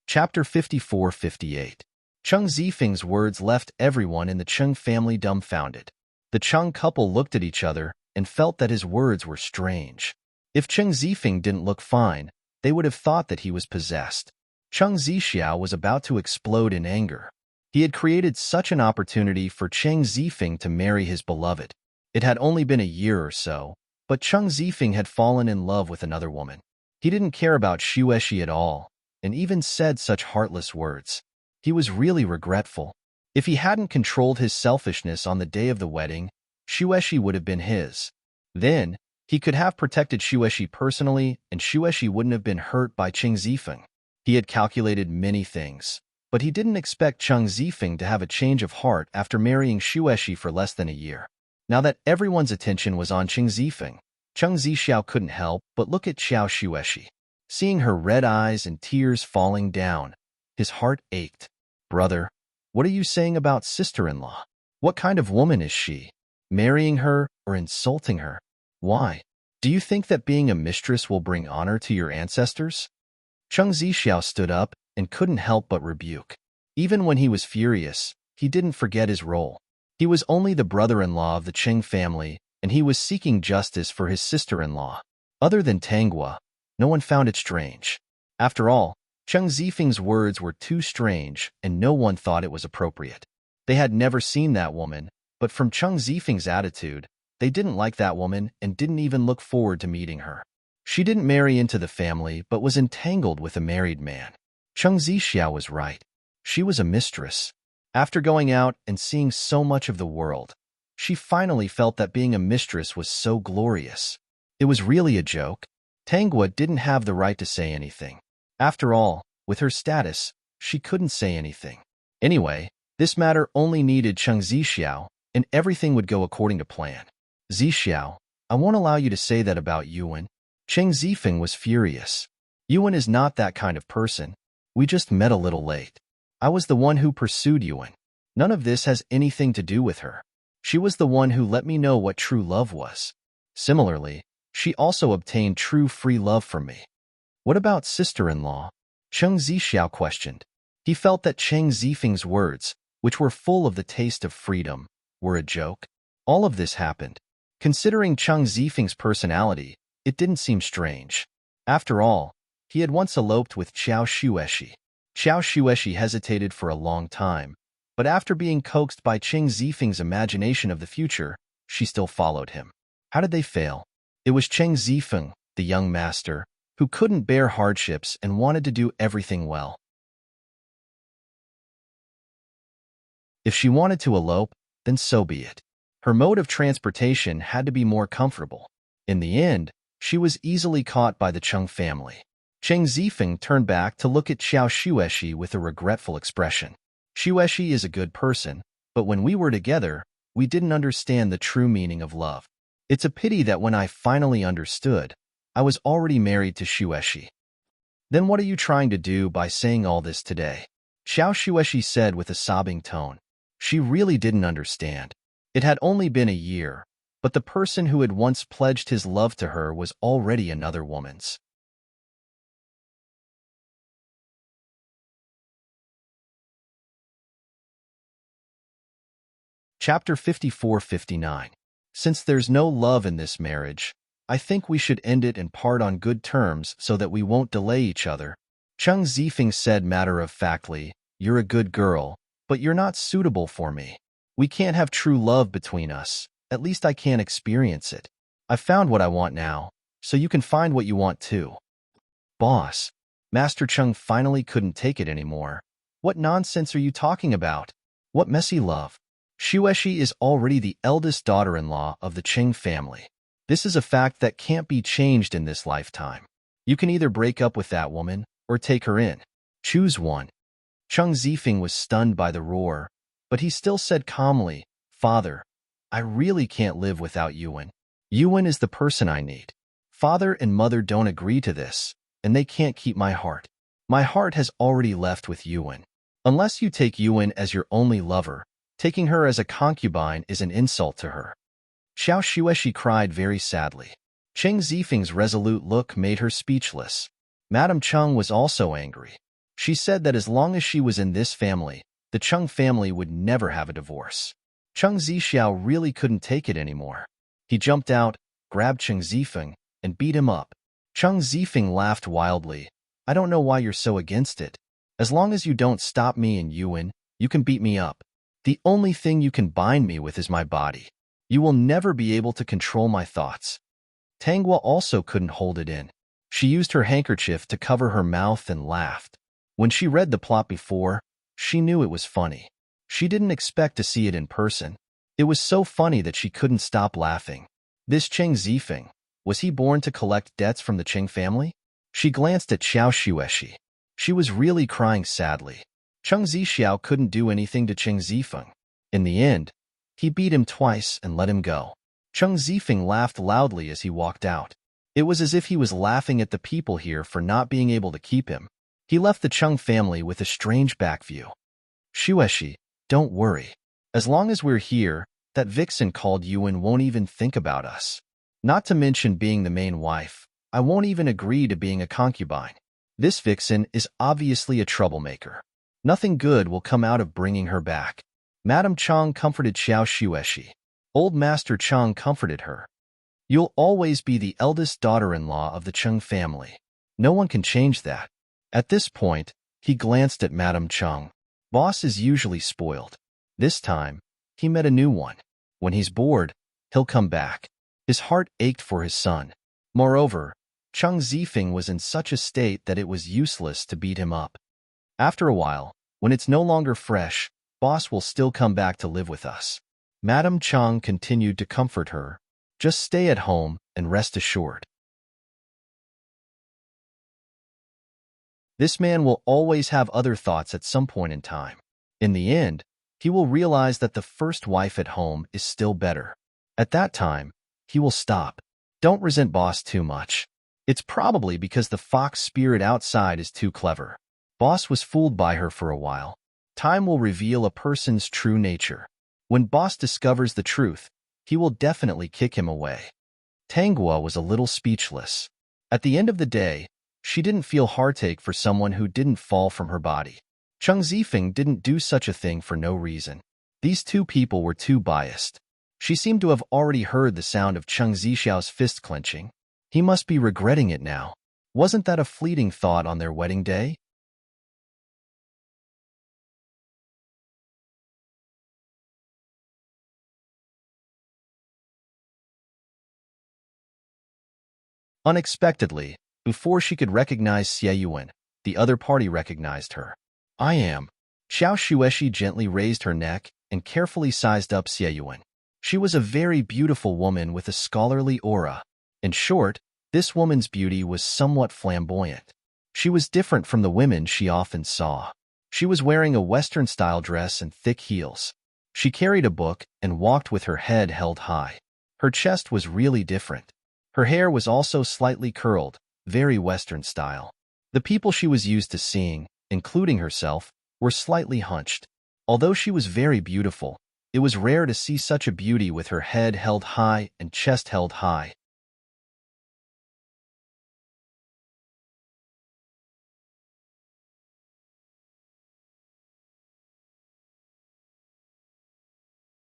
Chapter 54-58. Cheng Zifeng's words left everyone in the Cheng family dumbfounded. The Cheng couple looked at each other and felt that his words were strange. If Cheng Zifeng didn't look fine, they would have thought that he was possessed. Cheng Zixiao was about to explode in anger. He had created such an opportunity for Cheng Zifeng to marry his beloved. It had only been a year or so, but Cheng Zifeng had fallen in love with another woman. He didn't care about Shueshi at all, and even said such heartless words. He was really regretful. If he hadn't controlled his selfishness on the day of the wedding, Shueshi would have been his. Then, he could have protected Shueshi personally, and Shueshi wouldn't have been hurt by Cheng Zifeng. He had calculated many things, but he didn't expect Cheng Zifeng to have a change of heart after marrying Shueshi for less than a year. Now that everyone's attention was on Cheng Zifeng, Cheng Zixiao couldn't help but look at Xiao Shueshi. Seeing her red eyes and tears falling down, his heart ached. Brother, what are you saying about sister-in-law? What kind of woman is she? Marrying her or insulting her? Why? Do you think that being a mistress will bring honor to your ancestors? Cheng Zixiao stood up and couldn't help but rebuke. Even when he was furious, he didn't forget his role. He was only the brother-in-law of the Cheng family, and he was seeking justice for his sister-in-law. Other than Tangwa, no one found it strange. After all, Cheng Zifeng's words were too strange, and no one thought it was appropriate. They had never seen that woman, but from Cheng Zifeng's attitude, they didn't like that woman and didn't even look forward to meeting her. She didn't marry into the family but was entangled with a married man. Cheng Zixiao was right. She was a mistress. After going out and seeing so much of the world, she finally felt that being a mistress was so glorious. It was really a joke. Tangwa didn't have the right to say anything. After all, with her status, she couldn't say anything. Anyway, this matter only needed Cheng Zixiao, and everything would go according to plan. Zixiao, I won't allow you to say that about Yuan. Cheng Zifeng was furious. Yuan is not that kind of person. We just met a little late. I was the one who pursued Yuan. None of this has anything to do with her. She was the one who let me know what true love was. Similarly, she also obtained true free love from me. What about sister-in-law? Cheng Zixiao questioned. He felt that Cheng Zifeng's words, which were full of the taste of freedom, were a joke. All of this happened. Considering Cheng Zifeng's personality, it didn't seem strange. After all, he had once eloped with Xiao Shueshi. Xiao Shueshi hesitated for a long time, but after being coaxed by Cheng Zifeng's imagination of the future, she still followed him. How did they fail? It was Cheng Zifeng, the young master, who couldn't bear hardships and wanted to do everything well. If she wanted to elope, then so be it. Her mode of transportation had to be more comfortable. In the end, she was easily caught by the Cheng family. Cheng Zifeng turned back to look at Xiao Shueshi with a regretful expression. Shueshi is a good person, but when we were together, we didn't understand the true meaning of love. It's a pity that when I finally understood, I was already married to Shueshi. Then what are you trying to do by saying all this today? Xiao Shueshi said with a sobbing tone. She really didn't understand. It had only been a year, but the person who had once pledged his love to her was already another woman's. Chapter 54-59. Since there's no love in this marriage, I think we should end it and part on good terms so that we won't delay each other. Cheng Zifeng said matter-of-factly, you're a good girl, but you're not suitable for me. We can't have true love between us. At least I can't experience it. I've found what I want now, so you can find what you want too. Boss. Master Chung finally couldn't take it anymore. What nonsense are you talking about? What messy love? Shueshi is already the eldest daughter-in-law of the Qing family. This is a fact that can't be changed in this lifetime. You can either break up with that woman or take her in. Choose one. Chung Zifeng was stunned by the roar, but he still said calmly, Father, I really can't live without Yuan. Yuan is the person I need. Father and mother don't agree to this, and they can't keep my heart. My heart has already left with Yuan. Unless you take Yuan as your only lover, taking her as a concubine is an insult to her. Xiao Shueshi cried very sadly. Cheng Zifeng's resolute look made her speechless. Madame Chung was also angry. She said that as long as she was in this family, the Chung family would never have a divorce. Chung Zixiao really couldn't take it anymore. He jumped out, grabbed Cheng Zifeng, and beat him up. Chung Zifeng laughed wildly. I don't know why you're so against it. As long as you don't stop me and Yuan, you can beat me up. The only thing you can bind me with is my body. You will never be able to control my thoughts. Tanghua also couldn't hold it in. She used her handkerchief to cover her mouth and laughed. When she read the plot before, she knew it was funny. She didn't expect to see it in person. It was so funny that she couldn't stop laughing. This Cheng Zifeng, was he born to collect debts from the Qing family? She glanced at Xiao Shueshi. She was really crying sadly. Cheng Zixiao couldn't do anything to Cheng Zifeng. In the end, he beat him twice and let him go. Cheng Zifeng laughed loudly as he walked out. It was as if he was laughing at the people here for not being able to keep him. He left the Chung family with a strange back view. Shueshi, don't worry. As long as we're here, that vixen called Yuan won't even think about us. Not to mention being the main wife, I won't even agree to being a concubine. This vixen is obviously a troublemaker. Nothing good will come out of bringing her back. Madame Chang comforted Xiao Shueshi. Old Master Chang comforted her. You'll always be the eldest daughter-in-law of the Chung family. No one can change that. At this point, he glanced at Madame Chang. Boss is usually spoiled. This time, he met a new one. When he's bored, he'll come back. His heart ached for his son. Moreover, Chung Zifeng was in such a state that it was useless to beat him up. After a while, when it's no longer fresh, Boss will still come back to live with us. Madame Chang continued to comfort her. Just stay at home and rest assured. This man will always have other thoughts at some point in time. In the end, he will realize that the first wife at home is still better. At that time, he will stop. Don't resent Boss too much. It's probably because the fox spirit outside is too clever. Boss was fooled by her for a while. Time will reveal a person's true nature. When Boss discovers the truth, he will definitely kick him away. Tanghua was a little speechless. At the end of the day, she didn't feel heartache for someone who didn't fall from her body. Cheng Zifeng didn't do such a thing for no reason. These two people were too biased. She seemed to have already heard the sound of Cheng Zixiao's fist clenching. He must be regretting it now. Wasn't that a fleeting thought on their wedding day? Unexpectedly, before she could recognize Xie Yuan, the other party recognized her. I am. Xiao Shueshi gently raised her neck and carefully sized up Xie Yuan. She was a very beautiful woman with a scholarly aura. In short, this woman's beauty was somewhat flamboyant. She was different from the women she often saw. She was wearing a Western-style dress and thick heels. She carried a book and walked with her head held high. Her chest was really different. Her hair was also slightly curled, very Western style. The people she was used to seeing, including herself, were slightly hunched. Although she was very beautiful, it was rare to see such a beauty with her head held high and chest held high.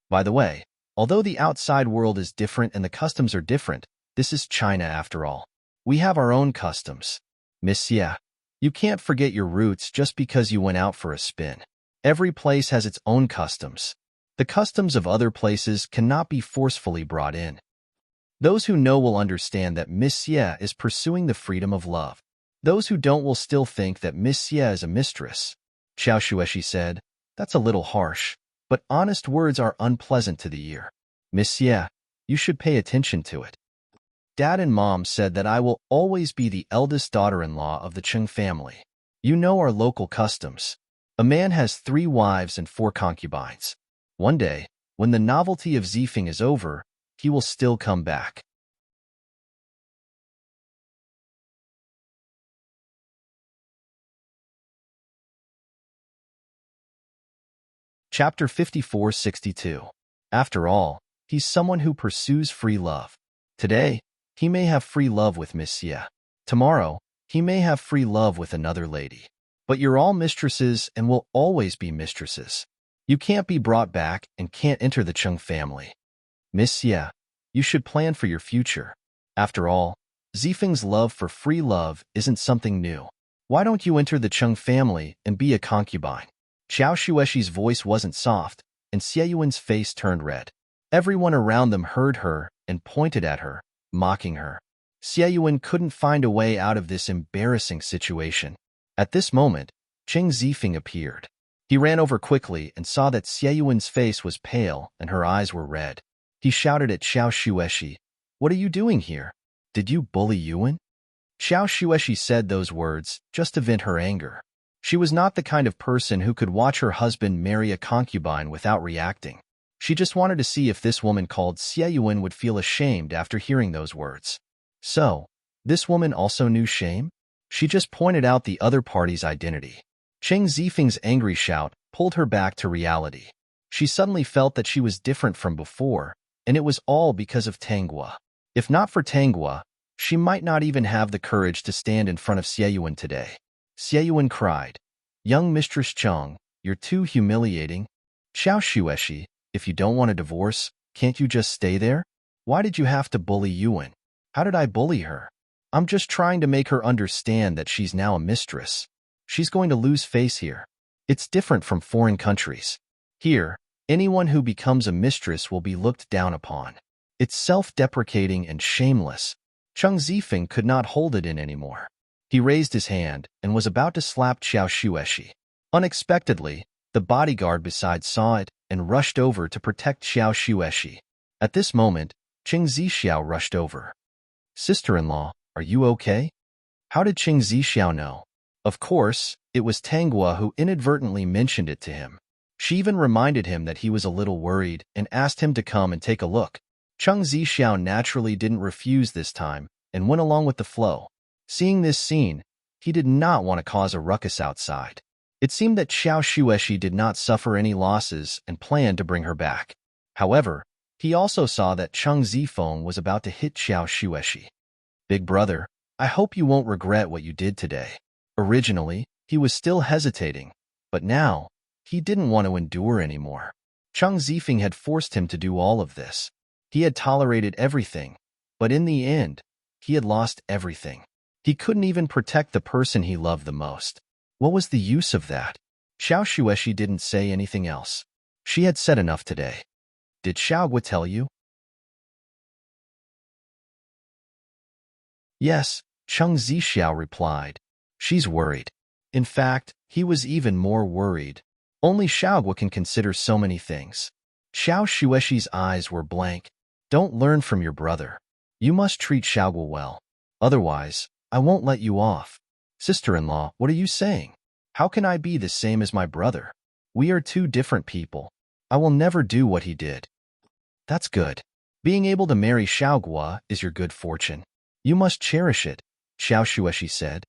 By the way, although the outside world is different and the customs are different, this is China after all. We have our own customs. Miss Xie, you can't forget your roots just because you went out for a spin. Every place has its own customs. The customs of other places cannot be forcefully brought in. Those who know will understand that Miss Xie is pursuing the freedom of love. Those who don't will still think that Miss Xie is a mistress. Xiao Shueshi said, "That's a little harsh, but honest words are unpleasant to the ear. Miss Xie, you should pay attention to it. Dad and Mom said that I will always be the eldest daughter-in-law of the Cheng family. You know our local customs. A man has 3 wives and 4 concubines. One day, when the novelty of Zifeng is over, he will still come back." Chapter 5462. After all, he's someone who pursues free love. Today, he may have free love with Miss Xie. Tomorrow, he may have free love with another lady. But you're all mistresses and will always be mistresses. You can't be brought back and can't enter the Cheng family. Miss Xie, you should plan for your future. After all, Zifeng's love for free love isn't something new. Why don't you enter the Cheng family and be a concubine? Xiao Shueshi's voice wasn't soft, and Xie Yuan's face turned red. Everyone around them heard her and pointed at her, mocking her. Xie Yuan couldn't find a way out of this embarrassing situation. At this moment, Cheng Zifeng appeared. He ran over quickly and saw that Xie Yuan's face was pale and her eyes were red. He shouted at Xiao Shueshi, "What are you doing here? Did you bully Yuan?" Xiao Shueshi said those words just to vent her anger. She was not the kind of person who could watch her husband marry a concubine without reacting. She just wanted to see if this woman called Xie Yuan would feel ashamed after hearing those words. So, this woman also knew shame? She just pointed out the other party's identity. Cheng Zifeng's angry shout pulled her back to reality. She suddenly felt that she was different from before, and it was all because of Tanghua. If not for Tanghua, she might not even have the courage to stand in front of Xie Yuan today. Xie Yuan cried, "Young Mistress Cheng, you're too humiliating. Xiao Shueshi, if you don't want a divorce, can't you just stay there? Why did you have to bully Yuan? How did I bully her? I'm just trying to make her understand that she's now a mistress. She's going to lose face here. It's different from foreign countries. Here, anyone who becomes a mistress will be looked down upon. It's self-deprecating and shameless." Cheng Zifeng could not hold it in anymore. He raised his hand and was about to slap Xiao Shueshi. Unexpectedly, the bodyguard beside saw it and rushed over to protect Xiao Shueshi. At this moment, Cheng Zixiao rushed over. "Sister-in-law, are you okay?" How did Cheng Zixiao know? Of course, it was Tanghua who inadvertently mentioned it to him. She even reminded him that he was a little worried and asked him to come and take a look. Cheng Zixiao naturally didn't refuse this time and went along with the flow. Seeing this scene, he did not want to cause a ruckus outside. It seemed that Xiao Shueshi did not suffer any losses and planned to bring her back. However, he also saw that Cheng Zifeng was about to hit Xiao Shueshi. "Big brother, I hope you won't regret what you did today." Originally, he was still hesitating, but now, he didn't want to endure anymore. Cheng Zifeng had forced him to do all of this. He had tolerated everything, but in the end, he had lost everything. He couldn't even protect the person he loved the most. What was the use of that? Xiao Shueshi didn't say anything else. She had said enough today. "Did Xiaogua tell you?" "Yes," Cheng Zixiao replied. "She's worried." In fact, he was even more worried. Only Xiaogua can consider so many things. Xiao Shueshi's eyes were blank. "Don't learn from your brother. You must treat Xiaogua well. Otherwise, I won't let you off." "Sister-in-law, what are you saying? How can I be the same as my brother? We are two different people. I will never do what he did." "That's good. Being able to marry Xiaogua is your good fortune. You must cherish it," Xiao Shueshi said.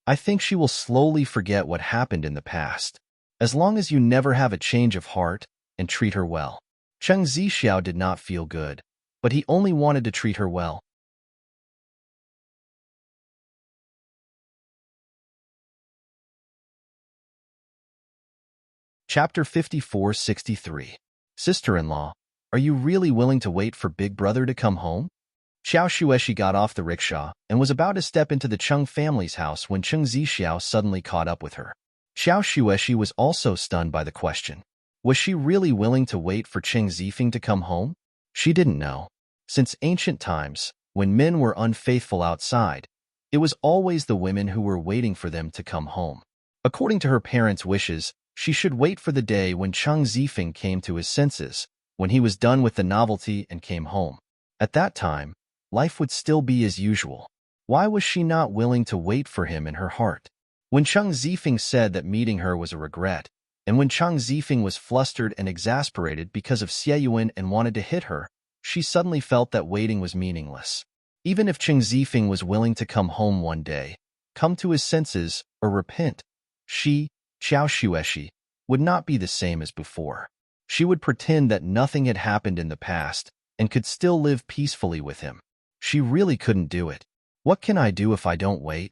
"I think she will slowly forget what happened in the past, as long as you never have a change of heart and treat her well." Cheng Zixiao did not feel good, but he only wanted to treat her well. Chapter 5463. Sister-in-law, are you really willing to wait for Big Brother to come home? Xiao Shueshi got off the rickshaw and was about to step into the Cheng family's house when Cheng Zixiao suddenly caught up with her. Xiao Shueshi was also stunned by the question. Was she really willing to wait for Cheng Zifeng to come home? She didn't know. Since ancient times, when men were unfaithful outside, it was always the women who were waiting for them to come home. According to her parents' wishes, she should wait for the day when Cheng Zifeng came to his senses, when he was done with the novelty and came home. At that time, life would still be as usual. Why was she not willing to wait for him in her heart? When Cheng Zifeng said that meeting her was a regret, and when Cheng Zifeng was flustered and exasperated because of Xie Yuan and wanted to hit her, she suddenly felt that waiting was meaningless. Even if Cheng Zifeng was willing to come home one day, come to his senses, or repent, she, Qiao Xueshi, would not be the same as before. She would pretend that nothing had happened in the past and could still live peacefully with him. She really couldn't do it. What can I do if I don't wait?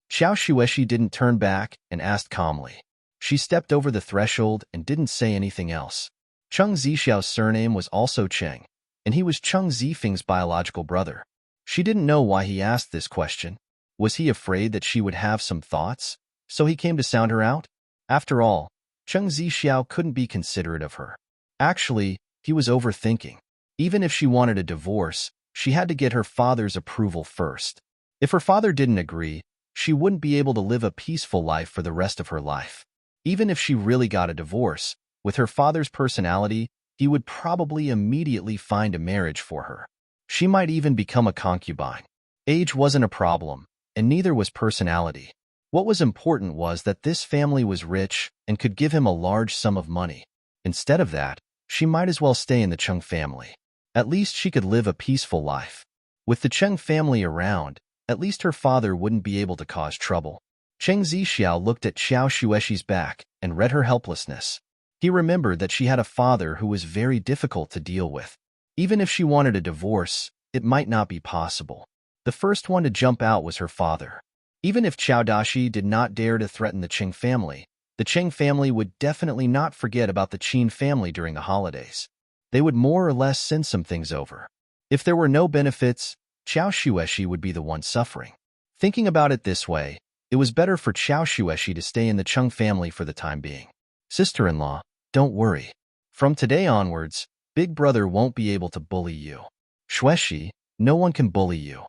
Qiao Xueshi didn't turn back and asked calmly. She stepped over the threshold and didn't say anything else. Cheng Zixiao's surname was also Cheng, and he was Cheng Zifeng's biological brother. She didn't know why he asked this question. Was he afraid that she would have some thoughts, so he came to sound her out? After all, Cheng Zixiao couldn't be considerate of her. Actually, he was overthinking. Even if she wanted a divorce, she had to get her father's approval first. If her father didn't agree, she wouldn't be able to live a peaceful life for the rest of her life. Even if she really got a divorce, with her father's personality, he would probably immediately find a marriage for her. She might even become a concubine. Age wasn't a problem, and neither was personality. What was important was that this family was rich and could give him a large sum of money. Instead of that, she might as well stay in the Cheng family. At least she could live a peaceful life. With the Cheng family around, at least her father wouldn't be able to cause trouble. Cheng Zixiao looked at Qiao Xueshi's back and read her helplessness. He remembered that she had a father who was very difficult to deal with. Even if she wanted a divorce, it might not be possible. The first one to jump out was her father. Even if Qiao Dashi did not dare to threaten the Cheng family would definitely not forget about the Qin family during the holidays. They would more or less send some things over. If there were no benefits, Qiao Xueshi would be the one suffering. Thinking about it this way, it was better for Qiao Xueshi to stay in the Cheng family for the time being. Sister-in-law, don't worry. From today onwards, Big Brother won't be able to bully you. Xueshi, no one can bully you.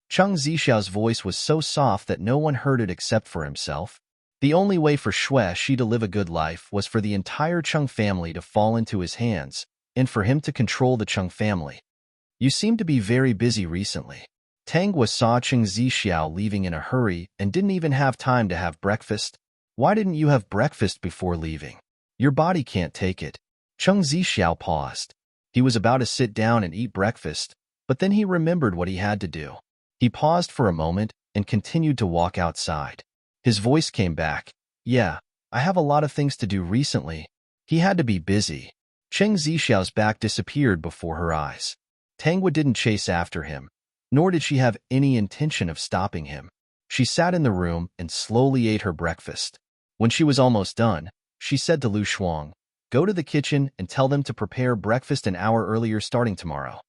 Cheng Zixiao's voice was so soft that no one heard it except for himself. The only way for Xueshi to live a good life was for the entire Cheng family to fall into his hands, and for him to control the Cheng family. You seem to be very busy recently. Tangwa saw Cheng Zixiao leaving in a hurry and didn't even have time to have breakfast. Why didn't you have breakfast before leaving? Your body can't take it. Cheng Zixiao paused. He was about to sit down and eat breakfast, but then he remembered what he had to do. He paused for a moment and continued to walk outside. His voice came back. Yeah, I have a lot of things to do recently. He had to be busy. Cheng Zixiao's back disappeared before her eyes. Tangwa didn't chase after him, nor did she have any intention of stopping him. She sat in the room and slowly ate her breakfast. When she was almost done, she said to Lu Shuang, "Go to the kitchen and tell them to prepare breakfast an hour earlier starting tomorrow."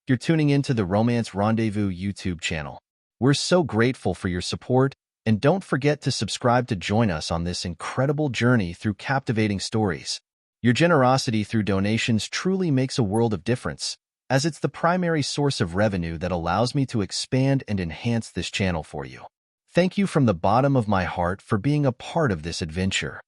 You're tuning into the Romance Rendezvous YouTube channel. We're so grateful for your support, and don't forget to subscribe to join us on this incredible journey through captivating stories. Your generosity through donations truly makes a world of difference, as it's the primary source of revenue that allows me to expand and enhance this channel for you. Thank you from the bottom of my heart for being a part of this adventure.